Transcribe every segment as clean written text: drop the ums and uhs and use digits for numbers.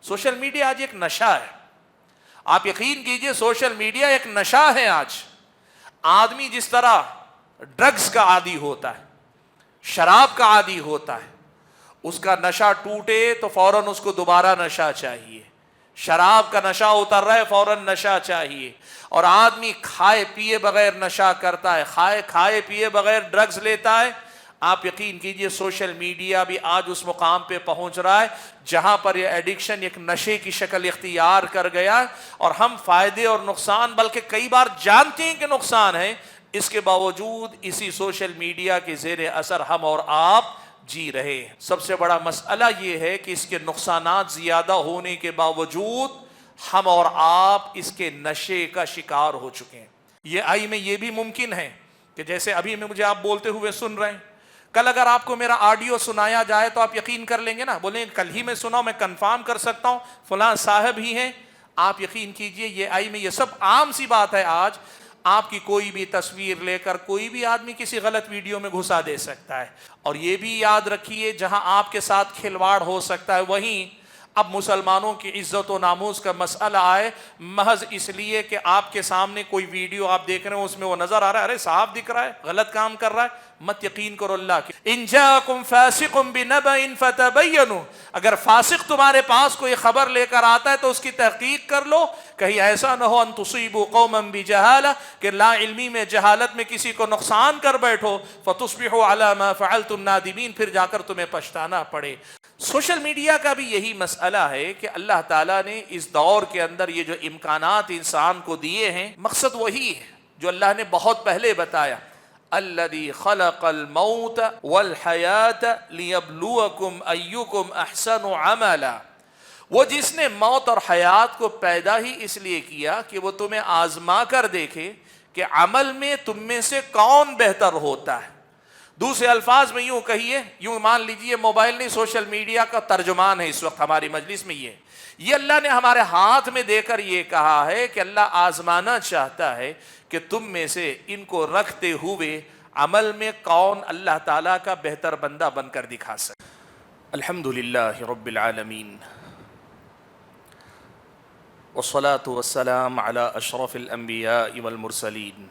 Social media آج ایک نشہ ہے. آپ یقین کیجئے سوشل میڈیا ایک نشہ ہے. آج آدمی جس طرح ڈرگز کا عادی ہوتا ہے, شراب کا عادی ہوتا ہے, اس کا نشہ ٹوٹے تو فوراً اس کو دوبارہ نشہ چاہیے. شراب کا نشہ اتر رہا ہے, فوراً نشہ چاہیے. اور آدمی کھائے پیے بغیر نشہ کرتا ہے, کھائے پیے بغیر ڈرگز لیتا ہے. آپ یقین کیجئے سوشل میڈیا بھی آج اس مقام پہ پہنچ رہا ہے جہاں پر یہ ایڈکشن ایک نشے کی شکل اختیار کر گیا, اور ہم فائدے اور نقصان بلکہ کئی بار جانتے ہیں کہ نقصان ہے, اس کے باوجود اسی سوشل میڈیا کے زیر اثر ہم اور آپ جی رہے ہیں. سب سے بڑا مسئلہ یہ ہے کہ اس کے نقصانات زیادہ ہونے کے باوجود ہم اور آپ اس کے نشے کا شکار ہو چکے ہیں. یہ آئی میں یہ بھی ممکن ہے کہ جیسے ابھی میں مجھے آپ بولتے ہوئے سن رہے ہیں, کل اگر آپ کو میرا آڈیو سنایا جائے تو آپ یقین کر لیں گے نا, بولیں کل ہی میں سنا, میں کنفرم کر سکتا ہوں فلاں صاحب ہی ہیں. آپ یقین کیجئے یہ آئی میں یہ سب عام سی بات ہے. آج آپ کی کوئی بھی تصویر لے کر کوئی بھی آدمی کسی غلط ویڈیو میں گھسا دے سکتا ہے. اور یہ بھی یاد رکھیے جہاں آپ کے ساتھ کھلواڑ ہو سکتا ہے, وہیں اب مسلمانوں کی عزت و ناموس کا مسئلہ آئے, محض اس لیے کہ آپ کے سامنے کوئی ویڈیو آپ دیکھ رہے ہیں اس میں وہ نظر آ رہا ہے, ارے صاحب دکھ رہا ہے, غلط کام کر رہا ہے, مت یقین کرو اللہ کی. ان جاءکم فاسق بنبأ فتبینوا, اگر فاسق تمہارے پاس کوئی خبر لے کر آتا ہے تو اس کی تحقیق کر لو, کہیں ایسا نہ ہو ان تصیبوا قوما بجہالہ, کہ لا علمی میں جہالت میں کسی کو نقصان کر بیٹھو, فتصبحوا علی ما فعلتم نادمین, پھر جا کر تمہیں پچھتانا پڑے. سوشل میڈیا کا بھی یہی مسئلہ ہے کہ اللہ تعالیٰ نے اس دور کے اندر یہ جو امکانات انسان کو دیے ہیں, مقصد وہی ہے جو اللہ نے بہت پہلے بتایا, الذی خلق الموت والحیات لیبلوکم ایکم احسن عملا, وہ جس نے موت اور حیات کو پیدا ہی اس لیے کیا کہ وہ تمہیں آزما کر دیکھے کہ عمل میں تم میں سے کون بہتر ہوتا ہے. دوسرے الفاظ میں یوں کہیے, یوں مان لیجئے موبائل نہیں سوشل میڈیا کا ترجمان ہے اس وقت ہماری مجلس میں. یہ اللہ نے ہمارے ہاتھ میں دے کر یہ کہا ہے کہ اللہ آزمانا چاہتا ہے کہ تم میں سے ان کو رکھتے ہوئے عمل میں کون اللہ تعالیٰ کا بہتر بندہ بن کر دکھا سکے. الحمدللہ رب العالمین, والصلاة والسلام على اشرف الانبیاء والمرسلین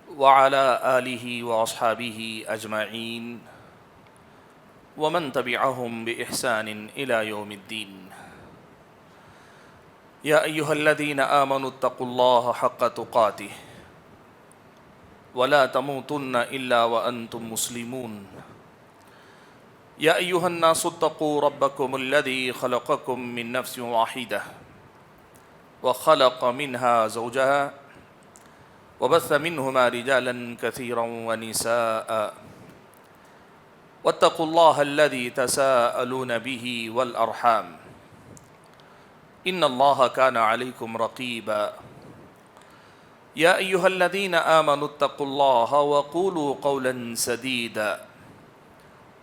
وعلى آلہ واصحابہ اجمعین ومن تبعهم بإحسان إلى يوم الدين. يا أيها الذين آمنوا اتقوا الله حق تقاته ولا تموتن إلا وأنتم مسلمون. يا أيها الناس اتقوا ربكم الذي خلقكم من نفس واحدة وخلق منها زوجها وبث منهما رجالا كثيرا ونساء واتقوا الله الذي تساءلون به والأرحام إن الله كان عليكم رقيبا. يا أيها الذين آمنوا اتقوا الله وقولوا قولا سديدا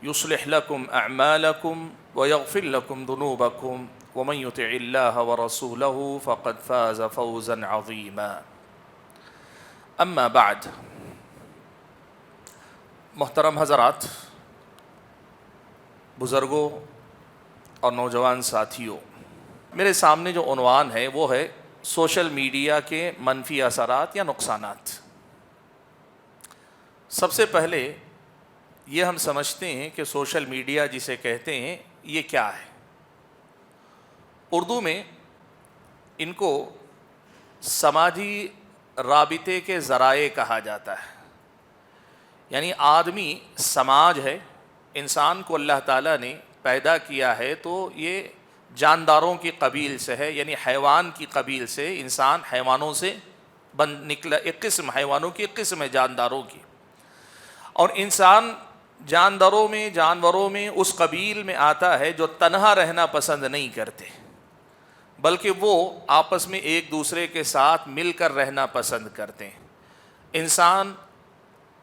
يصلح لكم أعمالكم ويغفر لكم ذنوبكم ومن يطع الله ورسوله فقد فاز فوزا عظيما. اما بعد, محترم حضرات, بزرگوں اور نوجوان ساتھیوں, میرے سامنے جو عنوان ہے وہ ہے سوشل میڈیا کے منفی اثرات یا نقصانات. سب سے پہلے یہ ہم سمجھتے ہیں کہ سوشل میڈیا جسے کہتے ہیں یہ کیا ہے. اردو میں ان کو سماجی رابطے کے ذرائع کہا جاتا ہے. یعنی آدمی سماج ہے, انسان کو اللہ تعالیٰ نے پیدا کیا ہے تو یہ جانداروں کی قبیل سے ہے, یعنی حیوان کی قبیل سے. انسان حیوانوں سے نکلا, ایک قسم حیوانوں کی, ایک قسم ہے جانداروں کی. اور انسان جانوروں میں اس قبیل میں آتا ہے جو تنہا رہنا پسند نہیں کرتے, بلکہ وہ آپس میں ایک دوسرے کے ساتھ مل کر رہنا پسند کرتے ہیں.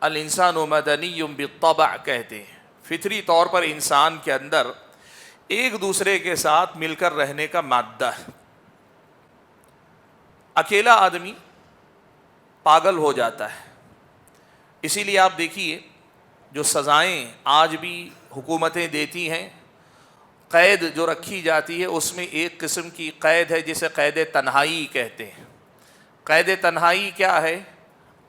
الانسان مدنی بالطبع کہتے ہیں. فطری طور پر انسان کے اندر ایک دوسرے کے ساتھ مل کر رہنے کا مادہ ہے. اکیلا آدمی پاگل ہو جاتا ہے. اسی لیے آپ دیکھیے جو سزائیں آج بھی حکومتیں دیتی ہیں, قید جو رکھی جاتی ہے اس میں ایک قسم کی قید ہے جسے قید تنہائی کہتے ہیں۔ قید تنہائی کیا ہے؟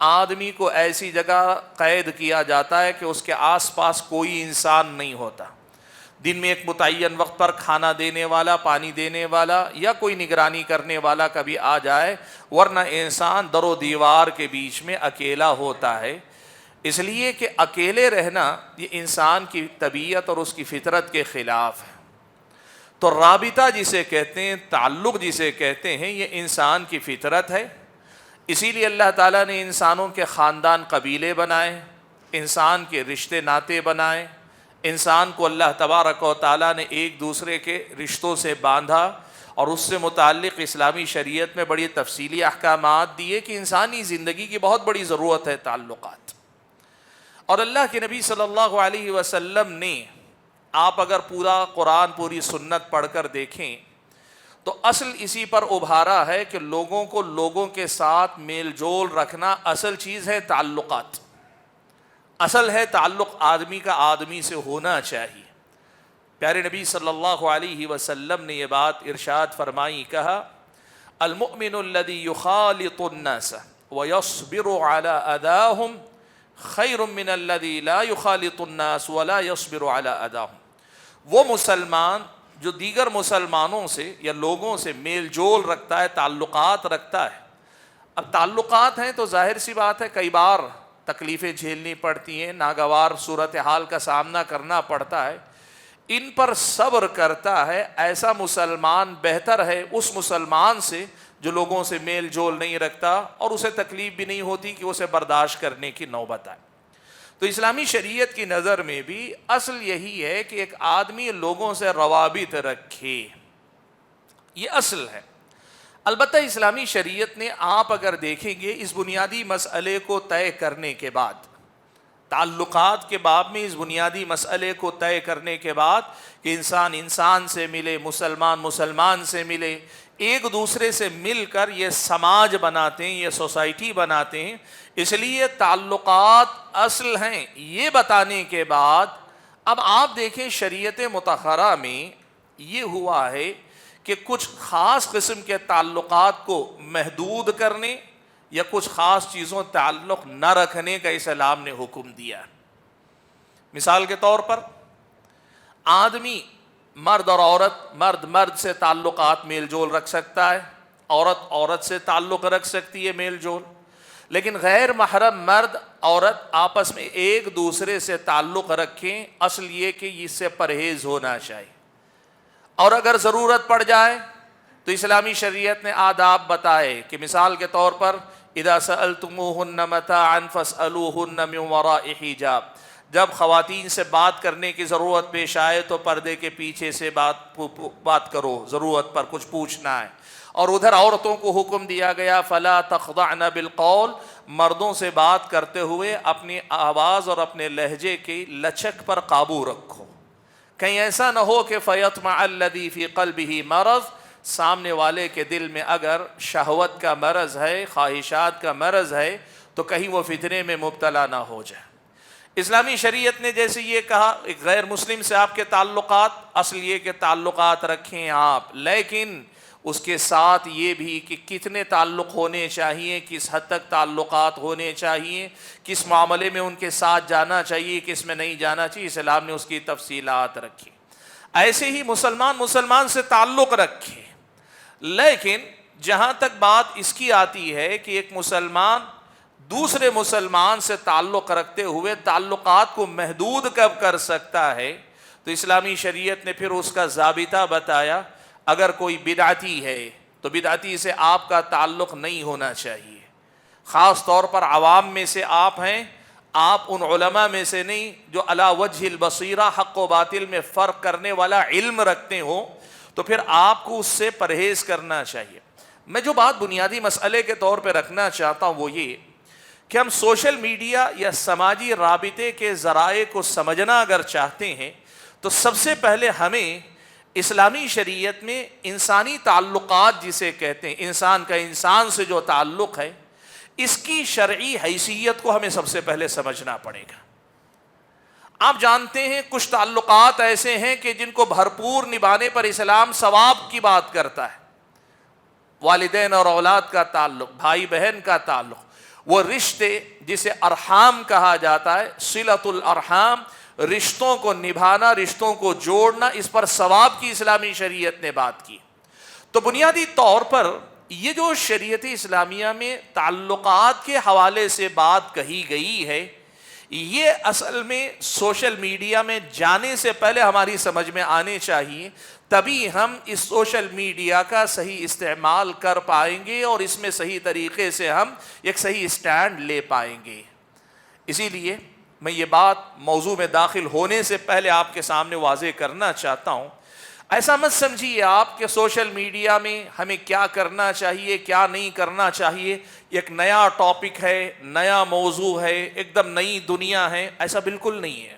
آدمی کو ایسی جگہ قید کیا جاتا ہے کہ اس کے آس پاس کوئی انسان نہیں ہوتا، دن میں ایک متعین وقت پر کھانا دینے والا، پانی دینے والا یا کوئی نگرانی کرنے والا کبھی آ جائے، ورنہ انسان در و دیوار کے بیچ میں اکیلا ہوتا ہے۔ اس لیے کہ اکیلے رہنا یہ انسان کی طبیعت اور اس کی فطرت کے خلاف ہے۔ تو رابطہ جسے کہتے ہیں، تعلق جسے کہتے ہیں، یہ انسان کی فطرت ہے۔ اسی لیے اللہ تعالیٰ نے انسانوں کے خاندان قبیلے بنائے، انسان کے رشتے ناطے بنائے، انسان کو اللہ تبارک و تعالیٰ نے ایک دوسرے کے رشتوں سے باندھا، اور اس سے متعلق اسلامی شریعت میں بڑی تفصیلی احکامات دیے کہ انسانی زندگی کی بہت بڑی ضرورت ہے تعلقات۔ اور اللہ کے نبی صلی اللہ علیہ وسلم نے، آپ اگر پورا قرآن، پوری سنت پڑھ کر دیکھیں تو اصل اسی پر ابھارا ہے کہ لوگوں کو لوگوں کے ساتھ میل جول رکھنا اصل چیز ہے تعلقات، اصل ہے تعلق آدمی کا آدمی سے ہونا چاہیے۔ پیارے نبی صلی اللہ علیہ وسلم نے یہ بات ارشاد فرمائی، کہا المؤمن الذی یخالط الناس ویصبر علی اذاہم خیر من الذی لا یخالط الناس ولا یصبر علی اذاہم۔ وہ مسلمان جو دیگر مسلمانوں سے یا لوگوں سے میل جول رکھتا ہے، تعلقات رکھتا ہے۔ اب تعلقات ہیں تو ظاہر سی بات ہے کئی بار تکلیفیں جھیلنی پڑتی ہیں، ناگوار صورتحال کا سامنا کرنا پڑتا ہے، ان پر صبر کرتا ہے، ایسا مسلمان بہتر ہے اس مسلمان سے جو لوگوں سے میل جول نہیں رکھتا اور اسے تکلیف بھی نہیں ہوتی کہ اسے برداشت کرنے کی نوبت آئے۔ تو اسلامی شریعت کی نظر میں بھی اصل یہی ہے کہ ایک آدمی لوگوں سے روابط رکھے، یہ اصل ہے۔ البتہ اسلامی شریعت نے، آپ اگر دیکھیں گے، اس بنیادی مسئلے کو طے کرنے کے بعد، تعلقات کے باب میں اس بنیادی مسئلے کو طے کرنے کے بعد کہ انسان انسان سے ملے، مسلمان مسلمان سے ملے، ایک دوسرے سے مل کر یہ سماج بناتے ہیں، یہ سوسائٹی بناتے ہیں، اس لیے تعلقات اصل ہیں، یہ بتانے کے بعد اب آپ دیکھیں شریعت مطہرہ میں یہ ہوا ہے کہ کچھ خاص قسم کے تعلقات کو محدود کرنے یا کچھ خاص چیزوں تعلق نہ رکھنے کا اسلام نے حکم دیا۔ مثال کے طور پر آدمی، مرد اور عورت، مرد مرد سے تعلقات میل جول رکھ سکتا ہے، عورت عورت سے تعلق رکھ سکتی ہے میل جول، لیکن غیر محرم مرد عورت آپس میں ایک دوسرے سے تعلق رکھیں، اصل یہ کہ اس سے پرہیز ہونا چاہیے۔ اور اگر ضرورت پڑ جائے تو اسلامی شریعت نے آداب بتائے کہ مثال کے طور پر اذا سألتموہن متاعا فاسألوہن من وراء حجاب، جب خواتین سے بات کرنے کی ضرورت پیش آئے تو پردے کے پیچھے سے بات کرو، ضرورت پر کچھ پوچھنا ہے۔ اور ادھر عورتوں کو حکم دیا گیا فلا تخضعن بالقول، مردوں سے بات کرتے ہوئے اپنی آواز اور اپنے لہجے کی لچک پر قابو رکھو، کہیں ایسا نہ ہو کہ فیطمع الذی فی قلبہ مرض، سامنے والے کے دل میں اگر شہوت کا مرض ہے، خواہشات کا مرض ہے، تو کہیں وہ فتنے میں مبتلا نہ ہو جائے۔ اسلامی شریعت نے جیسے یہ کہا ایک غیر مسلم سے آپ کے تعلقات، اصل یہ کہ تعلقات رکھیں آپ، لیکن اس کے ساتھ یہ بھی کہ کتنے تعلق ہونے چاہیے، کس حد تک تعلقات ہونے چاہیے، کس معاملے میں ان کے ساتھ جانا چاہیے، کس میں نہیں جانا چاہیے، اسلام نے اس کی تفصیلات رکھی۔ ایسے ہی مسلمان مسلمان سے تعلق رکھے، لیکن جہاں تک بات اس کی آتی ہے کہ ایک مسلمان دوسرے مسلمان سے تعلق رکھتے ہوئے تعلقات کو محدود کب کر سکتا ہے، تو اسلامی شریعت نے پھر اس کا ضابطہ بتایا۔ اگر کوئی بدعتی ہے تو بدعتی سے آپ کا تعلق نہیں ہونا چاہیے، خاص طور پر عوام میں سے آپ ہیں، آپ ان علماء میں سے نہیں جو علی وجہ البصیرہ حق و باطل میں فرق کرنے والا علم رکھتے ہوں، تو پھر آپ کو اس سے پرہیز کرنا چاہیے۔ میں جو بات بنیادی مسئلے کے طور پہ رکھنا چاہتا ہوں وہ یہ کہ ہم سوشل میڈیا یا سماجی رابطے کے ذرائع کو سمجھنا اگر چاہتے ہیں تو سب سے پہلے ہمیں اسلامی شریعت میں انسانی تعلقات جسے کہتے ہیں، انسان کا انسان سے جو تعلق ہے، اس کی شرعی حیثیت کو ہمیں سب سے پہلے سمجھنا پڑے گا۔ آپ جانتے ہیں کچھ تعلقات ایسے ہیں کہ جن کو بھرپور نبھانے پر اسلام ثواب کی بات کرتا ہے. والدین اور اولاد کا تعلق، بھائی بہن کا تعلق، وہ رشتے جسے ارحام کہا جاتا ہے، صلۃ الارحام، رشتوں کو نبھانا، رشتوں کو جوڑنا، اس پر ثواب کی اسلامی شریعت نے بات کی. تو بنیادی طور پر یہ جو شریعت اسلامیہ میں تعلقات کے حوالے سے بات کہی گئی ہے، یہ اصل میں سوشل میڈیا میں جانے سے پہلے ہماری سمجھ میں آنے چاہیے، تبھی ہم اس سوشل میڈیا کا صحیح استعمال کر پائیں گے اور اس میں صحیح طریقے سے ہم ایک صحیح اسٹینڈ لے پائیں گے. اسی لیے میں یہ بات موضوع میں داخل ہونے سے پہلے آپ کے سامنے واضح کرنا چاہتا ہوں. ایسا مت سمجھیے آپ کہ سوشل میڈیا میں ہمیں کیا کرنا چاہیے، کیا نہیں کرنا چاہیے، ایک نیا ٹاپک ہے، نیا موضوع ہے، ایک دم نئی دنیا ہے. ایسا بالکل نہیں ہے،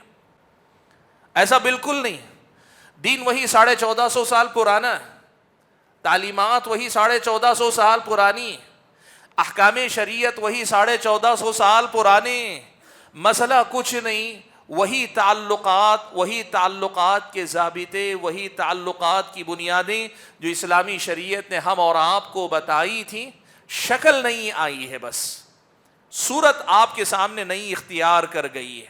ایسا بالکل نہیں. دین وہی 1450 سال پرانا ہے، تعلیمات وہی 1450 سال پرانی، احکام شریعت وہی 1450 سال پرانے. مسئلہ کچھ نہیں، وہی تعلقات کے ضابطے، وہی تعلقات کی بنیادیں جو اسلامی شریعت نے ہم اور آپ کو بتائی تھیں. شکل نہیں آئی ہے، بس صورت آپ کے سامنے نئی اختیار کر گئی ہے.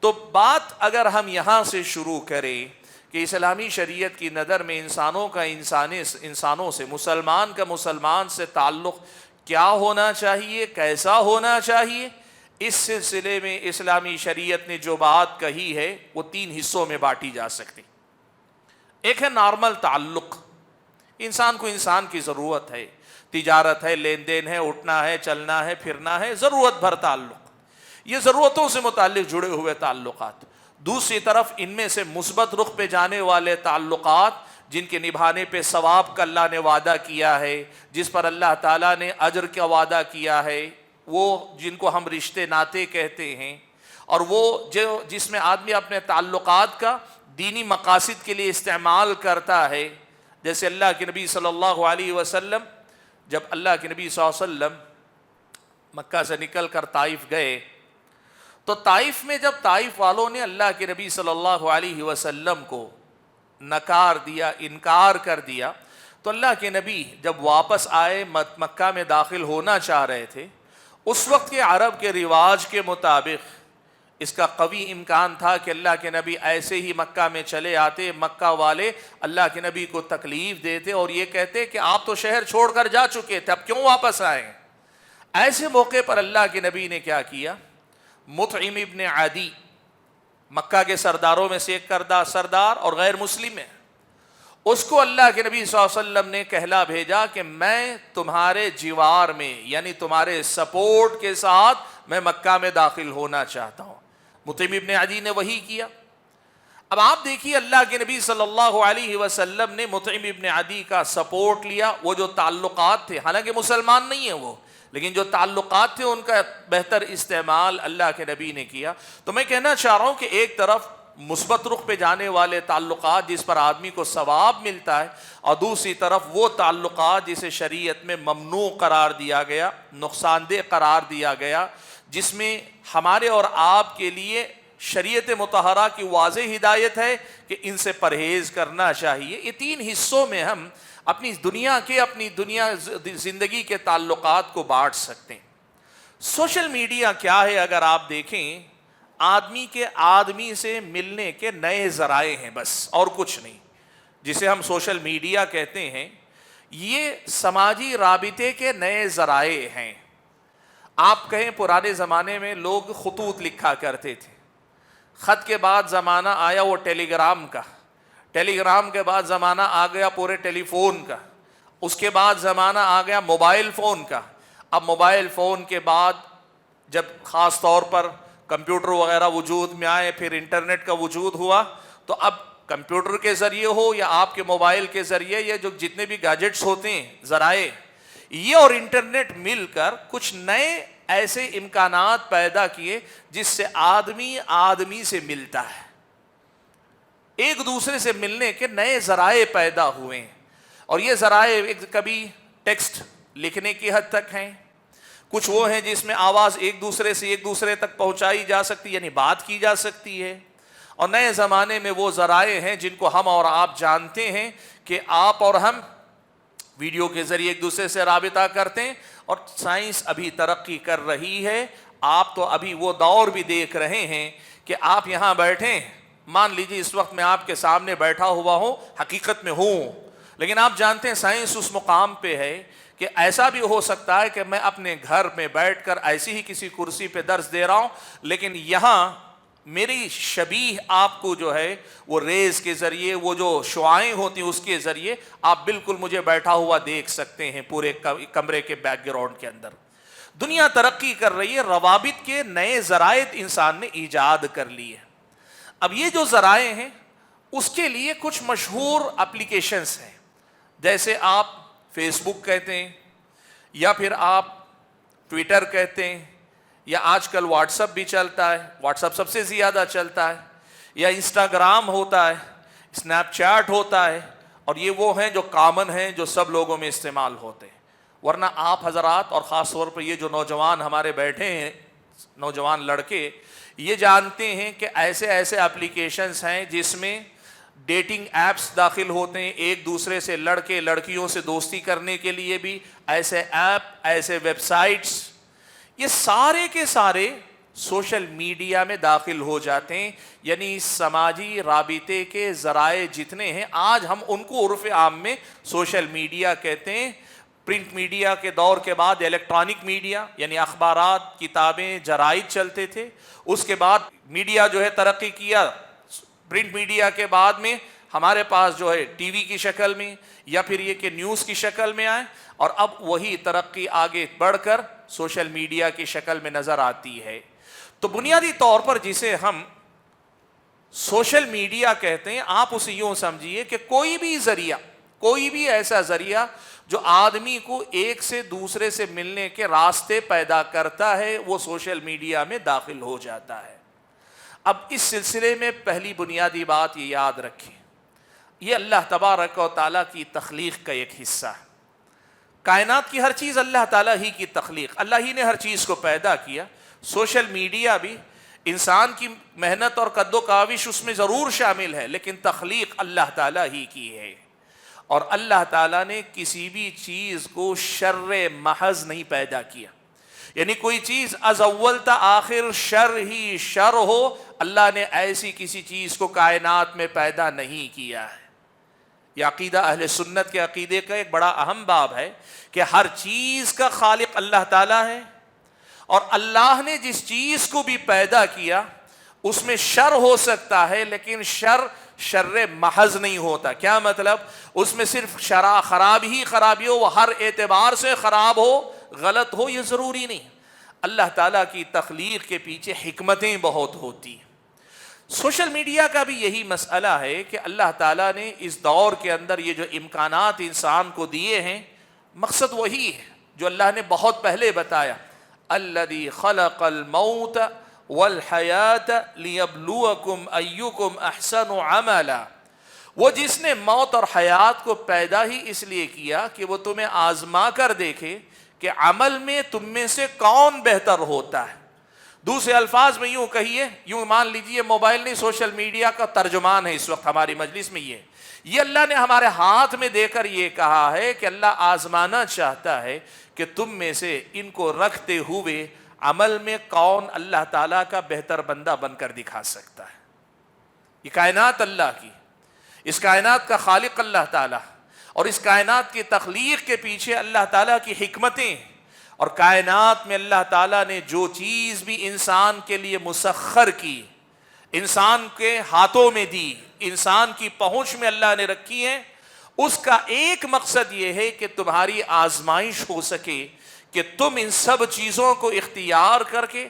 تو بات اگر ہم یہاں سے شروع کریں کہ اسلامی شریعت کی نظر میں انسانوں سے، مسلمان کا مسلمان سے تعلق کیا ہونا چاہیے، کیسا ہونا چاہیے، اس سلسلے میں اسلامی شریعت نے جو بات کہی ہے وہ 3 حصوں میں بانٹی جا سکتی. ایک ہے نارمل تعلق، انسان کو انسان کی ضرورت ہے، تجارت ہے، لین دین ہے، اٹھنا ہے، چلنا ہے، پھرنا ہے، ضرورت بھر تعلق، یہ ضرورتوں سے متعلق جڑے ہوئے تعلقات. دوسری طرف ان میں سے مثبت رخ پہ جانے والے تعلقات جن کے نبھانے پہ ثواب کا اللہ نے وعدہ کیا ہے، جس پر اللہ تعالیٰ نے اجر کا وعدہ کیا ہے، وہ جن کو ہم رشتے ناتے کہتے ہیں، اور وہ جس میں آدمی اپنے تعلقات کا دینی مقاصد کے لیے استعمال کرتا ہے. جیسے اللہ کے نبی صلی اللہ علیہ وسلم، جب اللہ کے نبی صلی اللہ علیہ وسلم مکہ سے نکل کر طائف گئے، تو طائف میں جب طائف والوں نے اللہ کے نبی صلی اللہ علیہ وسلم کو نکار دیا، انکار کر دیا، تو اللہ کے نبی جب واپس آئے، مکہ میں داخل ہونا چاہ رہے تھے، اس وقت کے عرب کے رواج کے مطابق اس کا قوی امکان تھا کہ اللہ کے نبی ایسے ہی مکہ میں چلے آتے، مکہ والے اللہ کے نبی کو تکلیف دیتے اور یہ کہتے کہ آپ تو شہر چھوڑ کر جا چکے تھے، اب کیوں واپس آئے. ایسے موقع پر اللہ کے نبی نے کیا کیا، مطعم ابن عدی، مکہ کے سرداروں میں سے ایک سردار اور غیر مسلم ہے، اس کو اللہ کے نبی صلی اللہ علیہ وسلم نے کہلا بھیجا کہ میں تمہارے جوار میں، یعنی تمہارے سپورٹ کے ساتھ میں مکہ میں داخل ہونا چاہتا ہوں. مطعم ابن عدی نے وہی کیا. اب آپ دیکھیے اللہ کے نبی صلی اللہ علیہ وسلم نے مطعم ابن عدی کا سپورٹ لیا. وہ جو تعلقات تھے، حالانکہ مسلمان نہیں ہے وہ، لیکن جو تعلقات تھے ان کا بہتر استعمال اللہ کے نبی نے کیا. تو میں کہنا چاہ رہا ہوں کہ ایک طرف مثبت رخ پہ جانے والے تعلقات جس پر آدمی کو ثواب ملتا ہے، اور دوسری طرف وہ تعلقات جسے شریعت میں ممنوع قرار دیا گیا، نقصان دہ قرار دیا گیا، جس میں ہمارے اور آپ کے لیے شریعت مطہرہ کی واضح ہدایت ہے کہ ان سے پرہیز کرنا چاہیے. یہ 3 حصوں میں ہم اپنی دنیا زندگی کے تعلقات کو بانٹ سکتے ہیں. سوشل میڈیا کیا ہے؟ اگر آپ دیکھیں، آدمی کے آدمی سے ملنے کے نئے ذرائع ہیں، بس اور کچھ نہیں. جسے ہم سوشل میڈیا کہتے ہیں، یہ سماجی رابطے کے نئے ذرائع ہیں. آپ کہیں پرانے زمانے میں لوگ خطوط لکھا کرتے تھے، خط کے بعد زمانہ آیا وہ ٹیلی گرام کا، ٹیلی گرام کے بعد زمانہ آ گیا پورے ٹیلی فون کا، اس کے بعد زمانہ آ گیا موبائل فون کا. اب موبائل فون کے بعد جب خاص طور پر کمپیوٹر وغیرہ وجود میں آئے، پھر انٹرنیٹ کا وجود ہوا، تو اب کمپیوٹر کے ذریعے ہو یا آپ کے موبائل کے ذریعے، یہ جو جتنے بھی گیجٹس ہوتے ہیں، ذرائع، یہ اور انٹرنیٹ مل کر کچھ نئے ایسے امکانات پیدا کیے جس سے آدمی سے ملتا ہے. ایک دوسرے سے ملنے کے نئے ذرائع پیدا ہوئے ہیں، اور یہ ذرائع کبھی ٹیکسٹ لکھنے کی حد تک ہیں، کچھ وہ ہیں جس میں آواز ایک دوسرے تک پہنچائی جا سکتی، یعنی بات کی جا سکتی ہے. اور نئے زمانے میں وہ ذرائع ہیں جن کو ہم اور آپ جانتے ہیں کہ آپ اور ہم ویڈیو کے ذریعے ایک دوسرے سے رابطہ کرتے ہیں، اور سائنس ابھی ترقی کر رہی ہے۔ آپ تو ابھی وہ دور بھی دیکھ رہے ہیں کہ آپ یہاں بیٹھیں، مان لیجیے اس وقت میں آپ کے سامنے بیٹھا ہوا ہوں، حقیقت میں ہوں، لیکن آپ جانتے ہیں سائنس اس مقام پہ ہے کہ ایسا بھی ہو سکتا ہے کہ میں اپنے گھر میں بیٹھ کر ایسی ہی کسی کرسی پہ درس دے رہا ہوں، لیکن یہاں میری شبیہ آپ کو جو ہے وہ ریز کے ذریعے، وہ جو شعائیں ہوتی ہیں اس کے ذریعے آپ بالکل مجھے بیٹھا ہوا دیکھ سکتے ہیں پورے کمرے کے بیک گراؤنڈ کے اندر۔ دنیا ترقی کر رہی ہے، روابط کے نئے ذرائع انسان نے ایجاد کر لیے۔ اب یہ جو ذرائع ہیں اس کے لیے کچھ مشہور اپلیکیشنز ہیں، جیسے آپ فیس بک کہتے ہیں، یا پھر آپ ٹویٹر کہتے ہیں، یا آج کل واٹس اپ بھی چلتا ہے، واٹس اپ سب سے زیادہ چلتا ہے، یا انسٹاگرام ہوتا ہے، اسنیپ چیٹ ہوتا ہے، اور یہ وہ ہیں جو کامن ہیں، جو سب لوگوں میں استعمال ہوتے ہیں۔ ورنہ آپ حضرات اور خاص طور پر یہ جو نوجوان ہمارے بیٹھے ہیں، نوجوان لڑکے، یہ جانتے ہیں کہ ایسے ایسے اپلیکیشنز ہیں جس میں ڈیٹنگ ایپس داخل ہوتے ہیں، ایک دوسرے سے لڑکے لڑکیوں سے دوستی کرنے کے لیے بھی ایسے ایپ، ایسے ویب سائٹس، یہ سارے کے سارے سوشل میڈیا میں داخل ہو جاتے ہیں۔ یعنی سماجی رابطے کے ذرائع جتنے ہیں آج ہم ان کو عرف عام میں سوشل میڈیا کہتے ہیں۔ پرنٹ میڈیا کے دور کے بعد الیکٹرانک میڈیا، یعنی اخبارات، کتابیں، جرائد چلتے تھے۔ اس کے بعد میڈیا جو ہے ترقی کیا، پرنٹ میڈیا کے بعد میں ہمارے پاس جو ہے ٹی وی کی شکل میں، یا پھر یہ کہ نیوز کی شکل میں آئے، اور اب وہی ترقی آگے بڑھ کر سوشل میڈیا کی شکل میں نظر آتی ہے۔ تو بنیادی طور پر جسے ہم سوشل میڈیا کہتے ہیں، آپ اسے یوں سمجھیے کہ کوئی بھی ذریعہ، کوئی بھی ایسا ذریعہ جو آدمی کو ایک سے دوسرے سے ملنے کے راستے پیدا کرتا ہے، وہ سوشل میڈیا میں داخل ہو جاتا ہے۔ اب اس سلسلے میں پہلی بنیادی بات یہ یاد رکھیں، یہ اللہ تبارک و تعالیٰ کی تخلیق کا ایک حصہ ہے۔ کائنات کی ہر چیز اللہ تعالیٰ ہی کی تخلیق، اللہ ہی نے ہر چیز کو پیدا کیا۔ سوشل میڈیا بھی انسان کی محنت اور قد و کاوش اس میں ضرور شامل ہے، لیکن تخلیق اللہ تعالیٰ ہی کی ہے۔ اور اللہ تعالیٰ نے کسی بھی چیز کو شر محض نہیں پیدا کیا، یعنی کوئی چیز از اول تا آخر شر ہی شر ہو، اللہ نے ایسی کسی چیز کو کائنات میں پیدا نہیں کیا ہے۔ یہ عقیدہ اہل سنت کے عقیدے کا ایک بڑا اہم باب ہے کہ ہر چیز کا خالق اللہ تعالیٰ ہے، اور اللہ نے جس چیز کو بھی پیدا کیا اس میں شر ہو سکتا ہے، لیکن شر محض نہیں ہوتا۔ کیا مطلب؟ اس میں صرف خراب ہی خرابی ہو، وہ ہر اعتبار سے خراب ہو، غلط ہو، یہ ضروری نہیں۔ اللہ تعالیٰ کی تخلیق کے پیچھے حکمتیں بہت ہوتی ہیں۔ سوشل میڈیا کا بھی یہی مسئلہ ہے کہ اللہ تعالیٰ نے اس دور کے اندر یہ جو امکانات انسان کو دیے ہیں، مقصد وہی ہے جو اللہ نے بہت پہلے بتایا، الذی خلق الموت والحیات لیبلوکم ایکم احسن عملا، وہ جس نے موت اور حیات کو پیدا ہی اس لیے کیا کہ وہ تمہیں آزما کر دیکھے کہ عمل میں تم میں سے کون بہتر ہوتا ہے۔ دوسرے الفاظ میں یوں کہیے، یوں مان لیجئے موبائل نہیں، سوشل میڈیا کا ترجمان ہے اس وقت ہماری مجلس میں یہ اللہ نے ہمارے ہاتھ میں دے کر یہ کہا ہے کہ اللہ آزمانا چاہتا ہے کہ تم میں سے ان کو رکھتے ہوئے عمل میں کون اللہ تعالیٰ کا بہتر بندہ بن کر دکھا سکتا ہے۔ یہ کائنات اللہ کی، اس کائنات کا خالق اللہ تعالیٰ، اور اس کائنات کی تخلیق کے پیچھے اللہ تعالیٰ کی حکمتیں، اور کائنات میں اللہ تعالیٰ نے جو چیز بھی انسان کے لیے مسخر کی، انسان کے ہاتھوں میں دی، انسان کی پہنچ میں اللہ نے رکھی ہے، اس کا ایک مقصد یہ ہے کہ تمہاری آزمائش ہو سکے کہ تم ان سب چیزوں کو اختیار کر کے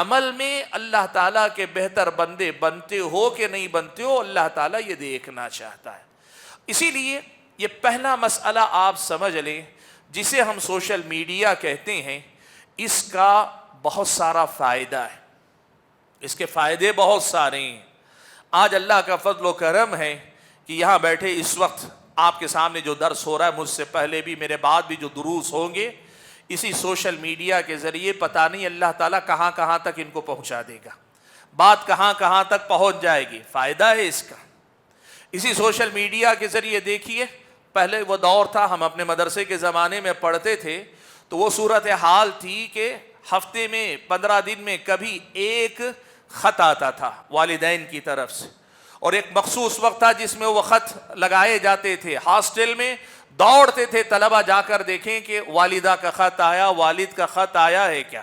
عمل میں اللہ تعالیٰ کے بہتر بندے بنتے ہو کہ نہیں بنتے ہو، اللہ تعالیٰ یہ دیکھنا چاہتا ہے۔ اسی لیے یہ پہلا مسئلہ آپ سمجھ لیں، جسے ہم سوشل میڈیا کہتے ہیں، اس کا بہت سارا فائدہ ہے، اس کے فائدے بہت سارے ہیں۔ آج اللہ کا فضل و کرم ہے کہ یہاں بیٹھے اس وقت آپ کے سامنے جو درس ہو رہا ہے، مجھ سے پہلے بھی میرے بعد بھی جو دروس ہوں گے، اسی سوشل میڈیا کے ذریعے پتہ نہیں اللہ تعالیٰ کہاں کہاں تک ان کو پہنچا دے گا۔ بات کہاں کہاں تک پہنچ جائے گی. فائدہ ہے اس کا. اسی سوشل میڈیا کے ذریعے دیکھیے, پہلے وہ دور تھا, ہم اپنے مدرسے کے زمانے میں پڑھتے تھے تو وہ صورتحال تھی کہ ہفتے میں 15 دن میں کبھی ایک خط آتا تھا والدین کی طرف سے, اور ایک مخصوص وقت تھا جس میں وہ خط لگائے جاتے تھے. ہاسٹل میں دوڑتے تھے طلبہ جا کر دیکھیں کہ والدہ کا خط آیا, والد کا خط آیا ہے کیا,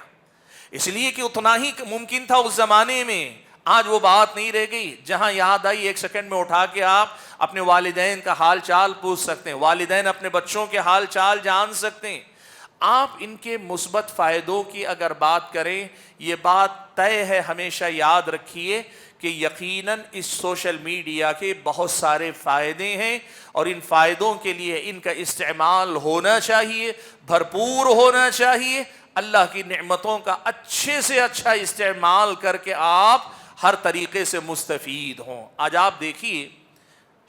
اس لیے کہ اتنا ہی ممکن تھا اس زمانے میں. آج وہ بات نہیں رہ گئی. جہاں یاد آئی 1 سیکنڈ میں اٹھا کے آپ اپنے والدین کا حال چال پوچھ سکتے ہیں, والدین اپنے بچوں کے حال چال جان سکتے ہیں. آپ ان کے مثبت فائدوں کی اگر بات کریں, یہ بات طے ہے, ہمیشہ یاد رکھیے کہ یقیناً اس سوشل میڈیا کے بہت سارے فائدے ہیں, اور ان فائدوں کے لیے ان کا استعمال ہونا چاہیے, بھرپور ہونا چاہیے. اللہ کی نعمتوں کا اچھے سے اچھا استعمال کر کے آپ ہر طریقے سے مستفید ہوں. آج آپ دیکھیے,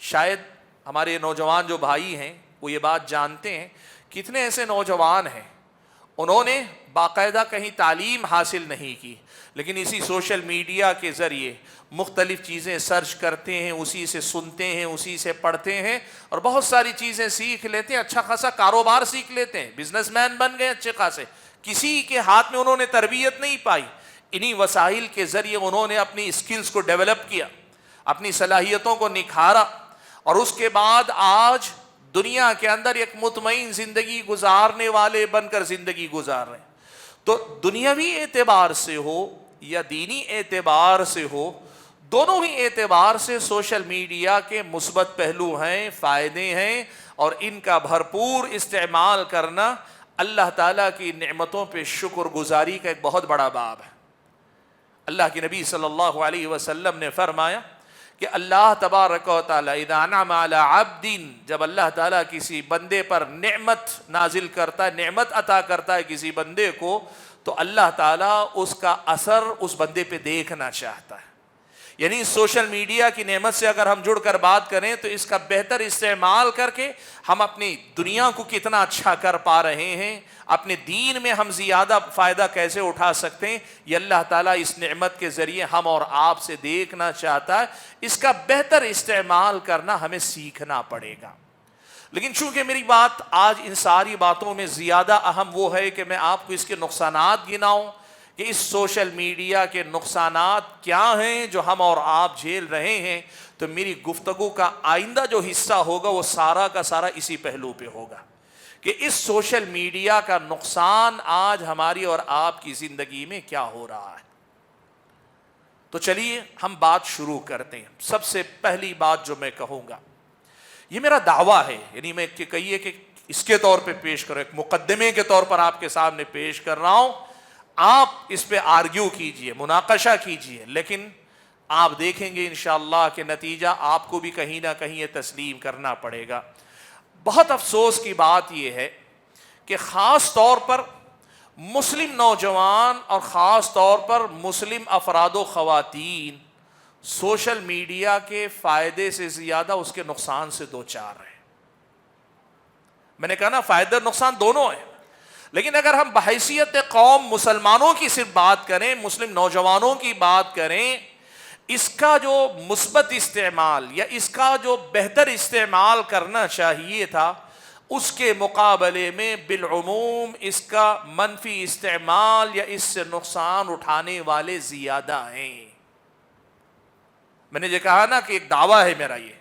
شاید ہمارے نوجوان جو بھائی ہیں وہ یہ بات جانتے ہیں, کتنے ایسے نوجوان ہیں انہوں نے باقاعدہ کہیں تعلیم حاصل نہیں کی, لیکن اسی سوشل میڈیا کے ذریعے مختلف چیزیں سرچ کرتے ہیں, اسی سے سنتے ہیں, اسی سے پڑھتے ہیں, اور بہت ساری چیزیں سیکھ لیتے ہیں. اچھا خاصا کاروبار سیکھ لیتے ہیں, بزنس مین بن گئے اچھے خاصے. کسی کے ہاتھ میں انہوں نے تربیت نہیں پائی, انہی وسائل کے ذریعے انہوں نے اپنی اسکلز کو ڈیولپ کیا, اپنی صلاحیتوں کو نکھارا, اور اس کے بعد آج دنیا کے اندر ایک مطمئن زندگی گزارنے والے بن کر زندگی گزار رہے ہیں. تو دنیاوی اعتبار سے ہو یا دینی اعتبار سے ہو, دونوں ہی اعتبار سے سوشل میڈیا کے مثبت پہلو ہیں, فائدے ہیں, اور ان کا بھرپور استعمال کرنا اللہ تعالیٰ کی نعمتوں پہ شکر گزاری کا ایک بہت بڑا باب ہے. اللہ کے نبی صلی اللہ علیہ وسلم نے فرمایا کہ اللہ تبارک و تعالیٰ اذا انعم علی عبد, جب اللہ تعالیٰ کسی بندے پر نعمت نازل کرتا ہے, نعمت عطا کرتا ہے کسی بندے کو, تو اللہ تعالیٰ اس کا اثر اس بندے پہ دیکھنا چاہتا ہے. یعنی سوشل میڈیا کی نعمت سے اگر ہم جڑ کر بات کریں تو اس کا بہتر استعمال کر کے ہم اپنی دنیا کو کتنا اچھا کر پا رہے ہیں, اپنے دین میں ہم زیادہ فائدہ کیسے اٹھا سکتے ہیں, یہ اللہ تعالیٰ اس نعمت کے ذریعے ہم اور آپ سے دیکھنا چاہتا ہے. اس کا بہتر استعمال کرنا ہمیں سیکھنا پڑے گا. لیکن چونکہ میری بات آج ان ساری باتوں میں زیادہ اہم وہ ہے کہ میں آپ کو اس کے نقصانات گناؤں کہ اس سوشل میڈیا کے نقصانات کیا ہیں جو ہم اور آپ جھیل رہے ہیں, تو میری گفتگو کا آئندہ جو حصہ ہوگا وہ سارا کا سارا اسی پہلو پہ ہوگا کہ اس سوشل میڈیا کا نقصان آج ہماری اور آپ کی زندگی میں کیا ہو رہا ہے. تو چلیے ہم بات شروع کرتے ہیں. سب سے پہلی بات جو میں کہوں گا, یہ میرا دعویٰ ہے, یعنی میں کہیے کہ اس کے طور پہ پیش کروں, ایک مقدمے کے طور پر آپ کے سامنے پیش کر رہا ہوں. آپ اس پہ آرگیو کیجئے, مناقشہ کیجئے, لیکن آپ دیکھیں گے انشاءاللہ کہ نتیجہ آپ کو بھی کہیں نہ کہیں یہ تسلیم کرنا پڑے گا. بہت افسوس کی بات یہ ہے کہ خاص طور پر مسلم نوجوان اور خاص طور پر مسلم افراد و خواتین سوشل میڈیا کے فائدے سے زیادہ اس کے نقصان سے دوچار ہیں. میں نے کہا نا, فائدہ نقصان دونوں ہیں, لیکن اگر ہم بحیثیت قوم مسلمانوں کی صرف بات کریں, مسلم نوجوانوں کی بات کریں, اس کا جو مثبت استعمال یا اس کا جو بہتر استعمال کرنا چاہیے تھا, اس کے مقابلے میں بالعموم اس کا منفی استعمال یا اس سے نقصان اٹھانے والے زیادہ ہیں. میں نے یہ کہا نا کہ ایک دعویٰ ہے میرا, یہ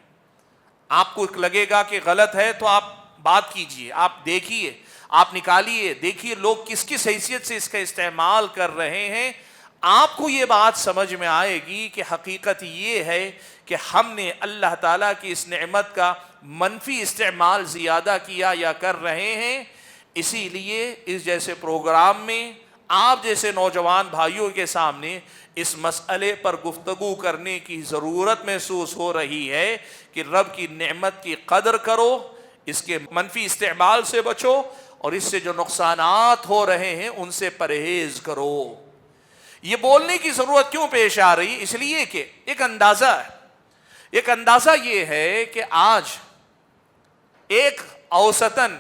آپ کو لگے گا کہ غلط ہے تو آپ بات کیجئے, آپ دیکھیے, آپ نکالیے, دیکھیے لوگ کس کس حیثیت سے اس کا استعمال کر رہے ہیں. آپ کو یہ بات سمجھ میں آئے گی کہ حقیقت یہ ہے کہ ہم نے اللہ تعالیٰ کی اس نعمت کا منفی استعمال زیادہ کیا یا کر رہے ہیں. اسی لیے اس جیسے پروگرام میں آپ جیسے نوجوان بھائیوں کے سامنے اس مسئلے پر گفتگو کرنے کی ضرورت محسوس ہو رہی ہے کہ رب کی نعمت کی قدر کرو, اس کے منفی استعمال سے بچو, اور اس سے جو نقصانات ہو رہے ہیں ان سے پرہیز کرو. یہ بولنے کی ضرورت کیوں پیش آ رہی؟ اس لیے کہ ایک اندازہ ہے, ایک اندازہ یہ ہے کہ آج ایک اوسطاً,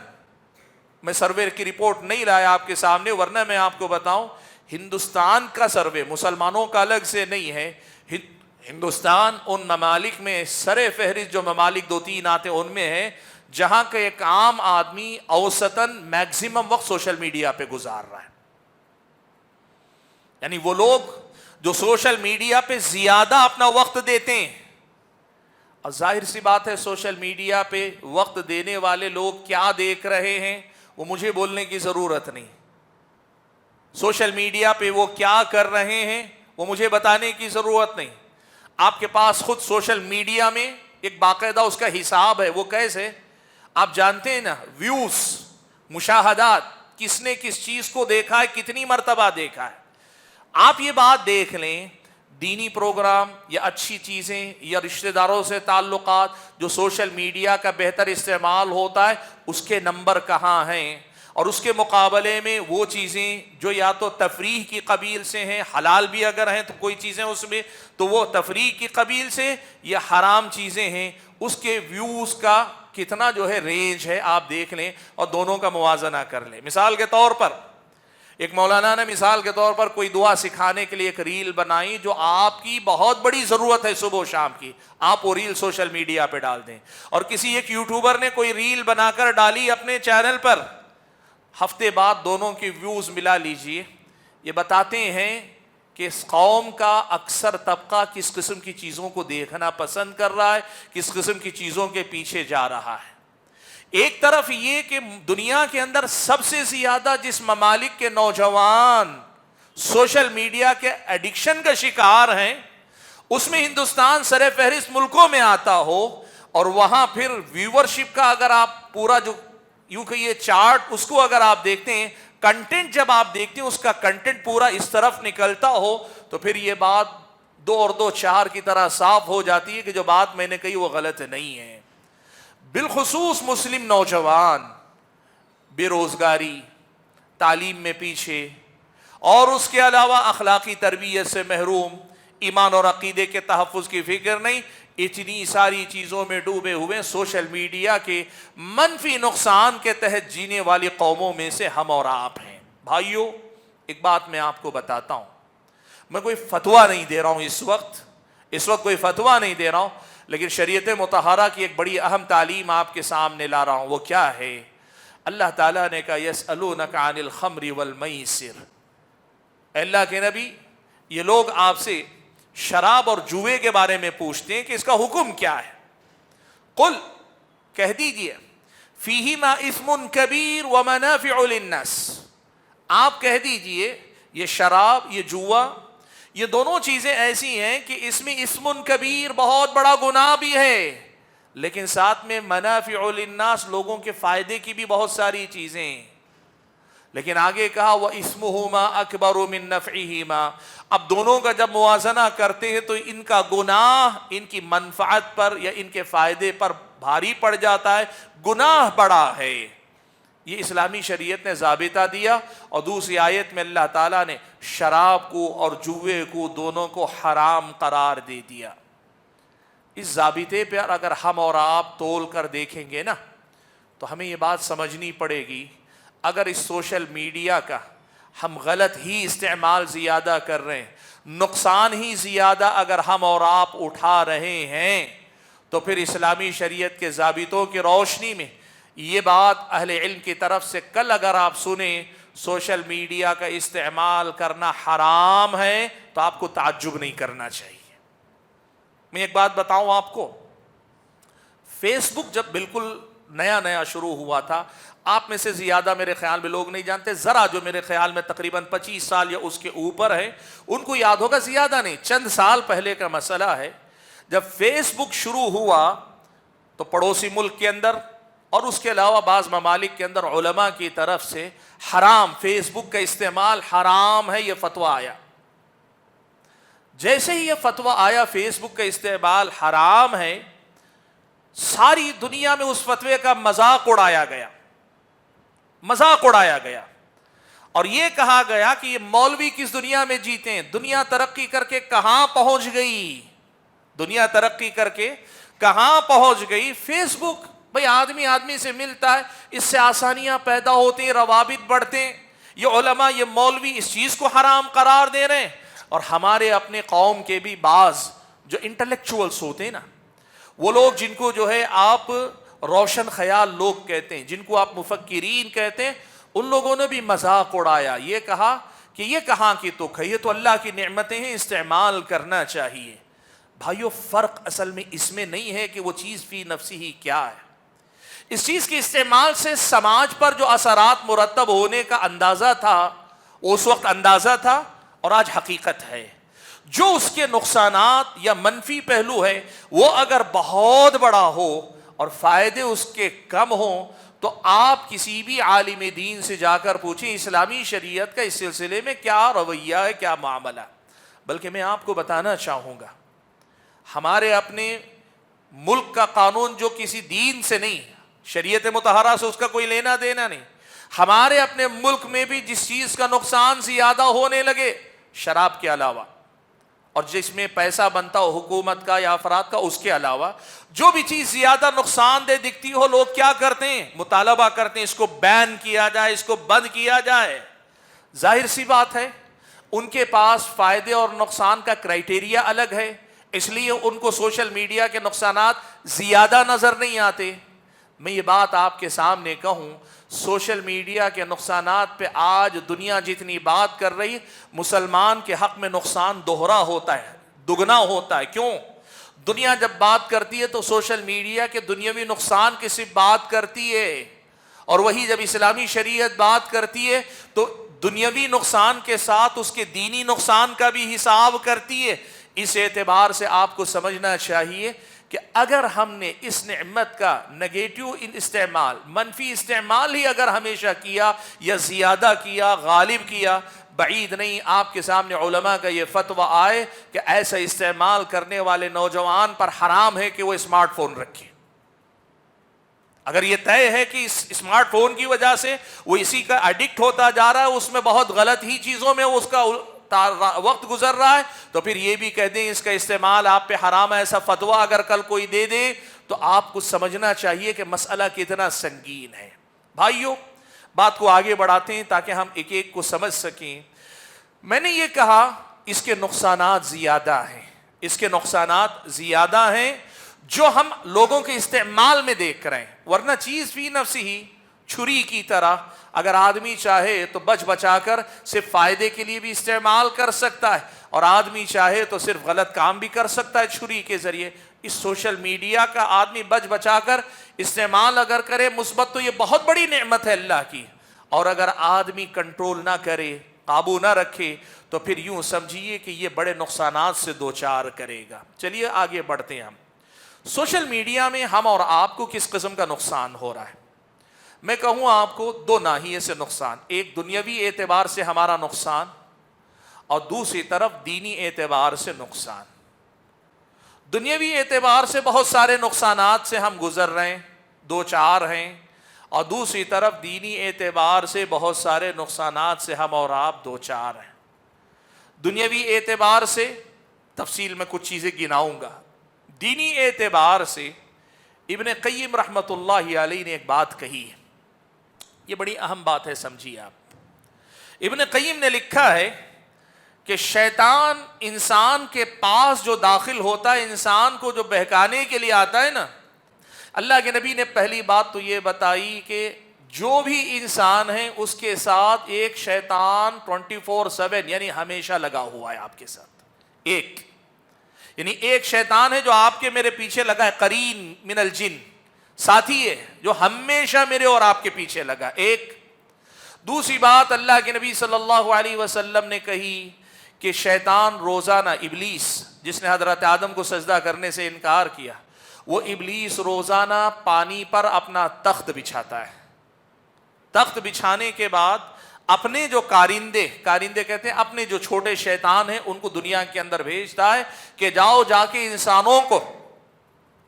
میں سروے کی رپورٹ نہیں لایا آپ کے سامنے, ورنہ میں آپ کو بتاؤں ہندوستان کا سروے مسلمانوں کا الگ سے نہیں ہے، ہندوستان ان ممالک میں سر فہرست جو ممالک 2-3 آتے ان میں ہے جہاں کا ایک عام آدمی اوسطاً میکسیمم وقت سوشل میڈیا پہ گزار رہا ہے. یعنی وہ لوگ جو سوشل میڈیا پہ زیادہ اپنا وقت دیتے ہیں، اور ظاہر سی بات ہے سوشل میڈیا پہ وقت دینے والے لوگ کیا دیکھ رہے ہیں وہ مجھے بولنے کی ضرورت نہیں. سوشل میڈیا پہ وہ کیا کر رہے ہیں وہ مجھے بتانے کی ضرورت نہیں. آپ کے پاس خود سوشل میڈیا میں ایک باقاعدہ اس کا حساب ہے. وہ کیسے؟ آپ جانتے ہیں نا، ویوز، مشاہدات، کس نے کس چیز کو دیکھا ہے، کتنی مرتبہ دیکھا ہے. آپ یہ بات دیکھ لیں، دینی پروگرام یا اچھی چیزیں یا رشتہ داروں سے تعلقات جو سوشل میڈیا کا بہتر استعمال ہوتا ہے اس کے نمبر کہاں ہیں، اور اس کے مقابلے میں وہ چیزیں جو یا تو تفریح کی قبیل سے ہیں، حلال بھی اگر ہیں تو کوئی چیزیں اس میں تو وہ تفریح کی قبیل سے، یا حرام چیزیں ہیں، اس کے ویوز کا کتنا جو ہے رینج ہے آپ دیکھ لیں اور دونوں کا موازنہ کر لیں. مثال کے طور پر ایک مولانا نے مثال کے طور پر کوئی دعا سکھانے کے لیے ایک ریل بنائی جو آپ کی بہت بڑی ضرورت ہے صبح و شام کی، آپ وہ ریل سوشل میڈیا پہ ڈال دیں. اور کسی ایک یوٹیوبر نے کوئی ریل بنا کر ڈالی اپنے چینل پر، ہفتے بعد دونوں کی ویوز ملا لیجئے. یہ بتاتے ہیں کہ اس قوم کا اکثر طبقہ کس قسم کی چیزوں کو دیکھنا پسند کر رہا ہے، کس قسم کی چیزوں کے پیچھے جا رہا ہے. ایک طرف یہ کہ دنیا کے اندر سب سے زیادہ جس ممالک کے نوجوان سوشل میڈیا کے ایڈکشن کا شکار ہیں اس میں ہندوستان سر فہرست ملکوں میں آتا ہو، اور وہاں پھر ویورشپ کا اگر آپ پورا جو یوں کہ یہ چارٹ اس کو اگر آپ دیکھتے ہیں، کنٹینٹ جب آپ دیکھتے ہیں اس کا کنٹینٹ پورا اس طرف نکلتا ہو تو پھر یہ بات 2 اور 2 4 کی طرح صاف ہو جاتی ہے کہ جو بات میں نے کہی وہ غلط نہیں ہے. بالخصوص مسلم نوجوان بے روزگاری، تعلیم میں پیچھے، اور اس کے علاوہ اخلاقی تربیت سے محروم، ایمان اور عقیدے کے تحفظ کی فکر نہیں، اتنی ساری چیزوں میں ڈوبے ہوئے سوشل میڈیا کے منفی نقصان کے تحت جینے والی قوموں میں سے ہم اور آپ ہیں. بھائیو، ایک بات میں آپ کو بتاتا ہوں، میں کوئی فتویٰ نہیں دے رہا ہوں اس وقت کوئی فتویٰ نہیں دے رہا ہوں، لیکن شریعت مطہرہ کی ایک بڑی اہم تعلیم آپ کے سامنے لا رہا ہوں. وہ کیا ہے؟ اللہ تعالیٰ نے کہا یسألونک عن الخمر والمیسر، اللہ کے نبی یہ لوگ آپ سے شراب اور جوئے کے بارے میں پوچھتے ہیں کہ اس کا حکم کیا ہے. قل، کہہ دیجئے، فیہما اثم کبیر ومنافع للناس، آپ کہہ دیجئے یہ شراب، یہ جوا، یہ دونوں چیزیں ایسی ہیں کہ اس میں اسم کبیر، بہت بڑا گناہ بھی ہے، لیکن ساتھ میں منافع للناس، لوگوں کے فائدے کی بھی بہت ساری چیزیں. لیکن آگے کہا وَإِثْمُهُمَا أَكْبَرُ مِن نَفْعِهِمَا، اب دونوں کا جب موازنہ کرتے ہیں تو ان کا گناہ ان کی منفعت پر یا ان کے فائدے پر بھاری پڑ جاتا ہے، گناہ بڑا ہے. یہ اسلامی شریعت نے ضابطہ دیا، اور دوسری آیت میں اللہ تعالیٰ نے شراب کو اور جوئے کو دونوں کو حرام قرار دے دیا. اس ضابطے پر اگر ہم اور آپ تول کر دیکھیں گے نا تو ہمیں یہ بات سمجھنی پڑے گی، اگر اس سوشل میڈیا کا ہم غلط ہی استعمال زیادہ کر رہے ہیں، نقصان ہی زیادہ اگر ہم اور آپ اٹھا رہے ہیں، تو پھر اسلامی شریعت کے ضابطوں کی روشنی میں یہ بات اہل علم کی طرف سے کل اگر آپ سنیں سوشل میڈیا کا استعمال کرنا حرام ہے تو آپ کو تعجب نہیں کرنا چاہیے. میں ایک بات بتاؤں آپ کو، فیس بک جب بالکل نیا شروع ہوا تھا، آپ میں سے زیادہ میرے خیال میں لوگ نہیں جانتے، ذرا جو میرے خیال میں تقریباً 25 سال یا اس کے اوپر ہے ان کو یاد ہوگا، زیادہ نہیں، چند سال پہلے کا مسئلہ ہے. جب فیس بک شروع ہوا تو پڑوسی ملک کے اندر اور اس کے علاوہ بعض ممالک کے اندر علماء کی طرف سے حرام، فیس بک کا استعمال حرام ہے، یہ فتویٰ آیا. جیسے ہی یہ فتویٰ آیا فیس بک کا استعمال حرام ہے، ساری دنیا میں اس فتوے کا مذاق اڑایا گیا، اور یہ کہا گیا کہ یہ مولوی کس دنیا میں جیتے ہیں، دنیا ترقی کر کے کہاں پہنچ گئی. فیس بک، بھئی آدمی سے ملتا ہے، اس سے آسانیاں پیدا ہوتی ہیں، روابط بڑھتے ہیں، یہ علماء یہ مولوی اس چیز کو حرام قرار دے رہے ہیں، اور ہمارے اپنے قوم کے بھی بعض جو انٹلیکچوئلس ہوتے ہیں نا، وہ لوگ جن کو جو ہے آپ روشن خیال لوگ کہتے ہیں، جن کو آپ مفکرین کہتے ہیں، ان لوگوں نے بھی مذاق اڑایا، یہ کہا کہ یہ کہاں کی تک ہے، یہ تو اللہ کی نعمتیں ہیں، استعمال کرنا چاہیے۔ بھائیو فرق اصل میں اس میں نہیں ہے کہ وہ چیز فی نفسی ہی کیا ہے، اس چیز کے استعمال سے سماج پر جو اثرات مرتب ہونے کا اندازہ تھا وہ اس وقت اندازہ تھا اور آج حقیقت ہے۔ جو اس کے نقصانات یا منفی پہلو ہے وہ اگر بہت بڑا ہو اور فائدے اس کے کم ہوں تو آپ کسی بھی عالم دین سے جا کر پوچھیں اسلامی شریعت کا اس سلسلے میں کیا رویہ ہے، کیا معاملہ۔ بلکہ میں آپ کو بتانا چاہوں گا، ہمارے اپنے ملک کا قانون جو کسی دین سے نہیں، شریعت مطہرہ سے اس کا کوئی لینا دینا نہیں، ہمارے اپنے ملک میں بھی جس چیز کا نقصان زیادہ ہونے لگے شراب کے علاوہ، اور جس میں پیسہ بنتا ہو حکومت کا یا افراد کا، اس کے علاوہ جو بھی چیز زیادہ نقصان دہ دکھتی ہو لوگ کیا کرتے ہیں، مطالبہ کرتے ہیں اس کو بین کیا جائے، اس کو بند کیا جائے۔ ظاہر سی بات ہے ان کے پاس فائدے اور نقصان کا کرائٹیریا الگ ہے، اس لیے ان کو سوشل میڈیا کے نقصانات زیادہ نظر نہیں آتے۔ میں یہ بات آپ کے سامنے کہوں، سوشل میڈیا کے نقصانات پہ آج دنیا جتنی بات کر رہی، مسلمان کے حق میں نقصان دوہرا ہوتا ہے، دگنا ہوتا ہے۔ کیوں؟ دنیا جب بات کرتی ہے تو سوشل میڈیا کے دنیاوی نقصان کی صرف بات کرتی ہے، اور وہی جب اسلامی شریعت بات کرتی ہے تو دنیاوی نقصان کے ساتھ اس کے دینی نقصان کا بھی حساب کرتی ہے۔ اس اعتبار سے آپ کو سمجھنا چاہیے کہ اگر ہم نے اس نعمت کا نگیٹو استعمال، منفی استعمال ہی اگر ہمیشہ کیا یا زیادہ کیا، غالب کیا، بعید نہیں آپ کے سامنے علماء کا یہ فتویٰ آئے کہ ایسا استعمال کرنے والے نوجوان پر حرام ہے کہ وہ اسمارٹ فون رکھے۔ اگر یہ طے ہے کہ اس اسمارٹ فون کی وجہ سے وہ اسی کا ایڈکٹ ہوتا جا رہا ہے، اس میں بہت غلط ہی چیزوں میں اس کا وقت گزر رہا ہے، تو پھر یہ بھی کہہ دیں اس کا استعمال آپ پہ حرام ہے۔ ایسا فتویٰ اگر کل کوئی دے دے تو آپ کو سمجھنا چاہیے کہ مسئلہ کتنا سنگین ہے۔ بھائیو بات کو آگے بڑھاتے ہیں تاکہ ہم ایک ایک کو سمجھ سکیں۔ میں نے یہ کہا اس کے نقصانات زیادہ ہیں، اس کے نقصانات زیادہ ہیں جو ہم لوگوں کے استعمال میں دیکھ رہے ہیں، ورنہ چیز فی نفسی ہی چھری کی طرح اگر آدمی چاہے تو بچ بچا کر صرف فائدے کے لیے بھی استعمال کر سکتا ہے، اور آدمی چاہے تو صرف غلط کام بھی کر سکتا ہے چھری کے ذریعے۔ اس سوشل میڈیا کا آدمی بچ بچا کر استعمال اگر کرے مثبت تو یہ بہت بڑی نعمت ہے اللہ کی، اور اگر آدمی کنٹرول نہ کرے، قابو نہ رکھے تو پھر یوں سمجھیے کہ یہ بڑے نقصانات سے دوچار کرے گا۔ چلیے آگے بڑھتے ہیں۔ ہم سوشل میڈیا میں ہم اور آپ کو کس قسم کا نقصان ہو رہا ہے؟ میں کہوں آپ کو دو ناحیے سے نقصان، ایک دنیاوی اعتبار سے ہمارا نقصان اور دوسری طرف دینی اعتبار سے نقصان۔ دنیاوی اعتبار سے بہت سارے نقصانات سے ہم گزر رہے ہیں، دو چار ہیں، اور دوسری طرف دینی اعتبار سے بہت سارے نقصانات سے ہم اور آپ دو چار ہیں۔ دنیاوی اعتبار سے تفصیل میں کچھ چیزیں گناؤں گا۔ دینی اعتبار سے ابن قیم رحمۃ اللہ علیہ نے ایک بات کہی ہے، یہ بڑی اہم بات ہے، سمجھیے آپ۔ ابن قیم نے لکھا ہے کہ شیطان انسان کے پاس جو داخل ہوتا ہے، انسان کو جو بہکانے کے لیے آتا ہے نا، اللہ کے نبی نے پہلی بات تو یہ بتائی کہ جو بھی انسان ہے اس کے ساتھ ایک شیطان 24/7 یعنی ہمیشہ لگا ہوا ہے آپ کے ساتھ، ایک شیطان ہے جو آپ کے میرے پیچھے لگا ہے، قرین من الجن، ساتھی ہے جو ہمیشہ میرے اور آپ کے پیچھے لگا۔ ایک دوسری بات اللہ کے نبی صلی اللہ علیہ وسلم نے کہی کہ شیطان روزانہ، ابلیس جس نے حضرت آدم کو سجدہ کرنے سے انکار کیا، وہ ابلیس روزانہ پانی پر اپنا تخت بچھاتا ہے۔ تخت بچھانے کے بعد اپنے جو کارندے کہتے ہیں، اپنے جو چھوٹے شیطان ہیں ان کو دنیا کے اندر بھیجتا ہے کہ جاؤ جا کے انسانوں کو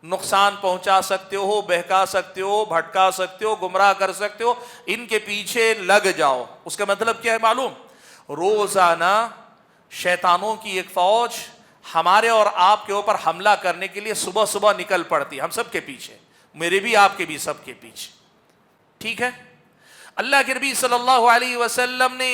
نقصان پہنچا سکتے ہو، بہکا سکتے ہو، بھٹکا سکتے ہو، گمراہ کر سکتے ہو، ان کے پیچھے لگ جاؤ۔ اس کا مطلب کیا ہے معلوم؟ روزانہ شیطانوں کی ایک فوج ہمارے اور آپ کے اوپر حملہ کرنے کے لیے صبح صبح نکل پڑتی، ہم سب کے پیچھے، میرے بھی آپ کے بھی سب کے پیچھے، ٹھیک ہے؟ اللہ کے نبی صلی اللہ علیہ وسلم نے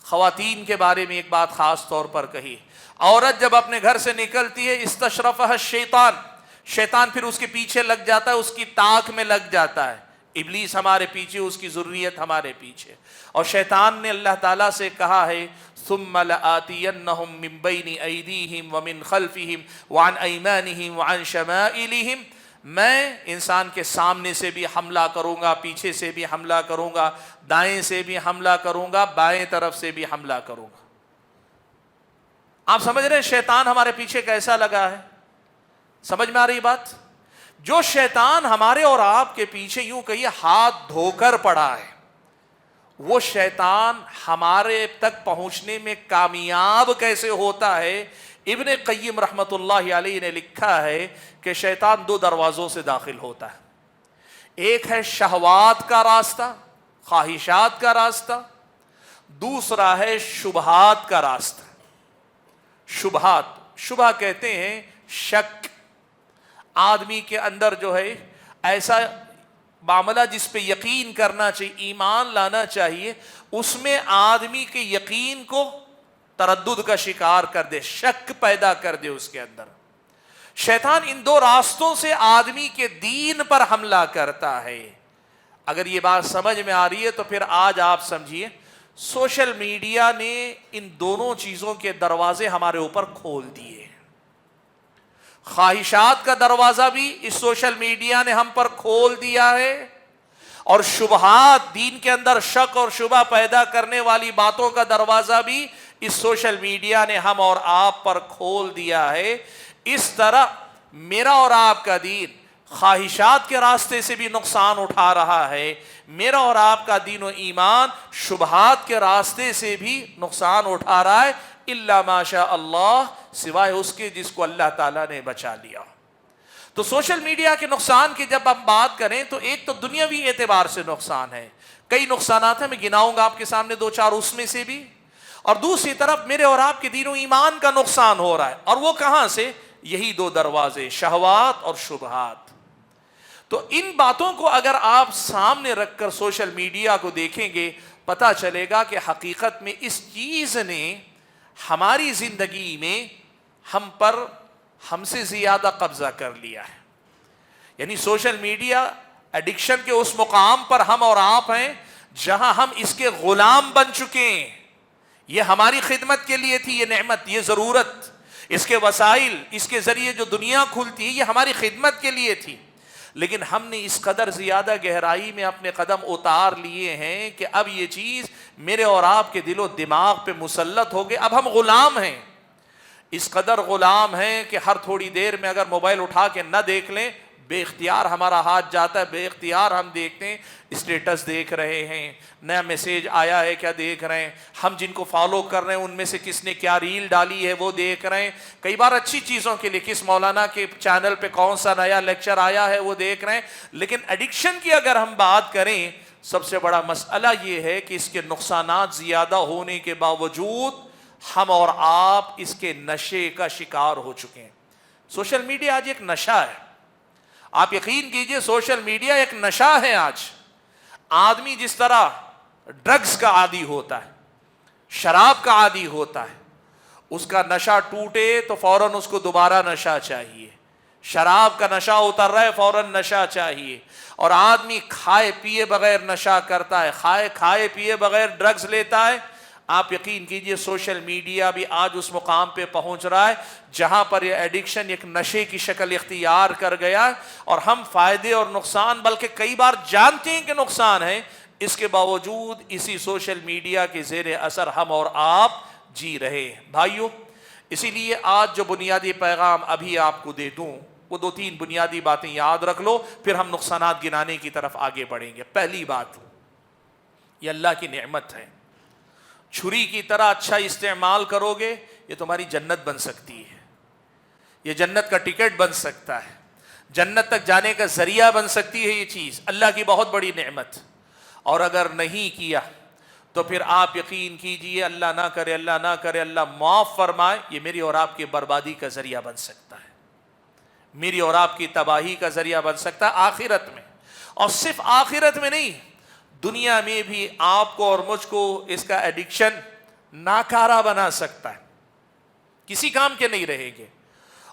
خواتین کے بارے میں ایک بات خاص طور پر کہی، عورت جب اپنے گھر سے نکلتی ہے استشرفها الشیطان، شیطان پھر اس کے پیچھے لگ جاتا ہے، اس کی تاک میں لگ جاتا ہے، ابلیس ہمارے پیچھے، اس کی ذریت ہمارے پیچھے، اور شیطان نے اللہ تعالیٰ سے کہا ہے ثم لآتینہم من بین ایدیہم ومن خلفہم وعن ایمانہم وعن شمائلہم، میں انسان کے سامنے سے بھی حملہ کروں گا، پیچھے سے بھی حملہ کروں گا، دائیں سے بھی حملہ کروں گا، بائیں طرف سے بھی حملہ کروں گا۔ آپ سمجھ رہے ہیں شیطان ہمارے پیچھے کیسا لگا ہے؟ سمجھ میں آ رہی بات؟ جو شیطان ہمارے اور آپ کے پیچھے یوں کہیے ہاتھ دھو کر پڑا ہے، وہ شیطان ہمارے تک پہنچنے میں کامیاب کیسے ہوتا ہے؟ ابن قیم رحمت اللہ علیہ نے لکھا ہے کہ شیطان دو دروازوں سے داخل ہوتا ہے، ایک ہے شہوات کا راستہ، خواہشات کا راستہ، دوسرا ہے شبہات کا راستہ۔ شبہات، شبہ کہتے ہیں شک، آدمی کے اندر جو ہے ایسا معاملہ جس پہ یقین کرنا چاہیے، ایمان لانا چاہیے، اس میں آدمی کے یقین کو تردد کا شکار کر دے، شک پیدا کر دے اس کے اندر۔ شیطان ان دو راستوں سے آدمی کے دین پر حملہ کرتا ہے۔ اگر یہ بات سمجھ میں آ رہی ہے تو پھر آج آپ سمجھیے سوشل میڈیا نے ان دونوں چیزوں کے دروازے ہمارے اوپر کھول دیے۔ خواہشات کا دروازہ بھی اس سوشل میڈیا نے ہم پر کھول دیا ہے، اور شبہات، دین کے اندر شک اور شبہ پیدا کرنے والی باتوں کا دروازہ بھی اس سوشل میڈیا نے ہم اور آپ پر کھول دیا ہے۔ اس طرح میرا اور آپ کا دین خواہشات کے راستے سے بھی نقصان اٹھا رہا ہے، میرا اور آپ کا دین و ایمان شبہات کے راستے سے بھی نقصان اٹھا رہا ہے، الا ماشاء اللہ، سوائے اس کے جس کو اللہ تعالیٰ نے بچا لیا۔ تو سوشل میڈیا کے نقصان کی جب ہم بات کریں تو ایک تو دنیاوی اعتبار سے نقصان ہے، کئی نقصانات ہیں، میں گناؤں گا آپ کے سامنے دو چار اس میں سے بھی، اور دوسری طرف میرے اور آپ کے دین و ایمان کا نقصان ہو رہا ہے، اور وہ کہاں سے؟ یہی دو دروازے، شہوات اور شبہات۔ تو ان باتوں کو اگر آپ سامنے رکھ کر سوشل میڈیا کو دیکھیں گے، پتہ چلے گا کہ حقیقت میں اس چیز نے ہماری زندگی میں ہم سے زیادہ قبضہ کر لیا ہے۔ یعنی سوشل میڈیا ایڈکشن کے اس مقام پر ہم اور آپ ہیں جہاں ہم اس کے غلام بن چکے ہیں۔ یہ ہماری خدمت کے لیے تھی، یہ نعمت، یہ ضرورت، اس کے وسائل، اس کے ذریعے جو دنیا کھلتی ہے، یہ ہماری خدمت کے لیے تھی، لیکن ہم نے اس قدر زیادہ گہرائی میں اپنے قدم اتار لیے ہیں کہ اب یہ چیز میرے اور آپ کے دل و دماغ پہ مسلط ہو گئے، اب ہم غلام ہیں، اس قدر غلام ہیں کہ ہر تھوڑی دیر میں اگر موبائل اٹھا کے نہ دیکھ لیں، بے اختیار ہمارا ہاتھ جاتا ہے، بے اختیار ہم دیکھتے ہیں، اسٹیٹس دیکھ رہے ہیں، نیا میسیج آیا ہے کیا دیکھ رہے ہیں، ہم جن کو فالو کر رہے ہیں ان میں سے کس نے کیا ریل ڈالی ہے وہ دیکھ رہے ہیں، کئی بار اچھی چیزوں کے لیے کس مولانا کے چینل پہ کون سا نیا لیکچر آیا ہے وہ دیکھ رہے ہیں، لیکن ایڈکشن کی اگر ہم بات کریں، سب سے بڑا مسئلہ یہ ہے کہ اس کے نقصانات زیادہ ہونے کے باوجود ہم اور آپ اس کے نشے کا شکار ہو چکے ہیں۔ سوشل میڈیا آج ایک نشہ ہے، آپ یقین کیجئے سوشل میڈیا ایک نشہ ہے۔ آج آدمی جس طرح ڈرگز کا عادی ہوتا ہے، شراب کا عادی ہوتا ہے، اس کا نشہ ٹوٹے تو فوراً اس کو دوبارہ نشہ چاہیے، شراب کا نشہ اتر رہا ہے فوراً نشہ چاہیے، اور آدمی کھائے پیے بغیر نشہ کرتا ہے، کھائے پیے بغیر ڈرگز لیتا ہے۔ آپ یقین کیجئے سوشل میڈیا بھی آج اس مقام پہ پہنچ رہا ہے جہاں پر یہ ایڈکشن ایک نشے کی شکل اختیار کر گیا ہے، اور ہم فائدے اور نقصان بلکہ کئی بار جانتے ہیں کہ نقصان ہے، اس کے باوجود اسی سوشل میڈیا کے زیر اثر ہم اور آپ جی رہے ہیں۔ بھائیو، اسی لیے آج جو بنیادی پیغام ابھی آپ کو دے دوں، وہ دو تین بنیادی باتیں یاد رکھ لو، پھر ہم نقصانات گنانے کی طرف آگے بڑھیں گے۔ پہلی بات، یہ اللہ کی نعمت ہے، چھری کی طرح اچھا استعمال کرو گے یہ تمہاری جنت بن سکتی ہے، یہ جنت کا ٹکٹ بن سکتا ہے، جنت تک جانے کا ذریعہ بن سکتی ہے، یہ چیز اللہ کی بہت بڑی نعمت۔ اور اگر نہیں کیا تو پھر آپ یقین کیجئے اللہ نہ کرے، اللہ نہ کرے، اللہ معاف فرمائے، یہ میری اور آپ کی بربادی کا ذریعہ بن سکتا ہے، میری اور آپ کی تباہی کا ذریعہ بن سکتا ہے آخرت میں، اور صرف آخرت میں نہیں، دنیا میں بھی آپ کو اور مجھ کو اس کا ایڈکشن ناکارہ بنا سکتا ہے، کسی کام کے نہیں رہیں گے،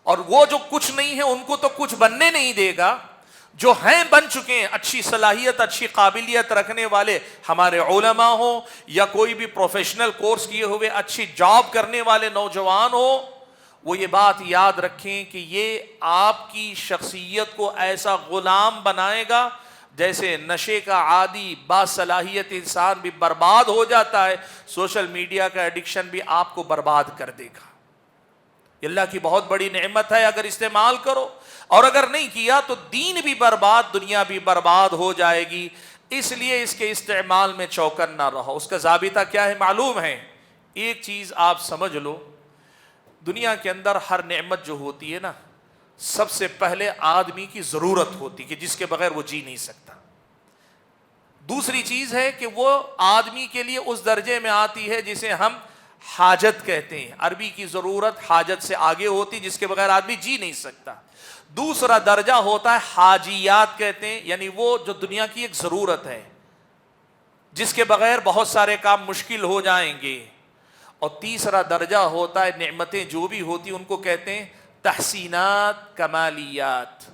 اور وہ جو کچھ نہیں ہے ان کو تو کچھ بننے نہیں دے گا، جو ہیں بن چکے ہیں، اچھی صلاحیت اچھی قابلیت رکھنے والے ہمارے علماء ہوں یا کوئی بھی پروفیشنل کورس کیے ہوئے اچھی جاب کرنے والے نوجوان ہوں، وہ یہ بات یاد رکھیں کہ یہ آپ کی شخصیت کو ایسا غلام بنائے گا جیسے نشے کا عادی باصلاحیت انسان بھی برباد ہو جاتا ہے، سوشل میڈیا کا ایڈکشن بھی آپ کو برباد کر دے گا۔ یہ اللہ کی بہت بڑی نعمت ہے، اگر استعمال کرو، اور اگر نہیں کیا تو دین بھی برباد دنیا بھی برباد ہو جائے گی۔ اس لیے اس کے استعمال میں چوکن نہ رہو۔ اس کا ضابطہ کیا ہے معلوم ہے؟ ایک چیز آپ سمجھ لو، دنیا کے اندر ہر نعمت جو ہوتی ہے نا، سب سے پہلے آدمی کی ضرورت ہوتی کہ جس کے بغیر وہ جی نہیں سکتا۔ دوسری چیز ہے کہ وہ آدمی کے لیے اس درجے میں آتی ہے جسے ہم حاجت کہتے ہیں، عربی کی ضرورت حاجت سے آگے ہوتی جس کے بغیر آدمی جی نہیں سکتا۔ دوسرا درجہ ہوتا ہے حاجیات کہتے ہیں، یعنی وہ جو دنیا کی ایک ضرورت ہے جس کے بغیر بہت سارے کام مشکل ہو جائیں گے۔ اور تیسرا درجہ ہوتا ہے نعمتیں جو بھی ہوتی ان کو کہتے ہیں تحسینات کمالیات۔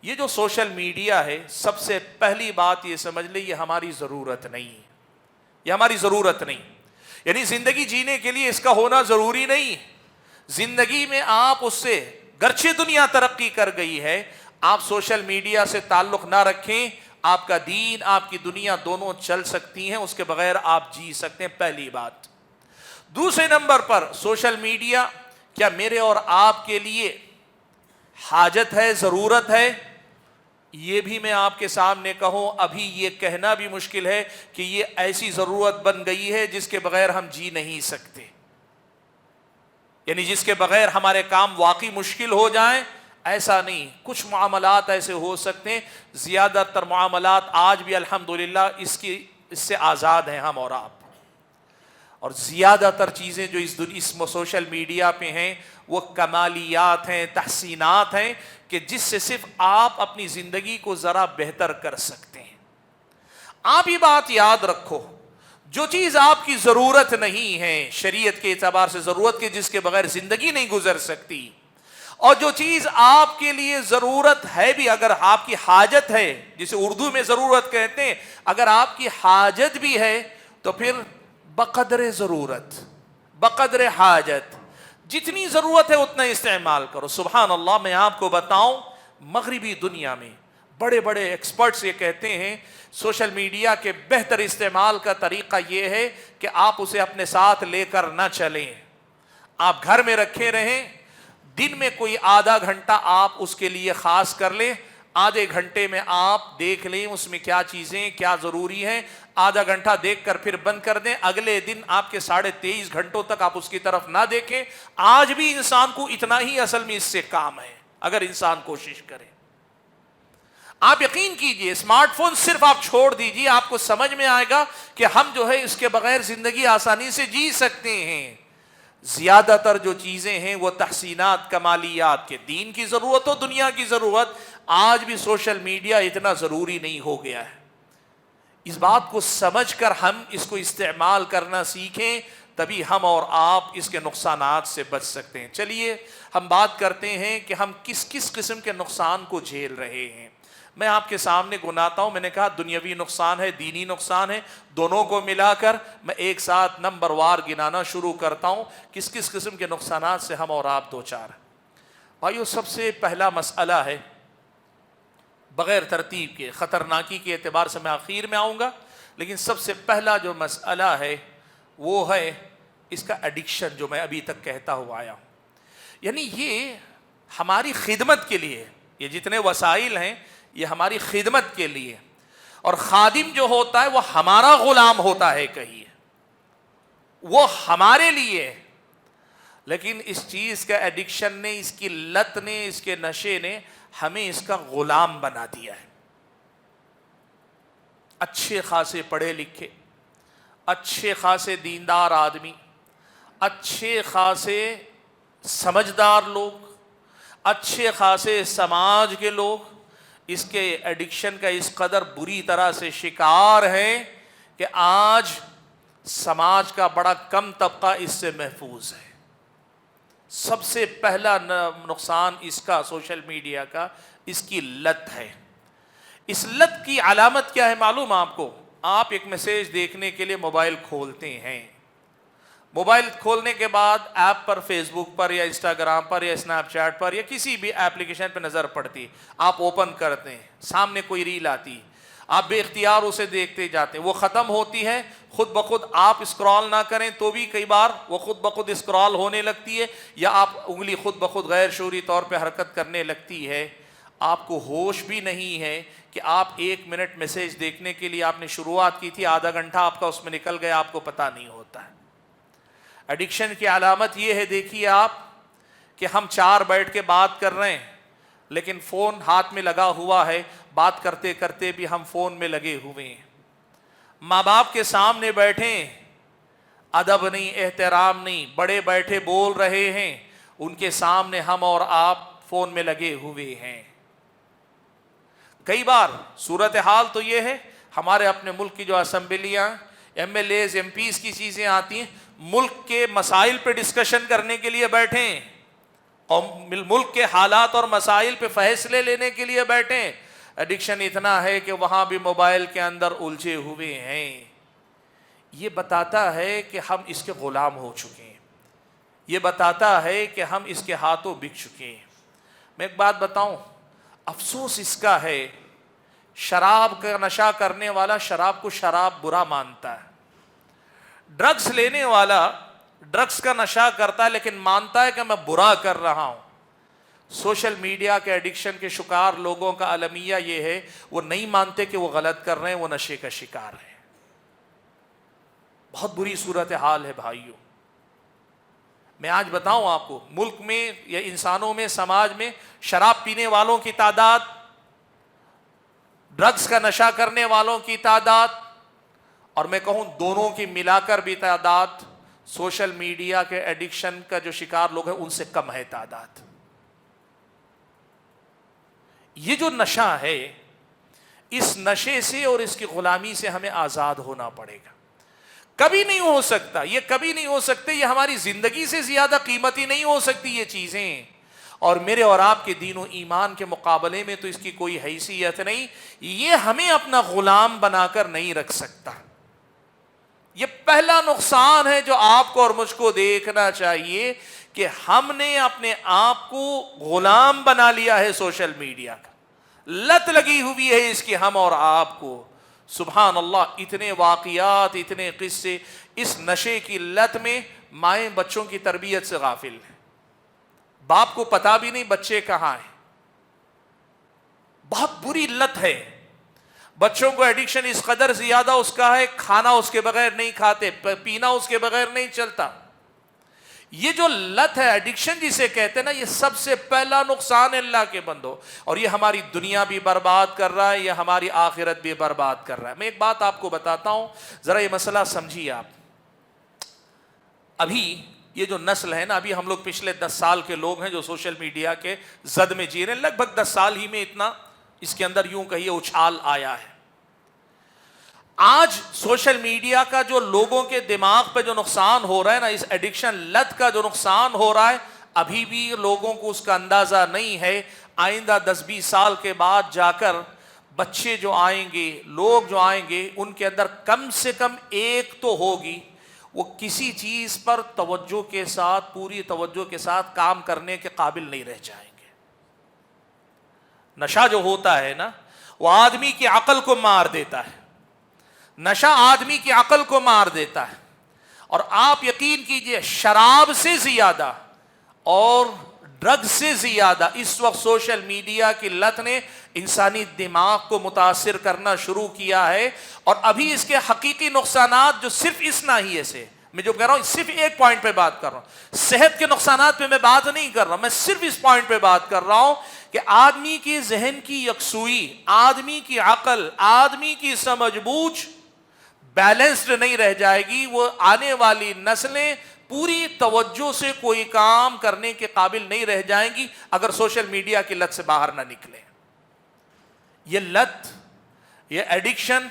یہ جو سوشل میڈیا ہے، سب سے پہلی بات یہ سمجھ لیں یہ ہماری ضرورت نہیں ہے، یہ ہماری ضرورت نہیں، یعنی زندگی جینے کے لیے اس کا ہونا ضروری نہیں۔ زندگی میں آپ اس سے گرچہ دنیا ترقی کر گئی ہے، آپ سوشل میڈیا سے تعلق نہ رکھیں، آپ کا دین آپ کی دنیا دونوں چل سکتی ہیں، اس کے بغیر آپ جی سکتے ہیں، پہلی بات۔ دوسرے نمبر پر سوشل میڈیا کیا میرے اور آپ کے لیے حاجت ہے، ضرورت ہے؟ یہ بھی میں آپ کے سامنے کہوں، ابھی یہ کہنا بھی مشکل ہے کہ یہ ایسی ضرورت بن گئی ہے جس کے بغیر ہم جی نہیں سکتے، یعنی جس کے بغیر ہمارے کام واقعی مشکل ہو جائیں، ایسا نہیں۔ کچھ معاملات ایسے ہو سکتے ہیں، زیادہ تر معاملات آج بھی الحمدللہ اس سے آزاد ہیں ہم اور آپ، اور زیادہ تر چیزیں جو اس سوشل میڈیا پہ ہیں وہ کمالیات ہیں، تحسینات ہیں کہ جس سے صرف آپ اپنی زندگی کو ذرا بہتر کر سکتے ہیں۔ آپ یہ بات یاد رکھو، جو چیز آپ کی ضرورت نہیں ہے شریعت کے اعتبار سے ضرورت کے، جس کے بغیر زندگی نہیں گزر سکتی، اور جو چیز آپ کے لیے ضرورت ہے بھی، اگر آپ کی حاجت ہے جسے اردو میں ضرورت کہتے ہیں، اگر آپ کی حاجت بھی ہے تو پھر بقدر ضرورت بقدر حاجت جتنی ضرورت ہے اتنا استعمال کرو۔ سبحان اللہ، میں آپ کو بتاؤں مغربی دنیا میں بڑے بڑے ایکسپرٹس یہ کہتے ہیں سوشل میڈیا کے بہتر استعمال کا طریقہ یہ ہے کہ آپ اسے اپنے ساتھ لے کر نہ چلیں، آپ گھر میں رکھے رہیں، دن میں کوئی آدھا گھنٹہ آپ اس کے لیے خاص کر لیں، آدھے گھنٹے میں آپ دیکھ لیں اس میں کیا چیزیں کیا ضروری ہیں، آدھا گھنٹہ دیکھ کر پھر بند کر دیں، اگلے دن آپ کے 23.5 گھنٹوں تک آپ اس کی طرف نہ دیکھیں۔ آج بھی انسان کو اتنا ہی اصل میں اس سے کام ہے اگر انسان کوشش کرے۔ آپ یقین کیجئے اسمارٹ فون صرف آپ چھوڑ دیجئے، آپ کو سمجھ میں آئے گا کہ ہم جو ہے اس کے بغیر زندگی آسانی سے جی سکتے ہیں۔ زیادہ تر جو چیزیں ہیں وہ تحسینات کمالیات کے، دین کی ضرورت ہو دنیا کی ضرورت، آج بھی سوشل میڈیا اتنا ضروری نہیں ہو گیا ہے۔ اس بات کو سمجھ کر ہم اس کو استعمال کرنا سیکھیں، تبھی ہم اور آپ اس کے نقصانات سے بچ سکتے ہیں۔ چلیے ہم بات کرتے ہیں کہ ہم کس کس قسم کے نقصان کو جھیل رہے ہیں۔ میں آپ کے سامنے گناتا ہوں، میں نے کہا دنیاوی نقصان ہے، دینی نقصان ہے، دونوں کو ملا کر میں ایک ساتھ نمبر وار گنانا شروع کرتا ہوں کس کس قسم کے نقصانات سے ہم اور آپ دوچار ہیں۔ بھائیو، سب سے پہلا مسئلہ ہے بغیر ترتیب کے، خطرناکی کے اعتبار سے میں آخر میں آؤں گا، لیکن سب سے پہلا جو مسئلہ ہے وہ ہے اس کا ایڈکشن، جو میں ابھی تک کہتا ہوا آیا ہوں۔ یعنی یہ ہماری خدمت کے لیے، یہ جتنے وسائل ہیں یہ ہماری خدمت کے لیے، اور خادم جو ہوتا ہے وہ ہمارا غلام ہوتا ہے، کہیے وہ ہمارے لیے، لیکن اس چیز کا ایڈکشن نے، اس کی لت نے، اس کے نشے نے ہمیں اس کا غلام بنا دیا ہے۔ اچھے خاصے پڑھے لکھے، اچھے خاصے دیندار آدمی، اچھے خاصے سمجھدار لوگ، اچھے خاصے سماج کے لوگ، اس کے ایڈکشن کا اس قدر بری طرح سے شکار ہے کہ آج سماج کا بڑا کم طبقہ اس سے محفوظ ہے. سب سے پہلا نقصان اس کا سوشل میڈیا کا اس کی لت ہے. اس لت کی علامت کیا ہے معلوم آپ کو؟ آپ ایک میسیج دیکھنے کے لیے موبائل کھولتے ہیں، موبائل کھولنے کے بعد ایپ پر، فیس بک پر یا انسٹاگرام پر یا اسنیپ چیٹ پر یا کسی بھی ایپلیکیشن پہ نظر پڑتی، آپ اوپن کرتے ہیں، سامنے کوئی ریل آتی، آپ بے اختیار اسے دیکھتے جاتے ہیں، وہ ختم ہوتی ہے، خود بخود آپ اسکرال نہ کریں تو بھی کئی بار وہ خود بخود اسکرال ہونے لگتی ہے، یا آپ انگلی خود بخود غیر شعوری طور پہ حرکت کرنے لگتی ہے. آپ کو ہوش بھی نہیں ہے کہ آپ 1 منٹ میسیج دیکھنے کے لیے آپ نے شروعات کی تھی، آدھا گھنٹہ آپ کا اس میں نکل گیا، آپ کو پتہ نہیں ہوتا ہے. ایڈکشن کی علامت یہ ہے، دیکھیے آپ، کہ ہم 4 بیٹھ کے بات کر رہے ہیں لیکن فون ہاتھ میں لگا ہوا ہے، بات کرتے کرتے بھی ہم فون میں لگے ہوئے ہیں. ماں باپ کے سامنے بیٹھے، ادب نہیں، احترام نہیں، بڑے بیٹھے بول رہے ہیں، ان کے سامنے ہم اور آپ فون میں لگے ہوئے ہیں. کئی بار صورتحال تو یہ ہے، ہمارے اپنے ملک کی جو اسمبلیاں، MLAs, MPs کی چیزیں آتی ہیں، ملک کے مسائل پہ ڈسکشن کرنے کے لیے بیٹھیں اور ملک کے حالات اور مسائل پہ فیصلے لینے کے لیے بیٹھیں. ایڈکشن اتنا ہے کہ وہاں بھی موبائل کے اندر الجھے ہوئے ہیں. یہ بتاتا ہے کہ ہم اس کے غلام ہو چکے ہیں، یہ بتاتا ہے کہ ہم اس کے ہاتھوں بک چکے ہیں. میں ایک بات بتاؤں، افسوس اس کا ہے، شراب کا نشہ کرنے والا شراب کو شراب برا مانتا ہے، ڈرگز لینے والا ڈرگز کا نشہ کرتا ہے لیکن مانتا ہے کہ میں برا کر رہا ہوں. سوشل میڈیا کے ایڈکشن کے شکار لوگوں کا المیہ یہ ہے، وہ نہیں مانتے کہ وہ غلط کر رہے ہیں، وہ نشے کا شکار ہیں. بہت بری صورتحال ہے بھائیوں. میں آج بتاؤں آپ کو، ملک میں یا انسانوں میں، سماج میں شراب پینے والوں کی تعداد، ڈرگز کا نشہ کرنے والوں کی تعداد، اور میں کہوں دونوں کی ملا کر بھی تعداد، سوشل میڈیا کے ایڈکشن کا جو شکار لوگ ہیں ان سے کم ہے تعداد. یہ جو نشہ ہے، اس نشے سے اور اس کی غلامی سے ہمیں آزاد ہونا پڑے گا. کبھی نہیں ہو سکتا، یہ کبھی نہیں ہو سکتے، یہ ہماری زندگی سے زیادہ قیمتی نہیں ہو سکتی یہ چیزیں، اور میرے اور آپ کے دین و ایمان کے مقابلے میں تو اس کی کوئی حیثیت نہیں. یہ ہمیں اپنا غلام بنا کر نہیں رکھ سکتا. یہ پہلا نقصان ہے جو آپ کو اور مجھ کو دیکھنا چاہیے کہ ہم نے اپنے آپ کو غلام بنا لیا ہے سوشل میڈیا کا، لت لگی ہوئی ہے اس کی ہم اور آپ کو. سبحان اللہ، اتنے واقعات، اتنے قصے. اس نشے کی لت میں مائیں بچوں کی تربیت سے غافل ہیں، باپ کو پتا بھی نہیں بچے کہاں ہیں. بہت بری لت ہے. بچوں کو ایڈکشن اس قدر زیادہ اس کا ہے، کھانا اس کے بغیر نہیں کھاتے، پینا اس کے بغیر نہیں چلتا. یہ جو لت ہے، ایڈکشن جسے کہتے ہیں نا، یہ سب سے پہلا نقصان ہے اللہ کے بندو، اور یہ ہماری دنیا بھی برباد کر رہا ہے، یہ ہماری آخرت بھی برباد کر رہا ہے. میں ایک بات آپ کو بتاتا ہوں، ذرا یہ مسئلہ سمجھیے آپ. ابھی یہ جو نسل ہے نا، ابھی ہم لوگ پچھلے 10 سال کے لوگ ہیں جو سوشل میڈیا کے زد میں جی رہے ہیں، لگ بھگ 10 سال ہی میں اتنا اس کے اندر یوں کہیے اچھال آیا ہے. آج سوشل میڈیا کا جو لوگوں کے دماغ پہ جو نقصان ہو رہا ہے نا، اس ایڈکشن لت کا جو نقصان ہو رہا ہے، ابھی بھی لوگوں کو اس کا اندازہ نہیں ہے. آئندہ 10-20 سال کے بعد جا کر بچے جو آئیں گے، لوگ جو آئیں گے، ان کے اندر کم سے کم ایک تو ہوگی، وہ کسی چیز پر توجہ کے ساتھ، پوری توجہ کے ساتھ کام کرنے کے قابل نہیں رہ جائیں گے. نشہ جو ہوتا ہے نا، وہ آدمی کی عقل کو مار دیتا ہے. نشہ آدمی کی عقل کو مار دیتا ہے. اور آپ یقین کیجئے، شراب سے زیادہ اور ڈرگ سے زیادہ اس وقت سوشل میڈیا کی لت نے انسانی دماغ کو متاثر کرنا شروع کیا ہے. اور ابھی اس کے حقیقی نقصانات جو صرف اس ناحیے سے، میں جو کہہ رہا ہوں صرف ایک پوائنٹ پہ بات کر رہا ہوں، صحت کے نقصانات پہ میں بات نہیں کر رہا، میں صرف اس پوائنٹ پہ بات کر رہا ہوں کہ آدمی کے ذہن کی یکسوئی، آدمی کی عقل، آدمی کی سمجھ بوجھ بیلنسڈ نہیں رہ جائے گی. وہ آنے والی نسلیں پوری توجہ سے کوئی کام کرنے کے قابل نہیں رہ جائیں گی اگر سوشل میڈیا کی لت سے باہر نہ نکلیں. یہ لت، یہ ایڈکشن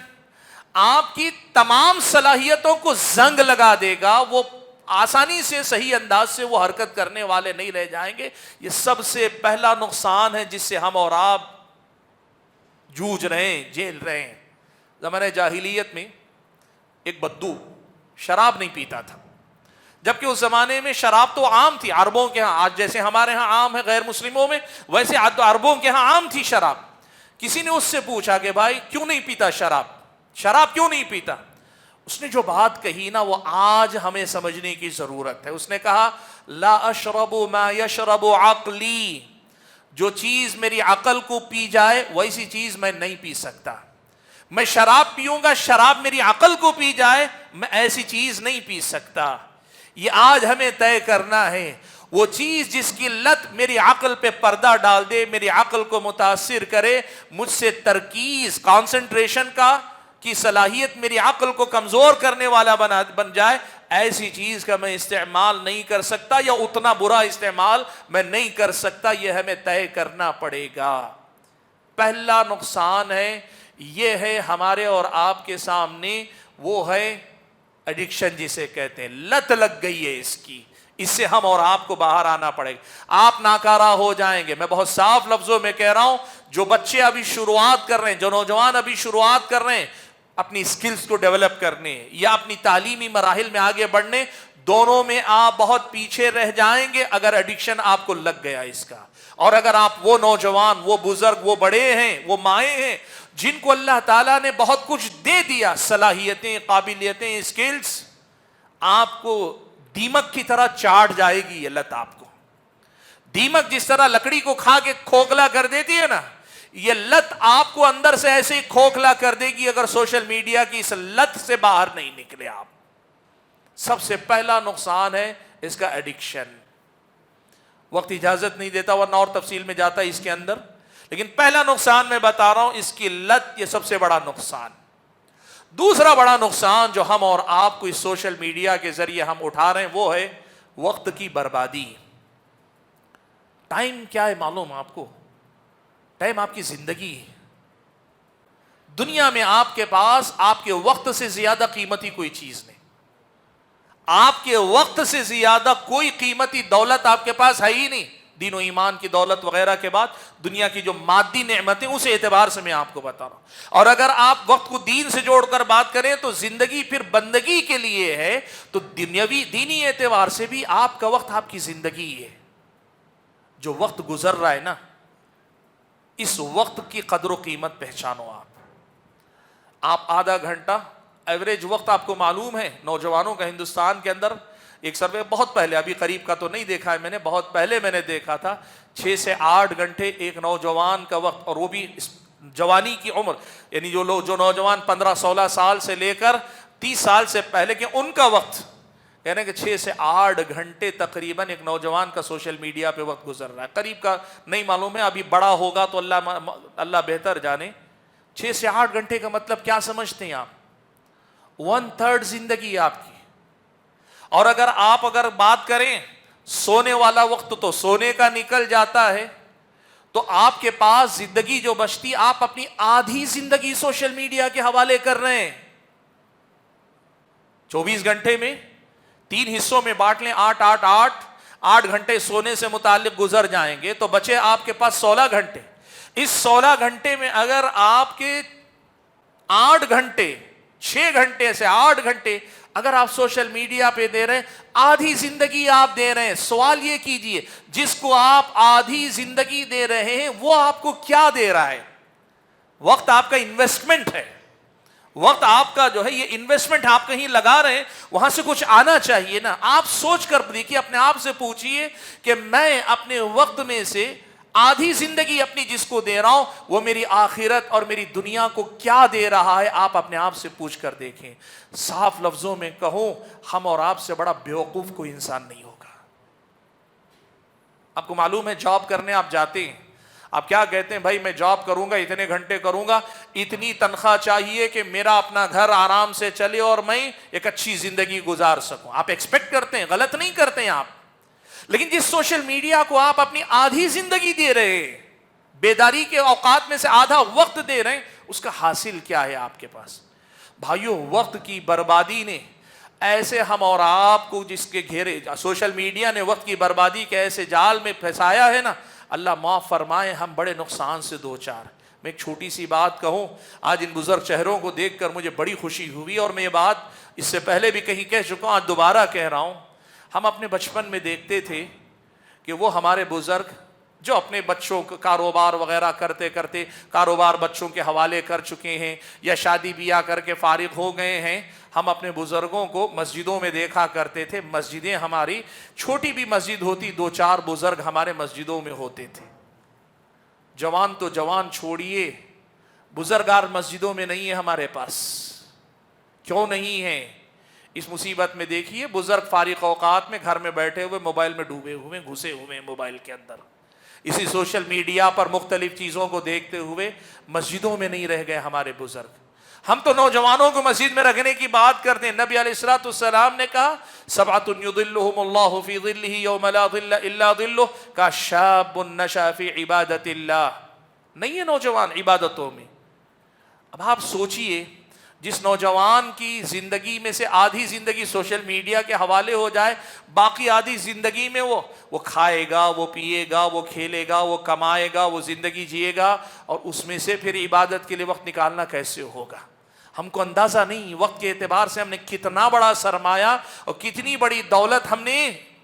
آپ کی تمام صلاحیتوں کو زنگ لگا دے گا. وہ آسانی سے صحیح انداز سے وہ حرکت کرنے والے نہیں رہ جائیں گے. یہ سب سے پہلا نقصان ہے جس سے ہم اور آپ جوجھ رہے ہیں، جھیل رہے ہیں. زمانہ جاہلیت میں ایک بدو شراب نہیں پیتا تھا، جبکہ اس زمانے میں شراب تو عام تھی عربوں کے ہاں. آج جیسے ہمارے ہاں عام ہے غیر مسلموں میں، ویسے عربوں کے ہاں عام تھی شراب. کسی نے اس سے پوچھا کہ بھائی کیوں نہیں پیتا شراب کیوں نہیں پیتا؟ اس نے جو بات کہی نا وہ آج ہمیں سمجھنے کی ضرورت ہے. اس نے کہا لا اشرب ما یشرب عقلی، جو چیز میری عقل کو پی جائے ویسی چیز میں نہیں پی سکتا. میں شراب پیوں گا، شراب میری عقل کو پی جائے میں ایسی چیز نہیں پی سکتا. یہ آج ہمیں طے کرنا ہے. وہ چیز جس کی لت میری عقل پہ پردہ ڈال دے، میری عقل کو متاثر کرے، مجھ سے ترکیز کانسنٹریشن کی صلاحیت میری عقل کو کمزور کرنے والا بن جائے، ایسی چیز کا میں استعمال نہیں کر سکتا، یا اتنا برا استعمال میں نہیں کر سکتا. یہ ہمیں طے کرنا پڑے گا. پہلا نقصان ہے یہ ہے ہمارے اور آپ کے سامنے، وہ ہے ایڈکشن جسے کہتے ہیں. لت لگ گئی ہے اس کی، اس سے ہم اور آپ کو باہر آنا پڑے گا. آپ ناکارہ ہو جائیں گے. میں بہت صاف لفظوں میں کہہ رہا ہوں، جو بچے ابھی شروعات کر رہے ہیں، جو نوجوان ابھی شروعات کر رہے ہیں اپنی سکلز کو ڈیولپ کرنے یا اپنی تعلیمی مراحل میں آگے بڑھنے، دونوں میں آپ بہت پیچھے رہ جائیں گے اگر ایڈکشن آپ کو لگ گیا اس کا. اور اگر آپ وہ نوجوان، وہ بزرگ، وہ بڑے ہیں، وہ مائیں ہیں جن کو اللہ تعالیٰ نے بہت کچھ دے دیا، صلاحیتیں، قابلیتیں، سکلز، آپ کو دیمک کی طرح چاٹ جائے گی یہ لت. آپ کو دیمک جس طرح لکڑی کو کھا کے کھوکھلا کر دیتی ہے نا، یہ لت آپ کو اندر سے ایسے ہی کھوکھلا کر دے گی اگر سوشل میڈیا کی اس لت سے باہر نہیں نکلے آپ. سب سے پہلا نقصان ہے اس کا ایڈکشن. وقت اجازت نہیں دیتا ورنہ اور تفصیل میں جاتا ہے اس کے اندر، لیکن پہلا نقصان میں بتا رہا ہوں، اس کی لت، یہ سب سے بڑا نقصان. دوسرا بڑا نقصان جو ہم اور آپ کو اس سوشل میڈیا کے ذریعے ہم اٹھا رہے ہیں وہ ہے وقت کی بربادی. ٹائم کیا ہے معلوم آپ کو؟ ٹائم آپ کی زندگی ہے. دنیا میں آپ کے پاس آپ کے وقت سے زیادہ قیمتی کوئی چیز نہیں. آپ کے وقت سے زیادہ کوئی قیمتی دولت آپ کے پاس ہے ہی نہیں. دین و ایمان کی دولت وغیرہ کے بعد دنیا کی جو مادی نعمتیں، اس اعتبار سے میں آپ کو بتا رہا ہوں. اور اگر آپ وقت کو دین سے جوڑ کر بات کریں تو زندگی پھر بندگی کے لیے ہے، تو دینی اعتبار سے بھی آپ کا وقت آپ کی زندگی ہے. جو وقت گزر رہا ہے نا، اس وقت کی قدر و قیمت پہچانو. آپ آدھا گھنٹہ ایوریج وقت آپ کو معلوم ہے نوجوانوں کا ہندوستان کے اندر ایک سروے بہت پہلے، ابھی قریب کا تو نہیں دیکھا ہے میں نے، بہت پہلے میں نے دیکھا تھا 6 سے 8 گھنٹے ایک نوجوان کا وقت، اور وہ بھی جوانی کی عمر، یعنی جو نوجوان 15-16 سال سے لے کر 30 سال سے پہلے کے، ان کا وقت کہنے کہ 6 سے 8 گھنٹے تقریباً ایک نوجوان کا سوشل میڈیا پہ وقت گزر رہا ہے. قریب کا نہیں معلوم ہے، ابھی بڑا ہوگا تو اللہ بہتر جانے. 6 سے 8 گھنٹے کا مطلب کیا سمجھتے ہیں آپ؟ 1/3 زندگی آپ کی. اور اگر بات کریں سونے والا وقت تو سونے کا نکل جاتا ہے، تو آپ کے پاس زندگی جو بچتی، آپ اپنی آدھی زندگی سوشل میڈیا کے حوالے کر رہے ہیں. 24 گھنٹے میں 3 حصوں میں بانٹ لیں، 8 گھنٹے سونے سے متعلق گزر جائیں گے تو بچے آپ کے پاس 16 گھنٹے. اس 16 گھنٹے میں اگر آپ کے 8 گھنٹے، 6 گھنٹے سے 8 گھنٹے اگر آپ سوشل میڈیا پہ دے رہے ہیں، آدھی زندگی آپ دے رہے ہیں. سوال یہ کیجئے، جس کو آپ آدھی زندگی دے رہے ہیں وہ آپ کو کیا دے رہا ہے؟ وقت آپ کا انویسٹمنٹ ہے. وقت آپ کا جو ہے یہ انویسٹمنٹ آپ کہیں لگا رہے ہیں، وہاں سے کچھ آنا چاہیے نا. آپ سوچ کر دیکھیے، اپنے آپ سے پوچھئے کہ میں اپنے وقت میں سے آدھی زندگی اپنی جس کو دے رہا ہوں وہ میری آخرت اور میری دنیا کو کیا دے رہا ہے؟ آپ اپنے آپ سے پوچھ کر دیکھیں. صاف لفظوں میں کہوں، ہم اور آپ سے بڑا بیوقوف کوئی انسان نہیں ہوگا. آپ کو معلوم ہے جاب کرنے آپ جاتے ہیں، آپ کیا کہتے ہیں؟ بھائی میں جاب کروں گا، اتنے گھنٹے کروں گا، اتنی تنخواہ چاہیے کہ میرا اپنا گھر آرام سے چلے اور میں ایک اچھی زندگی گزار سکوں. آپ ایکسپیکٹ کرتے ہیں، غلط نہیں کرتے ہیں آپ. لیکن جس سوشل میڈیا کو آپ اپنی آدھی زندگی دے رہے ہیں، بیداری کے اوقات میں سے آدھا وقت دے رہے ہیں, اس کا حاصل کیا ہے آپ کے پاس؟ بھائیوں, وقت کی بربادی نے ایسے ہم اور آپ کو جس کے گھیرے سوشل میڈیا نے وقت کی بربادی کے ایسے جال میں پھنسایا ہے نا, اللہ معاف فرمائے, ہم بڑے نقصان سے دو چار. میں ایک چھوٹی سی بات کہوں, آج ان بزرگ چہروں کو دیکھ کر مجھے بڑی خوشی ہوئی, اور میں یہ بات اس سے پہلے بھی کہیں کہہ چکا ہوں, آج دوبارہ کہہ رہا ہوں. ہم اپنے بچپن میں دیکھتے تھے کہ وہ ہمارے بزرگ جو اپنے بچوں کا کاروبار وغیرہ کرتے کرتے کاروبار بچوں کے حوالے کر چکے ہیں یا شادی بیاہ کر کے فارغ ہو گئے ہیں, ہم اپنے بزرگوں کو مسجدوں میں دیکھا کرتے تھے. مسجدیں ہماری چھوٹی بھی مسجد ہوتی, دو چار بزرگ ہمارے مسجدوں میں ہوتے تھے. جوان تو جوان چھوڑیے, بزرگار مسجدوں میں نہیں ہے ہمارے پاس. کیوں نہیں ہے؟ اس مصیبت میں دیکھیے, بزرگ فارغ اوقات میں گھر میں بیٹھے ہوئے موبائل میں ڈوبے ہوئے, گھسے ہوئے موبائل کے اندر, اسی سوشل میڈیا پر مختلف چیزوں کو دیکھتے ہوئے مسجدوں میں نہیں رہ گئے ہمارے بزرگ. ہم تو نوجوانوں کو مسجد میں رکھنے کی بات کرتے ہیں. نبی علیہ الصلوۃ والسلام نے کہا, سبعۃ یظلھم اللہ فی ظلہ یوم لا ظل الا ظلہ, کا شاب نشأ فی عبادت اللہ. نہیں ہے نوجوان عبادتوں میں. اب آپ سوچئے, جس نوجوان کی زندگی میں سے آدھی زندگی سوشل میڈیا کے حوالے ہو جائے, باقی آدھی زندگی میں وہ کھائے گا, وہ پیے گا, وہ کھیلے گا, وہ کمائے گا, وہ زندگی جیے گا, اور اس میں سے پھر عبادت کے لیے وقت نکالنا کیسے ہوگا؟ ہم کو اندازہ نہیں وقت کے اعتبار سے ہم نے کتنا بڑا سرمایہ اور کتنی بڑی دولت ہم نے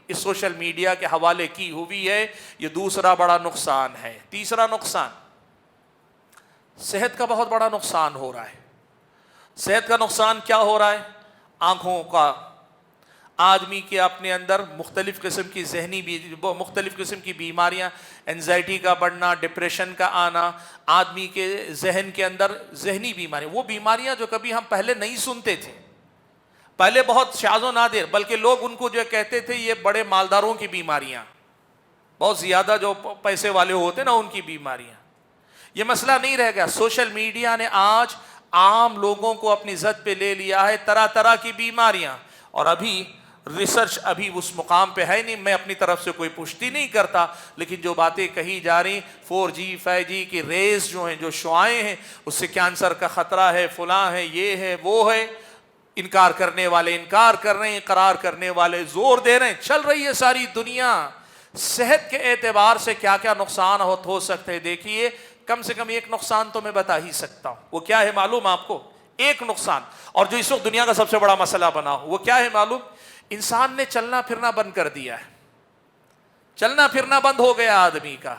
اس سوشل میڈیا کے حوالے کی ہوئی ہے. یہ دوسرا بڑا نقصان ہے. تیسرا نقصان, صحت کا بہت بڑا نقصان ہو رہا ہے. صحت کا نقصان کیا ہو رہا ہے؟ آنکھوں کا. آدمی کے اپنے اندر مختلف قسم کی مختلف قسم کی بیماریاں, اینزائٹی کا بڑھنا, ڈپریشن کا آنا, آدمی کے ذہن کے اندر ذہنی بیماریاں, وہ بیماریاں جو کبھی ہم پہلے نہیں سنتے تھے, پہلے بہت شاذ و نادر, بلکہ لوگ ان کو جو کہتے تھے یہ بڑے مالداروں کی بیماریاں, بہت زیادہ جو پیسے والے ہوتے نا ان کی بیماریاں. یہ مسئلہ نہیں رہ گیا. سوشل میڈیا نے آج عام لوگوں کو اپنی زد پہ لے لیا ہے, طرح طرح کی بیماریاں. اور ابھی ریسرچ ابھی اس مقام پہ ہے نہیں, میں اپنی طرف سے کوئی پشتی نہیں کرتا, لیکن جو باتیں کہی جا رہی 4G 5G کی ریز جو ہیں, جو شعاعیں ہیں, اس سے کینسر کا خطرہ ہے, فلاں ہے, یہ ہے, وہ ہے. انکار کرنے والے انکار کر رہے ہیں, اقرار کرنے والے زور دے رہے ہیں. چل رہی ہے ساری دنیا. صحت کے اعتبار سے کیا کیا نقصان ہو سکتے ہیں دیکھیے. کم سے کم ایک نقصان تو میں بتا ہی سکتا ہوں. وہ کیا ہے معلوم آپ کو؟ ایک نقصان, اور جو اس وقت دنیا کا سب سے بڑا مسئلہ بنا ہو, وہ کیا ہے معلوم؟ انسان نے چلنا پھرنا بند کر دیا ہے. چلنا پھرنا بند ہو گیا آدمی کا,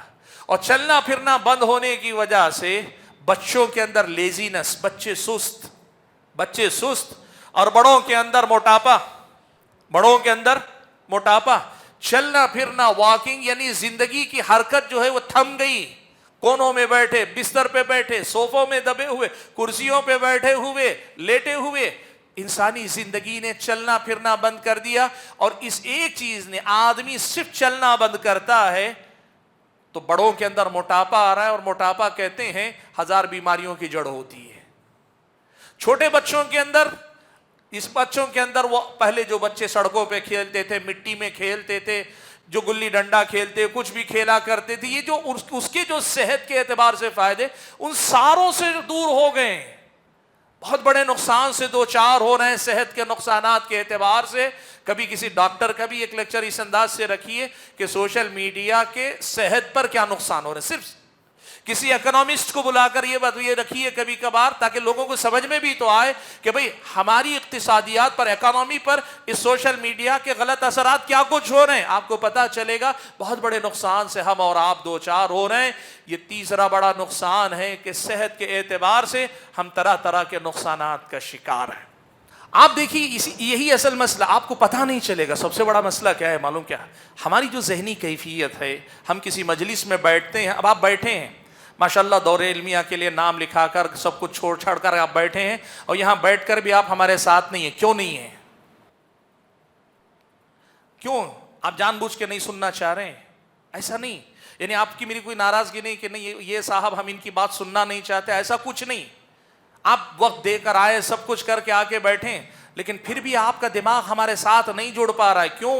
اور چلنا پھرنا بند ہونے کی وجہ سے بچوں کے اندر لیزینس, بچے سست, اور بڑوں کے اندر موٹاپا. چلنا پھرنا, واکنگ, یعنی زندگی کی حرکت جو ہے وہ تھم گئی. کونوں میں بیٹھے, بستر پہ بیٹھے, صوفوں میں دبے ہوئے, کرسیوں پہ بیٹھے ہوئے, لیٹے ہوئے, انسانی زندگی نے چلنا پھرنا بند کر دیا. اور اس ایک چیز نے, آدمی صرف چلنا بند کرتا ہے تو بڑوں کے اندر موٹاپا آ رہا ہے, اور موٹاپا کہتے ہیں 1000 بیماریوں کی جڑ ہوتی ہے. چھوٹے بچوں کے اندر وہ پہلے جو بچے سڑکوں پہ کھیلتے تھے, مٹی میں کھیلتے تھے, جو گلی ڈنڈا کھیلتے, کچھ بھی کھیلا کرتے تھے, یہ جو اس کے جو صحت کے اعتبار سے فائدے, ان ساروں سے دور ہو گئے. بہت بڑے نقصان سے دو چار ہو رہے ہیں صحت کے نقصانات کے اعتبار سے. کبھی کسی ڈاکٹر کا بھی ایک لیکچر اس انداز سے رکھیے کہ سوشل میڈیا کے صحت پر کیا نقصان ہو رہے ہیں. صرف کسی اکنامسٹ کو بلا کر یہ بات یہ رکھیے کبھی کبھار, تاکہ لوگوں کو سمجھ میں بھی تو آئے کہ بھئی ہماری اقتصادیات پر, اکانومی پر اس سوشل میڈیا کے غلط اثرات کیا کچھ ہو رہے ہیں. آپ کو پتا چلے گا بہت بڑے نقصان سے ہم اور آپ دو چار ہو رہے ہیں. یہ تیسرا بڑا نقصان ہے کہ صحت کے اعتبار سے ہم طرح طرح کے نقصانات کا شکار ہیں. آپ دیکھیے یہی اصل مسئلہ, آپ کو پتہ نہیں چلے گا. سب سے بڑا مسئلہ کیا ہے معلوم کیا ہے؟ ہماری جو ذہنی کیفیت ہے. ہم کسی مجلس میں بیٹھتے ہیں, اب آپ بیٹھے ہیں ماشاءاللہ دور علمیہ کے لیے نام لکھا کر سب کچھ چھوڑ چھاڑ کر آپ بیٹھے ہیں, اور یہاں بیٹھ کر بھی آپ ہمارے ساتھ نہیں ہیں. کیوں نہیں ہیں؟ کیوں؟ آپ جان بوجھ کے نہیں سننا چاہ رہے ہیں؟ ایسا نہیں, یعنی آپ کی میری کوئی ناراضگی نہیں کہ نہیں یہ صاحب ہم ان کی بات سننا نہیں چاہتے, ایسا کچھ نہیں. آپ وقت دے کر آئے, سب کچھ کر کے آ کے بیٹھیں, لیکن پھر بھی آپ کا دماغ ہمارے ساتھ نہیں جڑ پا رہا ہے. کیوں؟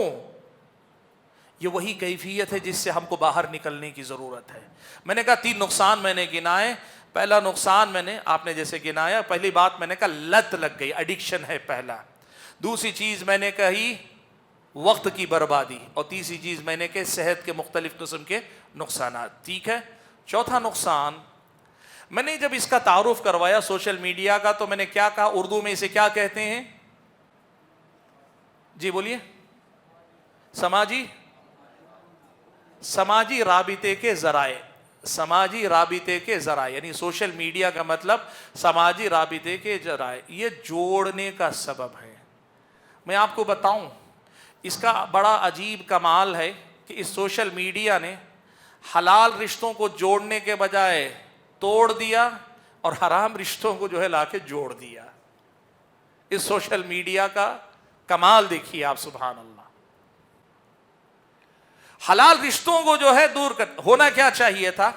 یہ وہی کیفیت ہے جس سے ہم کو باہر نکلنے کی ضرورت ہے. میں نے کہا 3 نقصان میں نے گنائے. پہلا نقصان میں نے آپ نے جیسے گنایا, پہلی بات میں نے کہا لت لگ گئی, ایڈکشن ہے پہلا. دوسری چیز میں نے کہی وقت کی بربادی, اور تیسری چیز میں نے کہ صحت کے مختلف قسم کے نقصانات. ٹھیک ہے. چوتھا نقصان میں نے جب اس کا تعارف کروایا سوشل میڈیا کا, تو میں نے کیا کہا, اردو میں اسے کیا کہتے ہیں؟ جی بولیے. سماجی رابطے کے ذرائع. سماجی رابطے کے ذرائع یعنی سوشل میڈیا کا مطلب سماجی رابطے کے ذرائع, یہ جوڑنے کا سبب ہے. میں آپ کو بتاؤں, اس کا بڑا عجیب کمال ہے کہ اس سوشل میڈیا نے حلال رشتوں کو جوڑنے کے بجائے توڑ دیا, اور حرام رشتوں کو جو ہے لا کے جوڑ دیا. اس سوشل میڈیا کا کمال دیکھیے آپ, سبحان اللہ. حلال رشتوں کو جو ہے دور کر, ہونا کیا چاہیے تھا,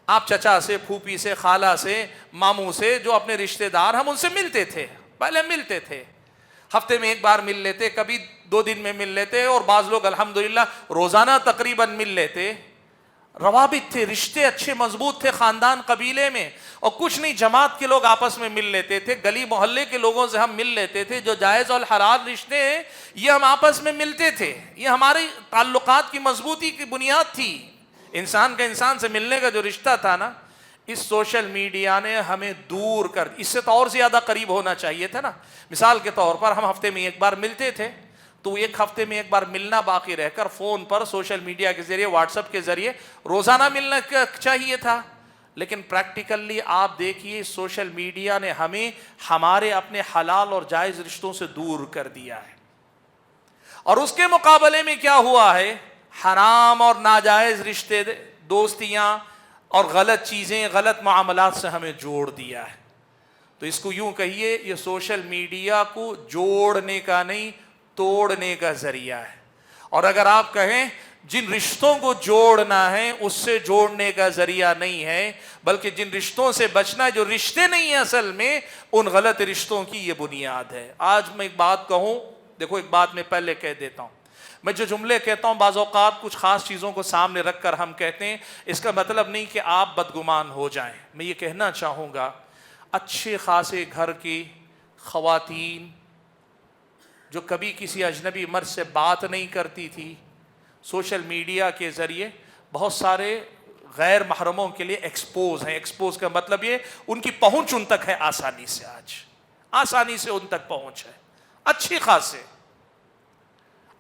آپ چچا سے, پھوپھی سے, خالہ سے, ماموں سے, جو اپنے رشتہ دار, ہم ان سے ملتے تھے, پہلے ملتے تھے, ہفتے میں 1 بار مل لیتے, کبھی 2 دن میں مل لیتے, اور بعض لوگ الحمدللہ روزانہ تقریباً مل لیتے. روابط تھے, رشتے اچھے مضبوط تھے خاندان قبیلے میں, اور کچھ نہیں جماعت کے لوگ آپس میں مل لیتے تھے, گلی محلے کے لوگوں سے ہم مل لیتے تھے. جو جائز اور حلال رشتے ہیں یہ ہم آپس میں ملتے تھے, یہ ہمارے تعلقات کی مضبوطی کی بنیاد تھی. انسان کا انسان سے ملنے کا جو رشتہ تھا نا, اس سوشل میڈیا نے ہمیں دور کر, اس سے تو اور زیادہ قریب ہونا چاہیے تھا نا. مثال کے طور پر ہم ہفتے میں 1 بار ملتے تھے, تو 1 ہفتے میں 1 بار ملنا باقی رہ کر فون پر سوشل میڈیا کے ذریعے, واٹس ایپ کے ذریعے روزانہ ملنا چاہیے تھا. لیکن پریکٹیکلی آپ دیکھیے سوشل میڈیا نے ہمیں ہمارے اپنے حلال اور جائز رشتوں سے دور کر دیا ہے, اور اس کے مقابلے میں کیا ہوا ہے, حرام اور ناجائز رشتے, دوستیاں اور غلط چیزیں, غلط معاملات سے ہمیں جوڑ دیا ہے. تو اس کو یوں کہیے, یہ سوشل میڈیا کو جوڑنے کا نہیں توڑنے کا ذریعہ ہے. اور اگر آپ کہیں جن رشتوں کو جوڑنا ہے اس سے جوڑنے کا ذریعہ نہیں ہے, بلکہ جن رشتوں سے بچنا ہے جو رشتے نہیں ہیں اصل میں, ان غلط رشتوں کی یہ بنیاد ہے. آج میں ایک بات کہوں, دیکھو ایک بات میں پہلے کہہ دیتا ہوں, میں جو جملے کہتا ہوں بعض اوقات کچھ خاص چیزوں کو سامنے رکھ کر ہم کہتے ہیں, اس کا مطلب نہیں کہ آپ بدگمان ہو جائیں. میں یہ کہنا چاہوں گا, اچھے خاصے گھر کی خواتین جو کبھی کسی اجنبی مرد سے بات نہیں کرتی تھی, سوشل میڈیا کے ذریعے بہت سارے غیر محرموں کے لیے ایکسپوز ہیں. ایکسپوز کا مطلب یہ ان کی پہنچ ان تک ہے آسانی سے, آج آسانی سے ان تک پہنچ ہے اچھی خاصے.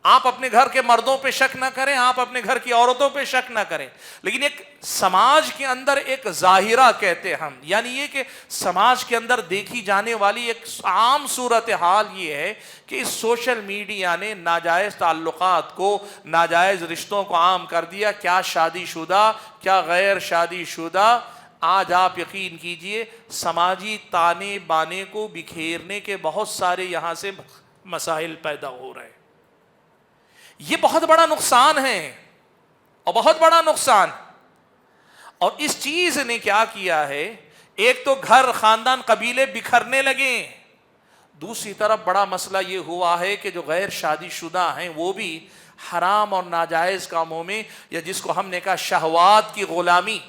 آپ اپنے گھر کے مردوں پہ شک نہ کریں, آپ اپنے گھر کی عورتوں پہ شک نہ کریں, لیکن ایک سماج کے اندر ایک ظاہرہ کہتے ہم, یعنی یہ کہ سماج کے اندر دیکھی جانے والی ایک عام صورتحال یہ ہے کہ اس سوشل میڈیا نے ناجائز تعلقات کو, ناجائز رشتوں کو عام کر دیا. کیا شادی شدہ, کیا غیر شادی شدہ, آج آپ یقین کیجئے سماجی تانے بانے کو بکھیرنے کے بہت سارے یہاں سے مسائل پیدا ہو رہے ہیں. یہ بہت بڑا نقصان ہے, اور بہت بڑا نقصان. اور اس چیز نے کیا کیا ہے, ایک تو گھر خاندان قبیلے بکھرنے لگے, دوسری طرف بڑا مسئلہ یہ ہوا ہے کہ جو غیر شادی شدہ ہیں وہ بھی حرام اور ناجائز کاموں میں, یا جس کو ہم نے کہا شہوات کی غلامی,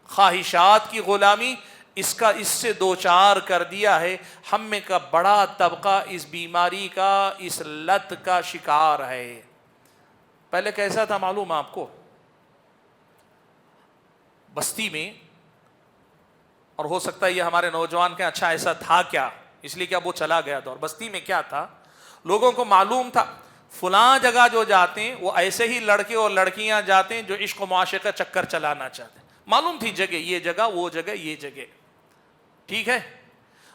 خواہشات کی غلامی, اس سے دوچار کر دیا ہے. ہم میں کا بڑا طبقہ اس بیماری کا, اس لت کا شکار ہے. پہلے کیسا تھا معلوم آپ کو, بستی میں, اور ہو سکتا ہے یہ ہمارے نوجوان کے اچھا ایسا تھا کیا, اس لیے کہ اب وہ چلا گیا دور. بستی میں کیا تھا, لوگوں کو معلوم تھا فلاں جگہ جو جاتے ہیں وہ ایسے ہی لڑکے اور لڑکیاں جاتے ہیں جو عشق و معاشرے کا چکر چلانا چاہتے ہیں. معلوم تھی جگہ, یہ جگہ, وہ جگہ, یہ جگہ, ٹھیک ہے.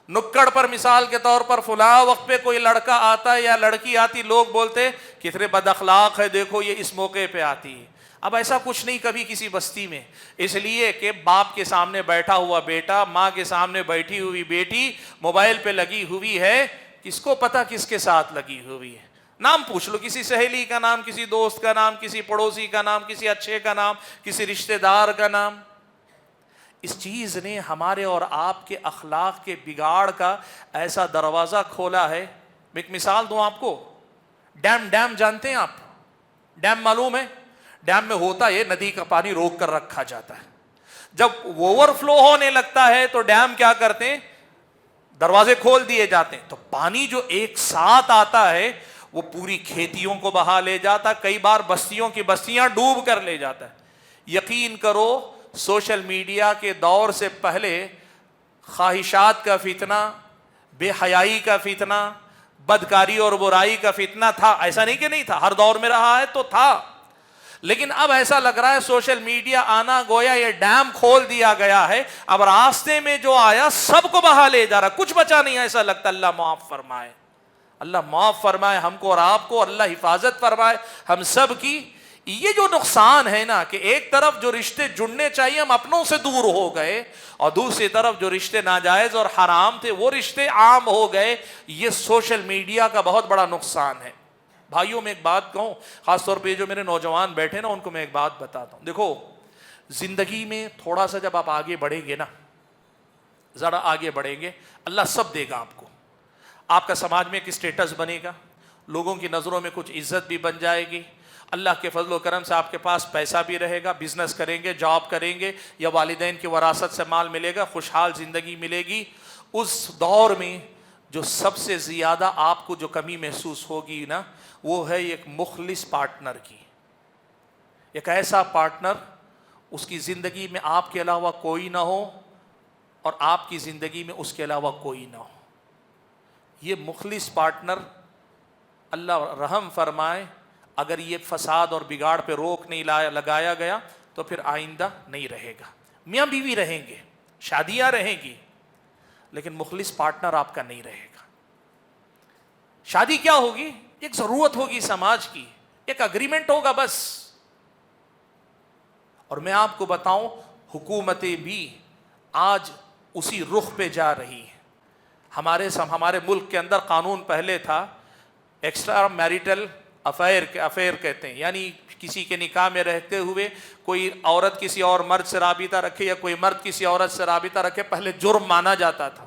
نکڑ پر مثال کے طور پر فلاں وقت پہ کوئی لڑکا آتا ہے یا لڑکی آتی, لوگ بولتے کتنے بد اخلاق ہے, دیکھو یہ اس موقع پہ آتی ہے. اب ایسا کچھ نہیں کبھی کسی بستی میں, اس لیے کہ باپ کے سامنے بیٹھا ہوا بیٹا, ماں کے سامنے بیٹھی ہوئی بیٹی موبائل پہ لگی ہوئی ہے, کس کو پتا کس کے ساتھ لگی ہوئی ہے. نام پوچھ لو, کسی سہیلی کا نام, کسی دوست کا نام, کسی پڑوسی کا نام, کسی اچھے کا نام, کسی رشتہ دار کا نام. اس چیز نے ہمارے اور آپ کے اخلاق کے بگاڑ کا ایسا دروازہ کھولا ہے. میں ایک مثال دوں آپ کو, ڈیم جانتے ہیں آپ, ڈیم معلوم ہے, ڈیم میں ہوتا ہے ندی کا پانی روک کر رکھا جاتا ہے. جب اوور فلو ہونے لگتا ہے تو ڈیم کیا کرتے ہیں, دروازے کھول دیے جاتے ہیں. تو پانی جو ایک ساتھ آتا ہے وہ پوری کھیتیوں کو بہا لے جاتا ہے, کئی بار بستیوں کی بستیاں ڈوب کر لے جاتا ہے. یقین کرو سوشل میڈیا کے دور سے پہلے خواہشات کا فتنہ, بے حیائی کا فتنہ, بدکاری اور برائی کا فتنہ تھا. ایسا نہیں کہ نہیں تھا, ہر دور میں رہا ہے تو تھا. لیکن اب ایسا لگ رہا ہے سوشل میڈیا آنا گویا یہ ڈیم کھول دیا گیا ہے, اب راستے میں جو آیا سب کو بہا لے جا رہا, کچھ بچا نہیں. ایسا لگتا. اللہ معاف فرمائے, اللہ معاف فرمائے ہم کو اور آپ کو, اللہ حفاظت فرمائے ہم سب کی. یہ جو نقصان ہے نا کہ ایک طرف جو رشتے جڑنے چاہیے ہم اپنوں سے دور ہو گئے, اور دوسری طرف جو رشتے ناجائز اور حرام تھے وہ رشتے عام ہو گئے, یہ سوشل میڈیا کا بہت بڑا نقصان ہے. بھائیوں میں ایک بات کہوں, خاص طور پہ جو میرے نوجوان بیٹھے نا ان کو میں ایک بات بتاتا ہوں. دیکھو زندگی میں تھوڑا سا جب آپ آگے بڑھیں گے نا, ذرا آگے بڑھیں گے, اللہ سب دے گا آپ کو. آپ کا سماج میں ایک اسٹیٹس بنے گا, لوگوں کی نظروں میں کچھ عزت بھی بن جائے گی, اللہ کے فضل و کرم سے آپ کے پاس پیسہ بھی رہے گا, بزنس کریں گے, جاب کریں گے, یا والدین کی وراثت سے مال ملے گا, خوشحال زندگی ملے گی. اس دور میں جو سب سے زیادہ آپ کو جو کمی محسوس ہوگی نا وہ ہے ایک مخلص پارٹنر کی. ایک ایسا پارٹنر اس کی زندگی میں آپ کے علاوہ کوئی نہ ہو اور آپ کی زندگی میں اس کے علاوہ کوئی نہ ہو. یہ مخلص پارٹنر اللہ رحم فرمائے اگر یہ فساد اور بگاڑ پہ روک نہیں لگایا گیا تو پھر آئندہ نہیں رہے گا. میاں بیوی رہیں گے, شادیاں رہیں گی, لیکن مخلص پارٹنر آپ کا نہیں رہے گا. شادی کیا ہوگی, ایک ضرورت ہوگی سماج کی, ایک اگریمنٹ ہوگا بس. اور میں آپ کو بتاؤں حکومتیں بھی آج اسی رخ پہ جا رہی ہیں. ہمارے ملک کے اندر قانون پہلے تھا ایکسٹرا میریٹل افیئر کہتے ہیں, یعنی کسی کے نکاح میں رہتے ہوئے کوئی عورت کسی اور مرد سے رابطہ رکھے یا کوئی مرد کسی عورت سے رابطہ رکھے, پہلے جرم مانا جاتا تھا.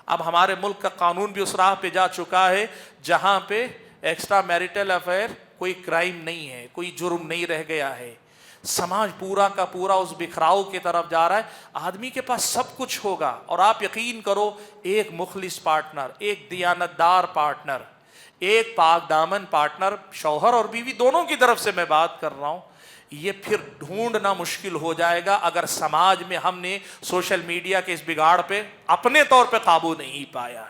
اب ہمارے ملک کا قانون بھی اس راہ پہ جا چکا ہے جہاں پہ ایکسٹرا میریٹل افیئر کوئی کرائم نہیں ہے, کوئی جرم نہیں رہ گیا ہے. سماج پورا کا پورا اس بکھراؤ کی طرف جا رہا ہے. آدمی کے پاس سب کچھ ہوگا, اور آپ یقین کرو ایک مخلص پارٹنر, ایک دیانتدار پارٹنر, ایک پاک دامن پارٹنر, شوہر اور بیوی دونوں کی طرف سے میں بات کر رہا ہوں, یہ پھر ڈھونڈنا مشکل ہو جائے گا اگر سماج میں ہم نے سوشل میڈیا کے اس بگاڑ پہ اپنے طور پہ قابو نہیں پایا.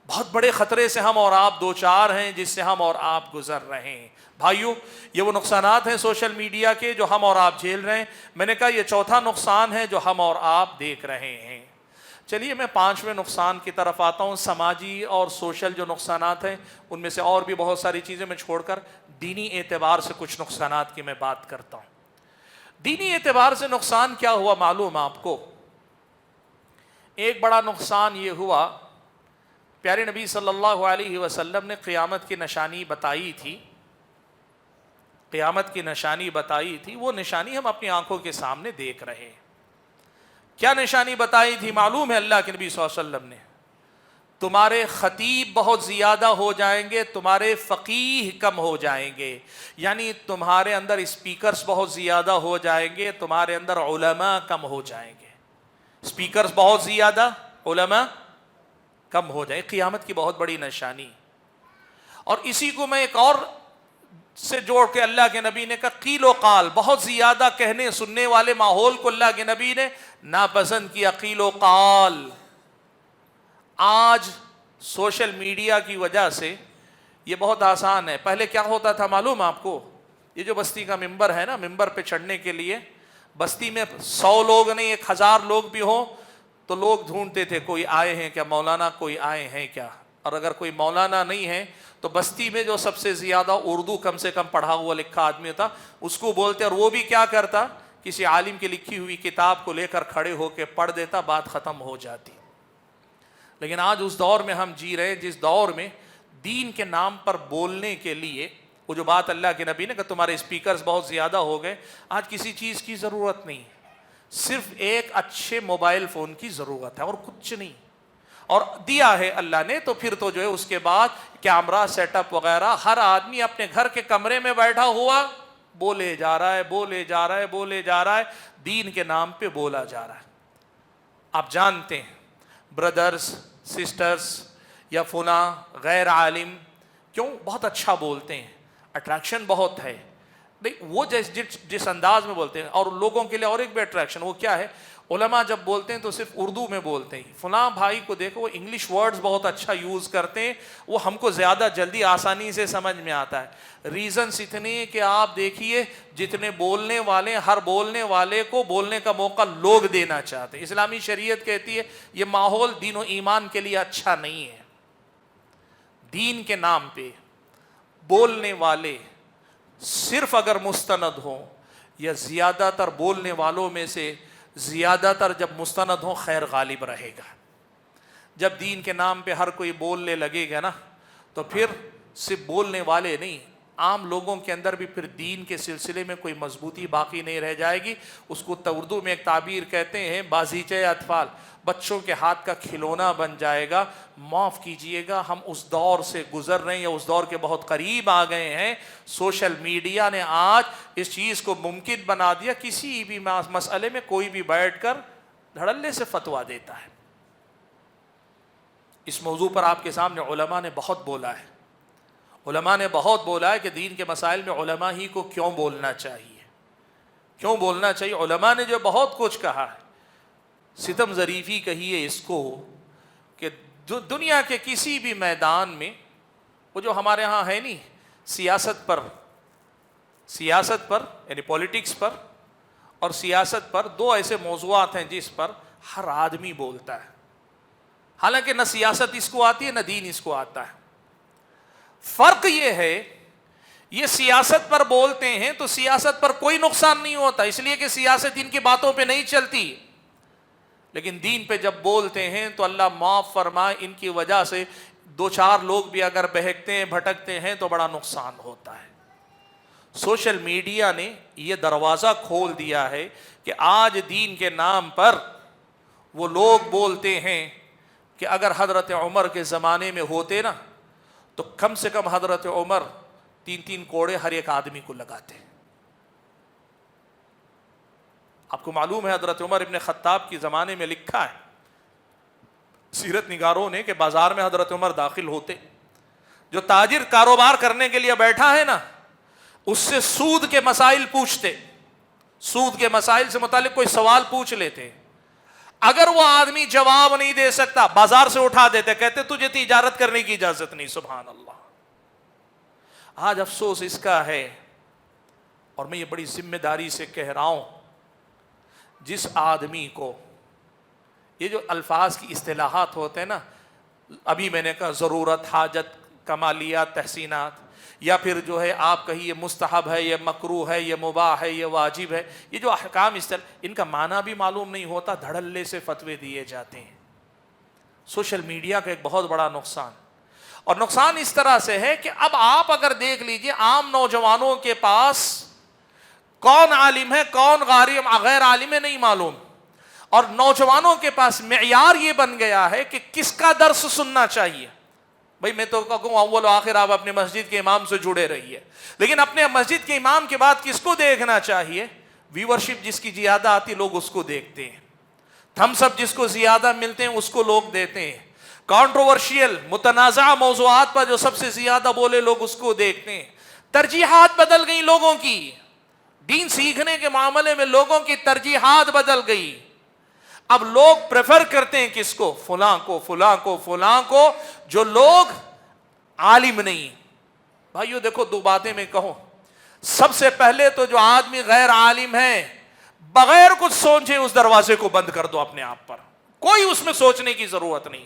بہت بڑے خطرے سے ہم اور آپ دو چار ہیں جس سے ہم اور آپ گزر رہے ہیں. بھائیوں یہ وہ نقصانات ہیں سوشل میڈیا کے جو ہم اور آپ جھیل رہے ہیں. میں نے کہا یہ چوتھا نقصان ہے جو ہم اور آپ دیکھ رہے ہیں. چلیے میں پانچویں نقصان کی طرف آتا ہوں. سماجی اور سوشل جو نقصانات ہیں ان میں سے اور بھی بہت ساری چیزیں میں چھوڑ کر دینی اعتبار سے کچھ نقصانات کی میں بات کرتا ہوں. دینی اعتبار سے نقصان کیا ہوا معلوم آپ کو؟ ایک بڑا نقصان یہ ہوا, پیارے نبی صلی اللہ علیہ وسلم نے قیامت کی نشانی بتائی تھی, قیامت کی نشانی بتائی تھی. وہ نشانی ہم اپنی آنکھوں کے سامنے دیکھ رہے ہیں. کیا نشانی بتائی تھی معلوم ہے اللہ کے نبی صلی اللہ علیہ وسلم نے؟ تمہارے خطیب بہت زیادہ ہو جائیں گے, تمہارے فقیہ کم ہو جائیں گے. یعنی تمہارے اندر اسپیکرز بہت زیادہ ہو جائیں گے, تمہارے اندر علماء کم ہو جائیں گے. اسپیکرز بہت زیادہ, علماء کم ہو جائیں. قیامت کی بہت بڑی نشانی. اور اسی کو میں ایک اور سے جوڑ کے اللہ کے نبی نے کہا قیل و قال, بہت زیادہ کہنے سننے والے ماحول کو اللہ کے نبی نے ناپسند کیا. قیل و قال آج سوشل میڈیا کی وجہ سے یہ بہت آسان ہے. پہلے کیا ہوتا تھا معلوم آپ کو؟ یہ جو بستی کا ممبر ہے نا, ممبر پہ چڑھنے کے لیے بستی میں 100 لوگ نہیں 1000 لوگ بھی ہوں تو لوگ ڈھونڈتے تھے کوئی آئے ہیں کیا مولانا, کوئی آئے ہیں کیا. اور اگر کوئی مولانا نہیں ہے تو بستی میں جو سب سے زیادہ اردو کم سے کم پڑھا ہوا لکھا آدمی تھا اس کو بولتے, اور وہ بھی کیا کرتا, کسی عالم کی لکھی ہوئی کتاب کو لے کر کھڑے ہو کے پڑھ دیتا, بات ختم ہو جاتی. لیکن آج اس دور میں ہم جی رہے ہیں جس دور میں دین کے نام پر بولنے کے لیے وہ جو بات اللہ کے نبی نے کہ تمہارے اسپیکرز بہت زیادہ ہو گئے, آج کسی چیز کی ضرورت نہیں, صرف ایک اچھے موبائل فون کی ضرورت ہے اور کچھ نہیں. اور دیا ہے اللہ نے تو پھر تو جو ہے اس کے بعد کیمرہ سیٹ اپ وغیرہ, ہر آدمی اپنے گھر کے کمرے میں بیٹھا ہوا بولے جا رہا ہے، بولے جا رہا ہے، بولے جا رہا ہے، دین کے نام پہ بولا جا رہا ہے۔ آپ جانتے ہیں بردرز، سسٹرز یا فلاں غیر عالم کیوں بہت اچھا بولتے ہیں، اٹریکشن بہت ہے، نہیں وہ جس انداز میں بولتے ہیں، اور لوگوں کے لیے اور ایک بھی اٹریکشن، وہ کیا ہے، علماء جب بولتے ہیں تو صرف اردو میں بولتے ہیں۔ فلاں بھائی کو دیکھو وہ انگلش ورڈز بہت اچھا یوز کرتے ہیں، وہ ہم کو زیادہ جلدی آسانی سے سمجھ میں آتا ہے۔ ریزنس اتنے کہ آپ دیکھیے جتنے بولنے والے، ہر بولنے والے کو بولنے کا موقع لوگ دینا چاہتے ہیں۔ اسلامی شریعت کہتی ہے یہ ماحول دین و ایمان کے لیے اچھا نہیں ہے۔ دین کے نام پہ بولنے والے صرف اگر مستند ہوں، یا زیادہ تر بولنے والوں میں سے زیادہ تر جب مستند ہوں، خیر غالب رہے گا۔ جب دین کے نام پہ ہر کوئی بولنے لگے گا نا، تو پھر صرف بولنے والے نہیں، عام لوگوں کے اندر بھی پھر دین کے سلسلے میں کوئی مضبوطی باقی نہیں رہ جائے گی۔ اس کو اردو میں ایک تعبیر کہتے ہیں بازیچے اطفال، بچوں کے ہاتھ کا کھلونا بن جائے گا۔ معاف کیجئے گا، ہم اس دور سے گزر رہے ہیں یا اس دور کے بہت قریب آ گئے ہیں۔ سوشل میڈیا نے آج اس چیز کو ممکن بنا دیا، کسی بھی مسئلے میں کوئی بھی بیٹھ کر دھڑلے سے فتویٰ دیتا ہے۔ اس موضوع پر آپ کے سامنے علماء نے بہت بولا ہے، علماء نے بہت بولا ہے کہ دین کے مسائل میں علماء ہی کو کیوں بولنا چاہیے، کیوں بولنا چاہیے۔ علماء نے جو بہت کچھ کہا ہے، ستم ظریفی کہیے اس کو، کہ دنیا کے کسی بھی میدان میں، وہ جو ہمارے ہاں ہے نہیں، سیاست پر یعنی پولیٹکس پر اور سیاست پر دو ایسے موضوعات ہیں جس پر ہر آدمی بولتا ہے، حالانکہ نہ سیاست اس کو آتی ہے نہ دین اس کو آتا ہے۔ فرق یہ ہے، یہ سیاست پر بولتے ہیں تو سیاست پر کوئی نقصان نہیں ہوتا، اس لیے کہ سیاست ان کی باتوں پہ نہیں چلتی، لیکن دین پہ جب بولتے ہیں تو اللہ معاف فرمائے ان کی وجہ سے دو چار لوگ بھی اگر بہکتے ہیں، بھٹکتے ہیں تو بڑا نقصان ہوتا ہے۔ سوشل میڈیا نے یہ دروازہ کھول دیا ہے کہ آج دین کے نام پر وہ لوگ بولتے ہیں کہ اگر حضرت عمر کے زمانے میں ہوتے نا تو کم سے کم حضرت عمر 3 کوڑے ہر ایک آدمی کو لگاتے۔ آپ کو معلوم ہے حضرت عمر ابن خطاب کی زمانے میں لکھا ہے سیرت نگاروں نے کہ بازار میں حضرت عمر داخل ہوتے، جو تاجر کاروبار کرنے کے لیے بیٹھا ہے نا اس سے سود کے مسائل پوچھتے، سود کے مسائل سے متعلق کوئی سوال پوچھ لیتے، اگر وہ آدمی جواب نہیں دے سکتا بازار سے اٹھا دیتے، کہتے تجھے تجارت کرنے کی اجازت نہیں۔ سبحان اللہ۔ آج افسوس اس کا ہے، اور میں یہ بڑی ذمہ داری سے کہہ رہا ہوں، جس آدمی کو یہ جو الفاظ کی اصطلاحات ہوتے ہیں نا، ابھی میں نے کہا ضرورت، حاجت، کمالیات، تحسینات، یا پھر جو ہے آپ کہیے مستحب ہے، یہ مکروہ ہے، یہ مباح ہے، یہ واجب ہے، یہ جو احکام ان کا معنی بھی معلوم نہیں ہوتا، دھڑلے سے فتوے دیے جاتے ہیں۔ سوشل میڈیا کا ایک بہت بڑا نقصان، اور نقصان اس طرح سے ہے کہ اب آپ اگر دیکھ لیجئے عام نوجوانوں کے پاس کون عالم ہے کون غیر عالم ہے نہیں معلوم، اور نوجوانوں کے پاس معیار یہ بن گیا ہے کہ کس کا درس سننا چاہیے۔ بھئی میں تو کہوں اول و آخر آپ اپنے مسجد کے امام سے جڑے رہیے، لیکن اپنے مسجد کے امام کے بعد کس کو دیکھنا چاہیے؟ ویورشپ جس کی زیادہ آتی لوگ اس کو دیکھتے ہیں، تھمس اپ جس کو زیادہ ملتے ہیں اس کو لوگ دیتے ہیں، کانٹروورشیل متنازع موضوعات پر جو سب سے زیادہ بولے لوگ اس کو دیکھتے ہیں۔ ترجیحات بدل گئی لوگوں کی، دین سیکھنے کے معاملے میں لوگوں کی ترجیحات بدل گئی۔ اب لوگ پریفر کرتے ہیں کس کو؟ فلاں کو، فلاں کو، فلاں کو، جو لوگ عالم نہیں۔ بھائیو دیکھو دو باتیں میں کہوں، سب سے پہلے تو جو آدمی غیر عالم ہے بغیر کچھ سوچے اس دروازے کو بند کر دو اپنے آپ پر، کوئی اس میں سوچنے کی ضرورت نہیں،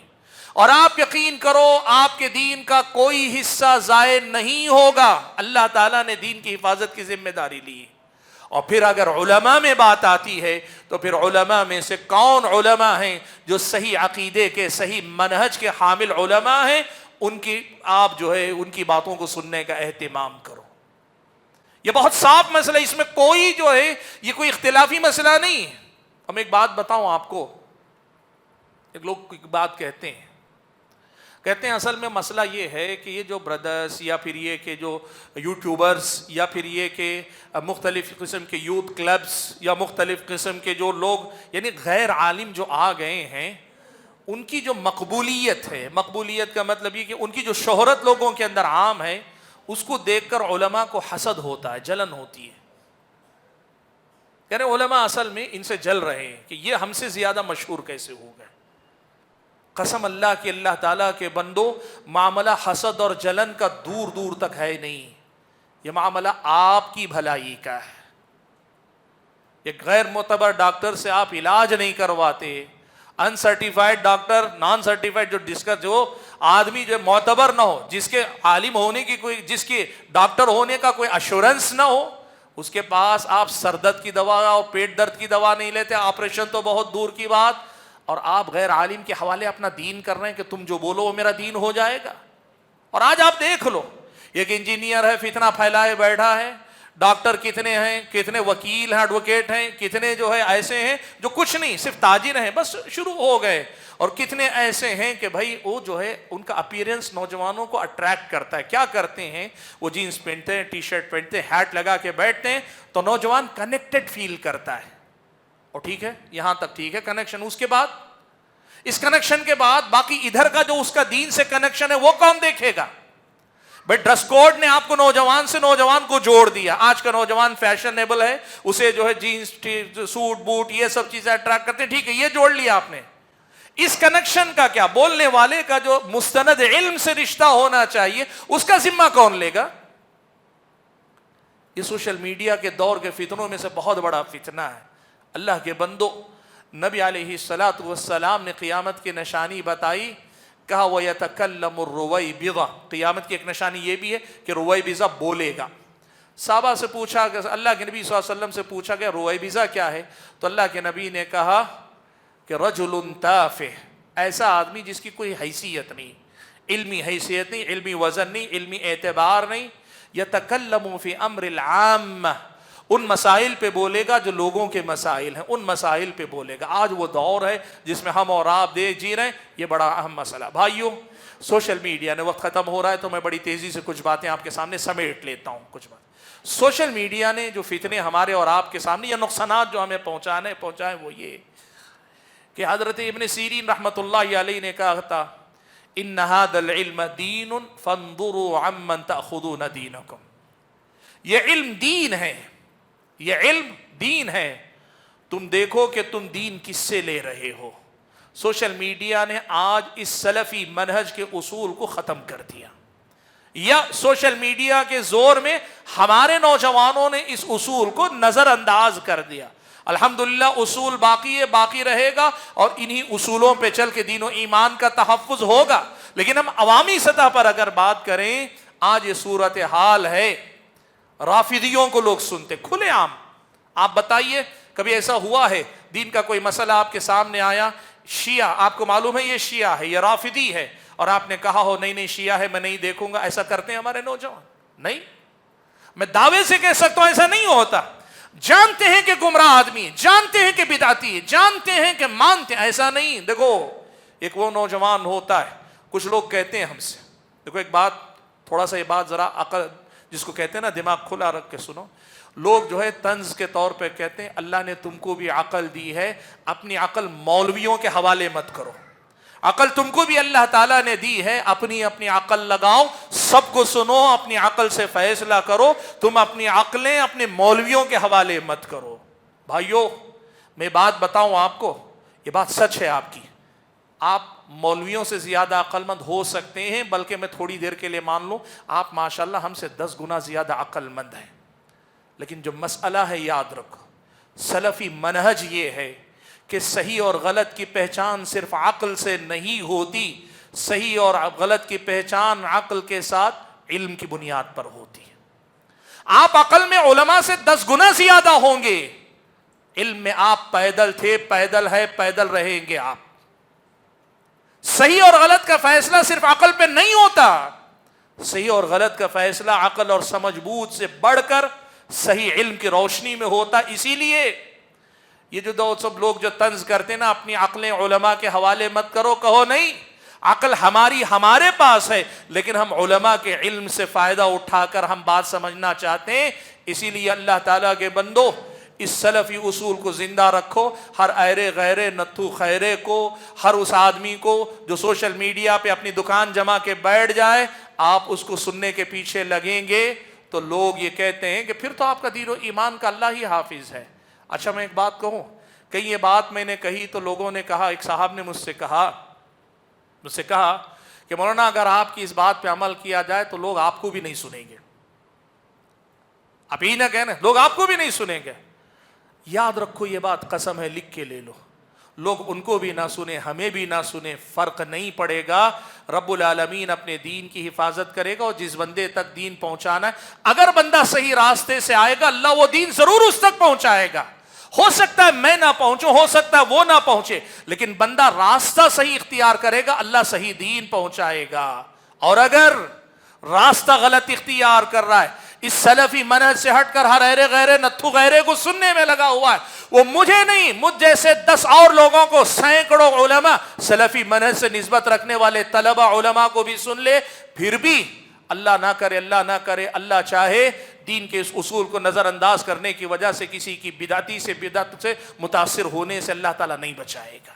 اور آپ یقین کرو آپ کے دین کا کوئی حصہ ضائع نہیں ہوگا۔ اللہ تعالیٰ نے دین کی حفاظت کی ذمہ داری لی۔ اور پھر اگر علماء میں بات آتی ہے تو پھر علماء میں سے کون علماء ہیں جو صحیح عقیدے کے، صحیح منہج کے حامل علماء ہیں، ان کی آپ جو ہے ان کی باتوں کو سننے کا اہتمام کرو۔ یہ بہت صاف مسئلہ، اس میں کوئی جو ہے یہ کوئی اختلافی مسئلہ نہیں۔ ہم ایک بات بتاؤں آپ کو، ایک لوگ ایک بات کہتے ہیں، کہتے ہیں اصل میں مسئلہ یہ ہے کہ یہ جو بردرس یا پھر یہ کہ جو یوٹیوبرز یا پھر یہ کہ مختلف قسم کے یوتھ کلبز یا مختلف قسم کے جو لوگ یعنی غیر عالم جو آ گئے ہیں، ان کی جو مقبولیت ہے، مقبولیت کا مطلب یہ کہ ان کی جو شہرت لوگوں کے اندر عام ہے، اس کو دیکھ کر علماء کو حسد ہوتا ہے، جلن ہوتی ہے. کہہ رہے علماء اصل میں ان سے جل رہے ہیں کہ یہ ہم سے زیادہ مشہور کیسے ہو گئے. قسم اللہ کی اللہ تعالیٰ کے بندو، معاملہ حسد اور جلن کا دور دور تک ہے نہیں، یہ معاملہ آپ کی بھلائی کا ہے. ایک غیر معتبر ڈاکٹر سے آپ علاج نہیں کرواتے، انسرٹیفائڈ ڈاکٹر، نان سرٹیفائڈ جو آدمی جو معتبر نہ ہو، جس کے عالم ہونے کی کوئی، جس کے ڈاکٹر ہونے کا کوئی ایشورنس نہ ہو، اس کے پاس آپ سر درد کی دوا اور پیٹ درد کی دوا نہیں لیتے، آپریشن تو بہت دور کی بات. اور آپ غیر عالم کے حوالے اپنا دین کر رہے ہیں کہ تم جو بولو وہ میرا دین ہو جائے گا. اور آج آپ دیکھ لو، ایک انجینئر ہے فتنہ پھیلائے بیٹھا ہے، ڈاکٹر کتنے ہیں، کتنے وکیل ہیں، ایڈوکیٹ ہیں، کتنے جو ہے ایسے ہیں جو کچھ نہیں، صرف تاجر ہیں، بس شروع ہو گئے. اور کتنے ایسے ہیں کہ بھائی وہ جو ہے ان کا اپیرنس نوجوانوں کو اٹریکٹ کرتا ہے. کیا کرتے ہیں وہ؟ جینس پہنتے ہیں، ٹی شرٹ پہنتے ہیں، ہیٹ لگا کے بیٹھتے ہیں تو نوجوان کنیکٹڈ فیل کرتا ہے. اور ٹھیک ہے، یہاں تک ٹھیک ہے کنیکشن. اس کے بعد، اس کنیکشن کے بعد باقی ادھر کا جو اس کا دین سے کنیکشن ہے وہ کون دیکھے گا؟ بھائی ڈریس کوڈ نے آپ کو نوجوان سے نوجوان کو جوڑ دیا. آج کا نوجوان فیشنیبل ہے، اسے جو ہے جینس سوٹ بوٹ یہ سب چیزیں اٹریکٹ کرتے ہیں، ٹھیک ہے یہ جوڑ لیا آپ نے. اس کنیکشن کا کیا؟ بولنے والے کا جو مستند علم سے رشتہ ہونا چاہیے اس کا ذمہ کون لے گا؟ یہ سوشل میڈیا کے دور کے فتنوں میں سے بہت بڑا فتنہ ہے. اللہ کے بندو، نبی علیہ الصلاۃ والسلام نے قیامت کی نشانی بتائی، کہا وَيَتَكَلَّمُ الرُّوَيْبِضَةُ. قیامت کی ایک نشانی یہ بھی ہے کہ رویبضہ بولے گا. صحابہ سے پوچھا کہ اللہ کے نبی صلی اللہ علیہ وسلم سے پوچھا کہ رویبضہ کیا ہے؟ تو اللہ کے نبی نے کہا کہ رجل تافہ، ایسا آدمی جس کی کوئی حیثیت نہیں، علمی حیثیت نہیں، علمی وزن نہیں، علمی اعتبار نہیں. یتکلم فی امر العامہ، ان مسائل پہ بولے گا جو لوگوں کے مسائل ہیں، ان مسائل پہ بولے گا. آج وہ دور ہے جس میں ہم اور آپ جی رہے ہیں، یہ بڑا اہم مسئلہ. بھائیوں، سوشل میڈیا نے، وقت ختم ہو رہا ہے تو میں بڑی تیزی سے کچھ باتیں آپ کے سامنے سمیٹ لیتا ہوں. کچھ بات، سوشل میڈیا نے جو فتنے ہمارے اور آپ کے سامنے یا نقصانات جو ہمیں پہنچائے وہ یہ کہ حضرت ابن سیرین رحمۃ اللہ علیہ نے کہا تھا ان ھذا العلم دین فانظروا عمن تأخذون دینکم. یہ علم دین ہے، یہ علم دین ہے، تم دیکھو کہ تم دین کس سے لے رہے ہو. سوشل میڈیا نے آج اس سلفی منہج کے اصول کو ختم کر دیا، یا سوشل میڈیا کے زور میں ہمارے نوجوانوں نے اس اصول کو نظر انداز کر دیا. الحمدللہ اصول باقی ہے، باقی رہے گا، اور انہی اصولوں پہ چل کے دین و ایمان کا تحفظ ہوگا. لیکن ہم عوامی سطح پر اگر بات کریں، آج یہ صورتحال ہے. رافضیوں کو لوگ سنتے کھلے عام. آپ بتائیے کبھی ایسا ہوا ہے دین کا کوئی مسئلہ آپ کے سامنے آیا، شیعہ، آپ کو معلوم ہے یہ شیعہ ہے، یہ رافضی ہے، اور آپ نے کہا ہو نہیں شیعہ ہے میں نہیں دیکھوں گا؟ ایسا کرتے ہیں ہمارے نوجوان؟ نہیں. میں دعوے سے کہہ سکتا ہوں ایسا نہیں ہوتا. جانتے ہیں کہ گمراہ آدمی، جانتے ہیں کہ بدعتی، جانتے ہیں کہ مانتے ہیں، ایسا نہیں. دیکھو ایک وہ نوجوان ہوتا ہے، کچھ لوگ کہتے ہیں ہم سے، دیکھو ایک بات، تھوڑا سا یہ بات ذرا عقل جس کو کہتے ہیں نا دماغ کھلا رکھ کے سنو. لوگ جو ہے طنز کے طور پہ کہتے ہیں اللہ نے تم کو بھی عقل دی ہے، اپنی عقل مولویوں کے حوالے مت کرو. عقل تم کو بھی اللہ تعالیٰ نے دی ہے، اپنی عقل لگاؤ، سب کو سنو، اپنی عقل سے فیصلہ کرو. تم اپنی عقلیں اپنے مولویوں کے حوالے مت کرو. بھائیو میں بات بتاؤں آپ کو، یہ بات سچ ہے آپ کی، آپ مولویوں سے زیادہ عقل مند ہو سکتے ہیں، بلکہ میں تھوڑی دیر کے لیے مان لوں آپ ماشاءاللہ ہم سے 10 گنا زیادہ عقل مند ہیں. لیکن جو مسئلہ ہے یاد رکھو، سلفی منہج یہ ہے کہ صحیح اور غلط کی پہچان صرف عقل سے نہیں ہوتی، صحیح اور غلط کی پہچان عقل کے ساتھ علم کی بنیاد پر ہوتی ہے. آپ عقل میں علماء سے 10 گنا زیادہ ہوں گے، علم میں آپ پیدل تھے، پیدل ہے، پیدل رہیں گے. آپ صحیح اور غلط کا فیصلہ صرف عقل پہ نہیں ہوتا، صحیح اور غلط کا فیصلہ عقل اور سمجھ بوجھ سے بڑھ کر صحیح علم کی روشنی میں ہوتا. اسی لیے یہ جو سب لوگ جو طنز کرتے نا اپنی عقلیں علماء کے حوالے مت کرو، کہو نہیں، عقل ہمارے پاس ہے، لیکن ہم علماء کے علم سے فائدہ اٹھا کر ہم بات سمجھنا چاہتے ہیں۔ اسی لیے اللہ تعالیٰ کے بندو، اس سلفی اصول کو زندہ رکھو۔ ہر ایرے غیرے نتھو خیرے کو، ہر اس آدمی کو جو سوشل میڈیا پہ اپنی دکان جما کے بیٹھ جائے، آپ اس کو سننے کے پیچھے لگیں گے تو لوگ یہ کہتے ہیں کہ پھر تو آپ کا دین و ایمان کا اللہ ہی حافظ ہے۔ اچھا میں ایک بات کہوں، کہیں یہ بات میں نے کہی تو لوگوں نے کہا، ایک صاحب نے مجھ سے کہا کہ مولانا اگر آپ کی اس بات پہ عمل کیا جائے تو لوگ آپ کو بھی نہیں سنیں گے۔ آپ ہی نہ کہنا، لوگ آپ کو بھی نہیں سنیں گے۔ یاد رکھو یہ بات، قسم ہے لکھ کے لے لو، لوگ ان کو بھی نہ سنیں ہمیں بھی نہ سنیں، فرق نہیں پڑے گا۔ رب العالمین اپنے دین کی حفاظت کرے گا، اور جس بندے تک دین پہنچانا ہے، اگر بندہ صحیح راستے سے آئے گا، اللہ وہ دین ضرور اس تک پہنچائے گا۔ ہو سکتا ہے میں نہ پہنچوں، ہو سکتا ہے وہ نہ پہنچے، لیکن بندہ راستہ صحیح اختیار کرے گا، اللہ صحیح دین پہنچائے گا۔ اور اگر راستہ غلط اختیار کر رہا ہے، اس سلفی منہج سے ہٹ کر ہر ایرے غیرے نتھو غیرے کو سننے میں لگا ہوا ہے، وہ مجھے نہیں، مجھ جیسے 10 اور لوگوں کو، سینکڑوں علماء سلفی منہج سے نسبت رکھنے والے طلبہ علماء کو بھی سن لے، پھر بھی اللہ نہ کرے اللہ چاہے دین کے اس اصول کو نظر انداز کرنے کی وجہ سے کسی کی بدعت سے متاثر ہونے سے اللہ تعالیٰ نہیں بچائے گا۔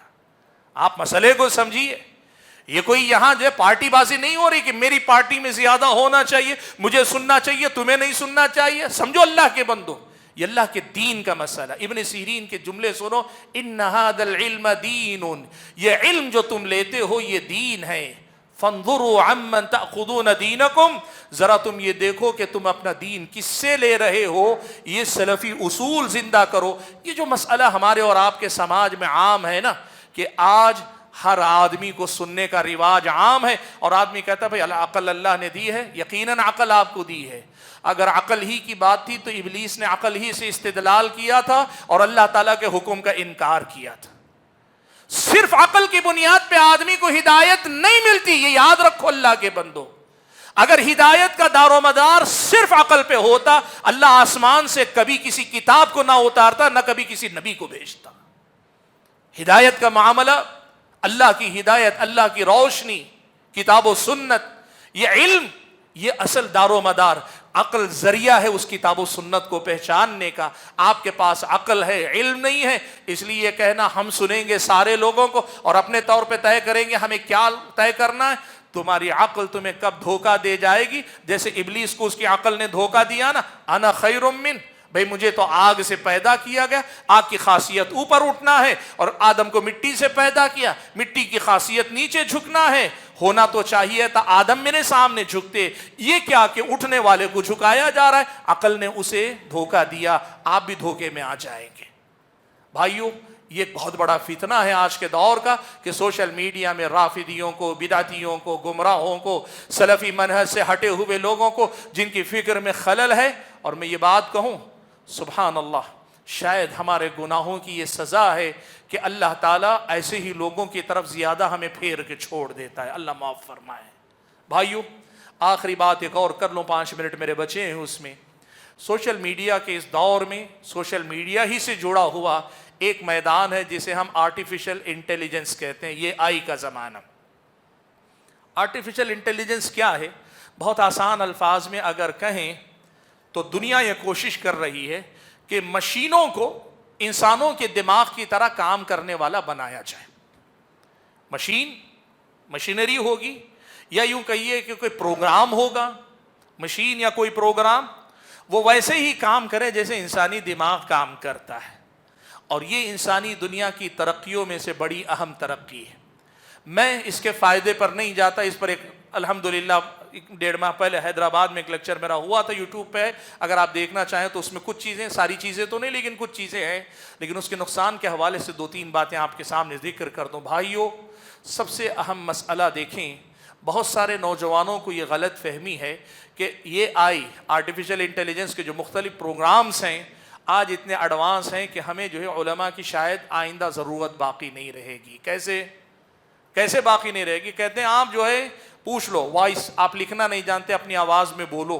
آپ مسئلے کو سمجھیے، یہ کوئی یہاں جو پارٹی بازی نہیں ہو رہی کہ میری پارٹی میں زیادہ ہونا چاہیے، مجھے سننا چاہیے، تمہیں نہیں سننا چاہیے۔ سمجھو اللہ کے بندو، یہ اللہ کے دین کا مسئلہ۔ ابن سیرین کے جملے سنو، ان ھذا العلم دین، یہ علم جو تم لیتے ہو یہ دین ہے۔ فانظروا عمن تأخذون دینکم، ذرا تم یہ دیکھو کہ تم اپنا دین کس سے لے رہے ہو، یہ سلفی اصول زندہ کرو۔ یہ جو مسئلہ ہمارے اور آپ کے سماج میں عام ہے نا، کہ آج ہر آدمی کو سننے کا رواج عام ہے، اور آدمی کہتا ہے بھائی عقل اللہ نے دی ہے، یقیناً عقل آپ کو دی ہے۔ اگر عقل ہی کی بات تھی تو ابلیس نے عقل ہی سے استدلال کیا تھا اور اللہ تعالیٰ کے حکم کا انکار کیا تھا۔ صرف عقل کی بنیاد پہ آدمی کو ہدایت نہیں ملتی، یہ یاد رکھو اللہ کے بندو۔ اگر ہدایت کا دار و مدار صرف عقل پہ ہوتا، اللہ آسمان سے کبھی کسی کتاب کو نہ اتارتا، نہ کبھی کسی نبی کو بھیجتا۔ ہدایت کا معاملہ، اللہ کی ہدایت، اللہ کی روشنی، کتاب و سنت، یہ علم، یہ اصل دار و مدار۔ عقل ذریعہ ہے اس کتاب و سنت کو پہچاننے کا۔ آپ کے پاس عقل ہے، علم نہیں ہے، اس لیے یہ کہنا ہم سنیں گے سارے لوگوں کو اور اپنے طور پہ طے کریں گے ہمیں کیا طے کرنا ہے، تمہاری عقل تمہیں کب دھوکہ دے جائے گی۔ جیسے ابلیس کو اس کی عقل نے دھوکہ دیا نا، انا خیر من، بھئی مجھے تو آگ سے پیدا کیا گیا، آگ کی خاصیت اوپر اٹھنا ہے، اور آدم کو مٹی سے پیدا کیا، مٹی کی خاصیت نیچے جھکنا ہے۔ ہونا تو چاہیے تھا آدم میرے سامنے جھکتے، یہ کیا کہ اٹھنے والے کو جھکایا جا رہا ہے۔ عقل نے اسے دھوکہ دیا، آپ بھی دھوکے میں آ جائیں گے۔ بھائیو، یہ بہت بڑا فتنہ ہے آج کے دور کا کہ سوشل میڈیا میں رافضیوں کو، بدعتیوں کو، گمراہوں کو، سلفی منہج سے ہٹے ہوئے لوگوں کو، جن کی فکر میں خلل ہے۔ اور میں یہ بات کہوں، سبحان اللہ، شاید ہمارے گناہوں کی یہ سزا ہے کہ اللہ تعالیٰ ایسے ہی لوگوں کی طرف زیادہ ہمیں پھیر کے چھوڑ دیتا ہے۔ اللہ معاف فرمائے۔ بھائیو، آخری بات ایک اور کر لوں، 5 منٹ میرے بچے ہیں اس میں۔ سوشل میڈیا کے اس دور میں سوشل میڈیا ہی سے جڑا ہوا ایک میدان ہے جسے ہم آرٹیفیشل انٹیلیجنس کہتے ہیں۔ یہ آئی کا زمانہ۔ آرٹیفیشل انٹیلیجنس کیا ہے؟ بہت آسان الفاظ میں اگر کہیں تو دنیا یہ کوشش کر رہی ہے کہ مشینوں کو انسانوں کے دماغ کی طرح کام کرنے والا بنایا جائے۔ مشینری ہوگی، یا یوں کہیے کہ کوئی پروگرام ہوگا، مشین یا کوئی پروگرام، وہ ویسے ہی کام کرے جیسے انسانی دماغ کام کرتا ہے۔ اور یہ انسانی دنیا کی ترقیوں میں سے بڑی اہم ترقی ہے۔ میں اس کے فائدے پر نہیں جاتا، اس پر ایک الحمدللہ 1.5 ماہ پہلے حیدرآباد میں ایک لیکچر میرا ہوا تھا، یوٹیوب پہ، اگر آپ دیکھنا چاہیں تو اس میں کچھ چیزیں، ساری چیزیں تو نہیں لیکن کچھ چیزیں ہیں، لیکن اس کے نقصان کے حوالے سے 2-3 باتیں آپ کے سامنے ذکر کر دوں۔ بھائیو، سب سے اہم مسئلہ دیکھیں، بہت سارے نوجوانوں کو یہ غلط فہمی ہے کہ یہ آرٹیفیشل انٹیلیجنس کے جو مختلف پروگرامز ہیں آج اتنے ایڈوانس ہیں کہ ہمیں جو ہے علماء کی شاید آئندہ ضرورت باقی نہیں رہے گی۔ کیسے باقی نہیں رہے گی؟ کہتے ہیں آپ جو ہے پوچھ لو، وائس آپ لکھنا نہیں جانتے، اپنی آواز میں بولو،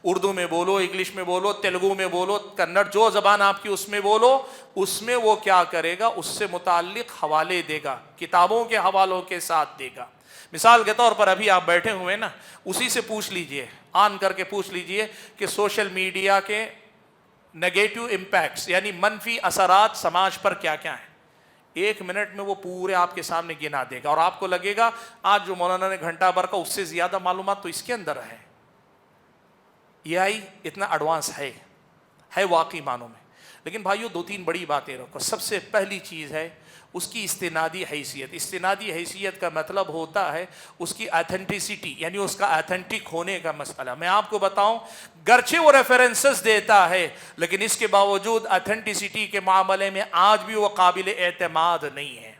اردو میں بولو، انگلش میں بولو، تیلگو میں بولو، کنڑ، جو زبان آپ کی اس میں بولو، اس میں وہ کیا کرے گا، اس سے متعلق حوالے دے گا، کتابوں کے حوالوں کے ساتھ دے گا۔ مثال کے طور پر ابھی آپ بیٹھے ہوئے نا، اسی سے پوچھ لیجئے، آن کر کے پوچھ لیجئے کہ سوشل میڈیا کے نیگیٹو امپیکٹس یعنی منفی اثرات سماج پر کیا کیا ہیں، 1 منٹ میں وہ پورے آپ کے سامنے گنا دے گا، اور آپ کو لگے گا آج جو مولانا نے گھنٹہ بھر کا اس سے زیادہ معلومات تو اس کے اندر ہے۔ یہ آئی اتنا ایڈوانس ہے واقعی معنوں میں۔ لیکن بھائیو 2-3 بڑی باتیں رکھو۔ سب سے پہلی چیز ہے اس کی استنادی حیثیت۔ استنادی حیثیت کا مطلب ہوتا ہے اس کی ایتھنٹسٹی، یعنی اس کا ایتھنٹک ہونے کا مسئلہ۔ میں آپ کو بتاؤں، گرچہ وہ ریفرنسز دیتا ہے لیکن اس کے باوجود ایتھنٹسٹی کے معاملے میں آج بھی وہ قابل اعتماد نہیں ہے۔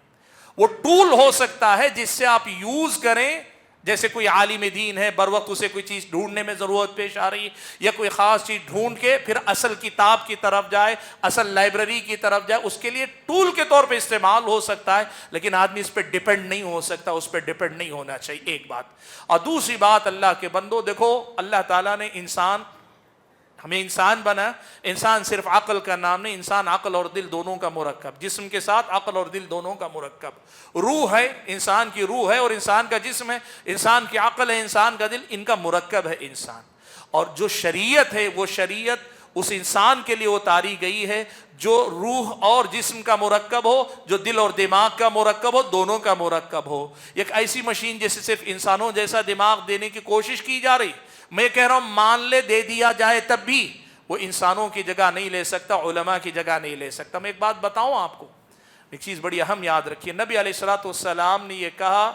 وہ ٹول ہو سکتا ہے جس سے آپ یوز کریں، جیسے کوئی عالم دین ہے، بر وقت اسے کوئی چیز ڈھونڈنے میں ضرورت پیش آ رہی ہے، یا کوئی خاص چیز ڈھونڈ کے پھر اصل کتاب کی طرف جائے، اصل لائبریری کی طرف جائے، اس کے لیے ٹول کے طور پہ استعمال ہو سکتا ہے، لیکن آدمی اس پہ ڈیپینڈ نہیں ہو سکتا، اس پہ ڈیپینڈ نہیں ہونا چاہیے، ایک بات۔ اور دوسری بات، اللہ کے بندو دیکھو، اللہ تعالیٰ نے ہمیں انسان بنا، انسان صرف عقل کا نام نہیں، انسان عقل اور دل دونوں کا مرکب، جسم کے ساتھ عقل اور دل دونوں کا مرکب، روح ہے، انسان کی روح ہے اور انسان کا جسم ہے، انسان کی عقل ہے، انسان کا دل، ان کا مرکب ہے انسان۔ اور جو شریعت ہے وہ شریعت اس انسان کے لیے اتاری گئی ہے جو روح اور جسم کا مرکب ہو، جو دل اور دماغ کا مرکب ہو، دونوں کا مرکب ہو۔ ایک ایسی مشین جیسے صرف انسانوں جیسا دماغ دینے کی کوشش کی جا رہی، میں کہہ رہا ہوں مان لے دے دیا جائے تب بھی وہ انسانوں کی جگہ نہیں لے سکتا، علماء کی جگہ نہیں لے سکتا۔ میں ایک بات بتاؤں آپ کو، ایک چیز بڑی اہم یاد رکھیے، نبی علیہ الصلوۃ والسلام نے یہ کہا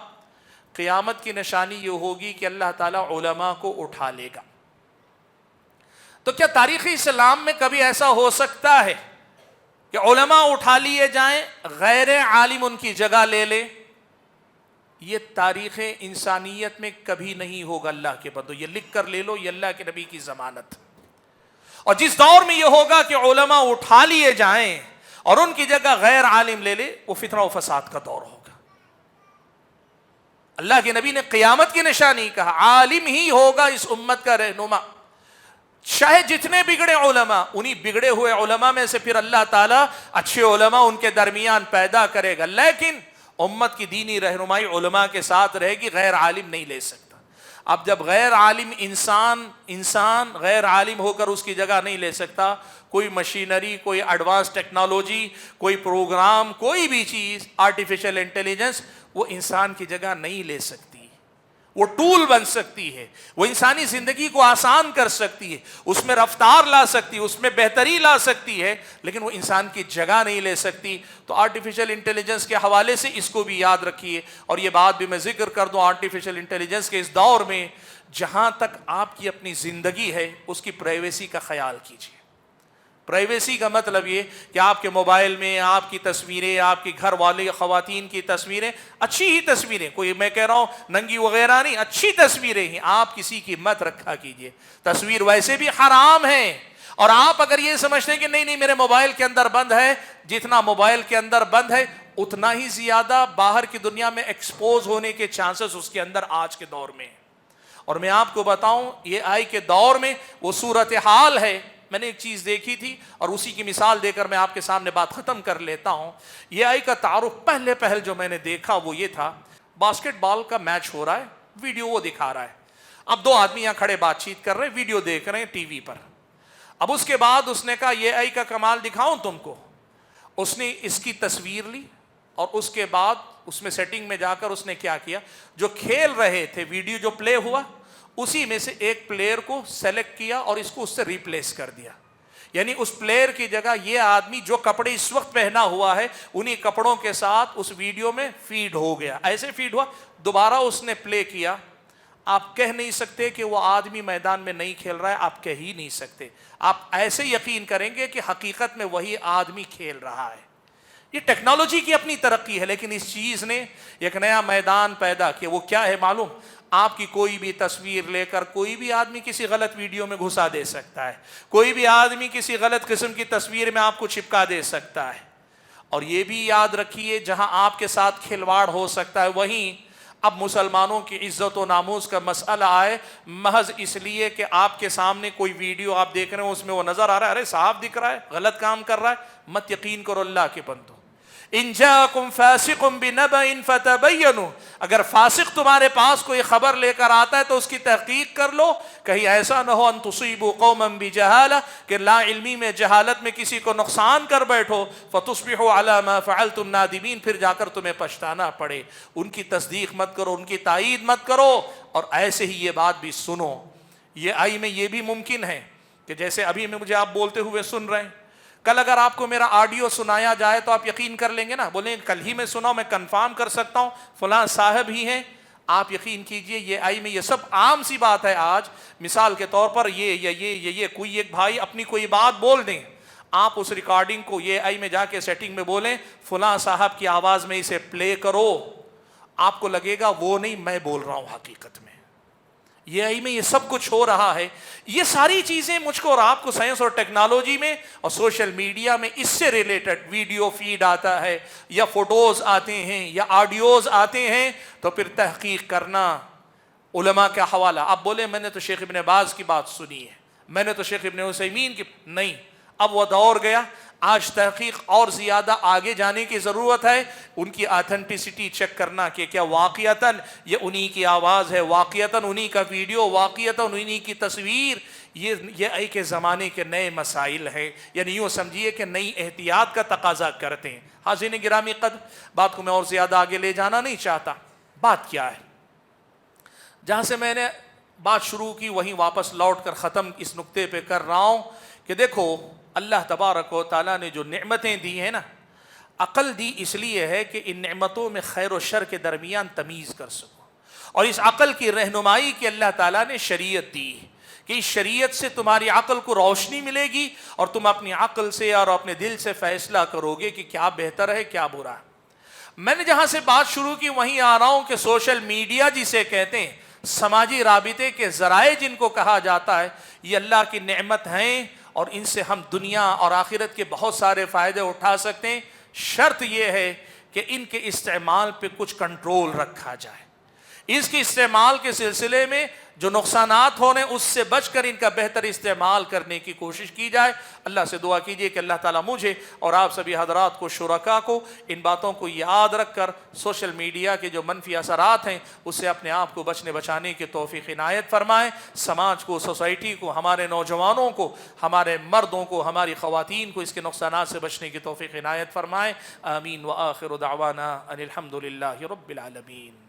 قیامت کی نشانی یہ ہوگی کہ اللہ تعالیٰ علماء کو اٹھا لے گا۔ تو کیا تاریخ اسلام میں کبھی ایسا ہو سکتا ہے کہ علماء اٹھا لیے جائیں، غیر عالم ان کی جگہ لے لے؟ یہ تاریخ انسانیت میں کبھی نہیں ہوگا اللہ کے بندو، یہ لکھ کر لے لو، یہ اللہ کے نبی کی ضمانت۔ اور جس دور میں یہ ہوگا کہ علماء اٹھا لیے جائیں اور ان کی جگہ غیر عالم لے لے، وہ فتنہ و فساد کا دور ہوگا۔ اللہ کے نبی نے قیامت کی نشانی کہا، عالم ہی ہوگا اس امت کا رہنما، چاہے جتنے بگڑے علماء، انہی بگڑے ہوئے علماء میں سے پھر اللہ تعالیٰ اچھے علماء ان کے درمیان پیدا کرے گا، لیکن امت کی دینی رہنمائی علماء کے ساتھ رہے گی، غیر عالم نہیں لے سکتا۔ اب جب غیر عالم انسان غیر عالم ہو کر اس کی جگہ نہیں لے سکتا، کوئی مشینری، کوئی ایڈوانس ٹیکنالوجی، کوئی پروگرام، کوئی بھی چیز، آرٹیفیشل انٹیلیجنس، وہ انسان کی جگہ نہیں لے سکتی، وہ ٹول بن سکتی ہے، وہ انسانی زندگی کو آسان کر سکتی ہے، اس میں رفتار لا سکتی ہے، اس میں بہتری لا سکتی ہے، لیکن وہ انسان کی جگہ نہیں لے سکتی۔ تو آرٹیفیشل انٹیلیجنس کے حوالے سے اس کو بھی یاد رکھیے، اور یہ بات بھی میں ذکر کر دوں، آرٹیفیشل انٹیلیجنس کے اس دور میں جہاں تک آپ کی اپنی زندگی ہے اس کی پرائیویسی کا خیال کیجیے۔ پرائیویسی کا مطلب یہ کہ آپ کے موبائل میں آپ کی تصویریں، آپ کی گھر والے خواتین کی تصویریں، اچھی ہی تصویریں، کوئی میں کہہ رہا ہوں ننگی وغیرہ نہیں، اچھی تصویریں ہی، آپ کسی کی مت رکھا کیجیے۔ تصویر ویسے بھی حرام ہے، اور آپ اگر یہ سمجھتے ہیں کہ نہیں میرے موبائل کے اندر بند ہے، جتنا موبائل کے اندر بند ہے اتنا ہی زیادہ باہر کی دنیا میں ایکسپوز ہونے کے چانسز اس کے اندر آج کے دور میں ہیں۔ اور میں آپ کو بتاؤں یہ آئی کے دور میں وہ صورتحال ہے۔ میں نے ایک چیز دیکھی تھی اور اسی کی مثال دے کر میں آپ کے سامنے بات ختم کر لیتا ہوں۔ یہ آئی کا تعارف پہل جو میں نے دیکھا وہ یہ تھا، باسکٹ بال کا میچ ہو رہا ہے، ویڈیو وہ دکھا رہا ہے، اب 2 آدمی یہاں کھڑے بات چیت کر رہے ہیں، ویڈیو دیکھ رہے ہیں ٹی وی پر۔ اب اس کے بعد اس نے کہا یہ آئی کا کمال دکھاؤں تم کو، اس نے اس کی تصویر لی اور اس کے بعد اس میں سیٹنگ میں جا کر اس نے کیا کیا، جو کھیل رہے تھے ویڈیو جو پلے ہوا اسی میں سے ایک پلیئر کو سیلیکٹ کیا اور اس کو اس سے ریپلیس کر دیا، یعنی اس پلیئر کی جگہ یہ آدمی جو کپڑے اس وقت پہنا ہوا ہے انہی کپڑوں کے ساتھ اس ویڈیو میں فیڈ ہو گیا۔ ایسے فیڈ ہوا، دوبارہ اس نے پلے کیا، آپ کہہ نہیں سکتے کہ وہ آدمی میدان میں نہیں کھیل رہا ہے، آپ کہہ ہی نہیں سکتے، آپ ایسے یقین کریں گے کہ حقیقت میں وہی آدمی کھیل رہا ہے۔ یہ ٹیکنالوجی کی اپنی ترقی ہے، لیکن اس چیز نے ایک نیا میدان پیدا کیا، وہ کیا ہے معلوم؟ آپ کی کوئی بھی تصویر لے کر کوئی بھی آدمی کسی غلط ویڈیو میں گھسا دے سکتا ہے، کوئی بھی آدمی کسی غلط قسم کی تصویر میں آپ کو چپکا دے سکتا ہے۔ اور یہ بھی یاد رکھیے جہاں آپ کے ساتھ کھلواڑ ہو سکتا ہے وہیں اب مسلمانوں کی عزت و ناموس کا مسئلہ آئے، محض اس لیے کہ آپ کے سامنے کوئی ویڈیو آپ دیکھ رہے ہیں، اس میں وہ نظر آ رہا ہے، ارے صاحب دکھ رہا ہے غلط کام کر رہا ہے، مت یقین کرو اللہ کے بندو۔ ان جاءکم فاسق بنبأ فتبینوا، اگر فاسق تمہارے پاس کوئی خبر لے کر آتا ہے تو اس کی تحقیق کر لو، کہیں ایسا نہ ہو ان تصیبوا قوما بجہالہ کہ لا علمی میں جہالت میں کسی کو نقصان کر بیٹھو، فتصبحوا علی ما فعلتم نادمین، پھر جا کر تمہیں پچھتانا پڑے۔ ان کی تصدیق مت کرو، ان کی تائید مت کرو، اور ایسے ہی یہ بات بھی سنو۔ یہ آئی میں یہ بھی ممکن ہے کہ جیسے ابھی میں مجھے آپ بولتے ہوئے سن رہے ہیں، کل اگر آپ کو میرا آڈیو سنایا جائے تو آپ یقین کر لیں گے نا، بولیں کل ہی میں سنا، میں کنفرم کر سکتا ہوں فلاں صاحب ہی ہیں۔ آپ یقین کیجئے یہ آئی میں یہ سب عام سی بات ہے آج۔ مثال کے طور پر یہ کوئی ایک بھائی اپنی کوئی بات بول دیں، آپ اس ریکارڈنگ کو یہ آئی میں جا کے سیٹنگ میں بولیں فلاں صاحب کی آواز میں اسے پلے کرو، آپ کو لگے گا وہ نہیں میں بول رہا ہوں حقیقت میں۔ یہ آئی میں یہ سب کچھ ہو رہا ہے۔ یہ ساری چیزیں مجھ کو اور آپ کو سائنس اور ٹیکنالوجی میں اور سوشل میڈیا میں اس سے ریلیٹڈ ویڈیو فیڈ آتا ہے یا فوٹوز آتے ہیں یا آڈیوز آتے ہیں، تو پھر تحقیق کرنا، علماء کا حوالہ۔ اب بولے میں نے تو شیخ ابن باز کی بات سنی ہے، میں نے تو شیخ ابن عثیمین کی، نہیں، اب وہ دور گیا۔ آج تحقیق اور زیادہ آگے جانے کی ضرورت ہے، ان کی آتھینٹسٹی چیک کرنا کہ کیا واقعتاً یہ انہی کی آواز ہے، واقعتاً انہی کا ویڈیو، واقعتاً انہی کی تصویر۔ یہ ایک زمانے کے نئے مسائل ہیں، یعنی یوں سمجھیے کہ نئی احتیاط کا تقاضا کرتے ہیں۔ حاضرین گرامی قدر، بات کو میں اور زیادہ آگے لے جانا نہیں چاہتا۔ بات کیا ہے؟ جہاں سے میں نے بات شروع کی وہیں واپس لوٹ کر ختم اس نقطے پہ کر رہا ہوں کہ دیکھو اللہ تبارک و تعالیٰ نے جو نعمتیں دی ہیں نا، عقل دی اس لیے ہے کہ ان نعمتوں میں خیر و شر کے درمیان تمیز کر سکو، اور اس عقل کی رہنمائی کی اللہ تعالیٰ نے شریعت دی کہ اس شریعت سے تمہاری عقل کو روشنی ملے گی اور تم اپنی عقل سے اور اپنے دل سے فیصلہ کرو گے کہ کیا بہتر ہے کیا برا ہے۔ میں نے جہاں سے بات شروع کی وہیں آ رہا ہوں کہ سوشل میڈیا جسے کہتے ہیں، سماجی رابطے کے ذرائع جن کو کہا جاتا ہے، یہ اللہ کی نعمت ہیں اور ان سے ہم دنیا اور آخرت کے بہت سارے فائدے اٹھا سکتے ہیں۔ شرط یہ ہے کہ ان کے استعمال پہ کچھ کنٹرول رکھا جائے، اس کے استعمال کے سلسلے میں جو نقصانات ہونے اس سے بچ کر ان کا بہتر استعمال کرنے کی کوشش کی جائے۔ اللہ سے دعا کیجئے کہ اللہ تعالیٰ مجھے اور آپ سبھی حضرات کو، شرکاء کو، ان باتوں کو یاد رکھ کر سوشل میڈیا کے جو منفی اثرات ہیں اس سے اپنے آپ کو بچانے کی توفیق عنایت فرمائے۔ سماج کو، سوسائٹی کو، ہمارے نوجوانوں کو، ہمارے مردوں کو، ہماری خواتین کو اس کے نقصانات سے بچنے کی توفیق عنایت فرمائے۔ آمین۔ وآخر دعوانا ان الحمد للہ رب العالمین۔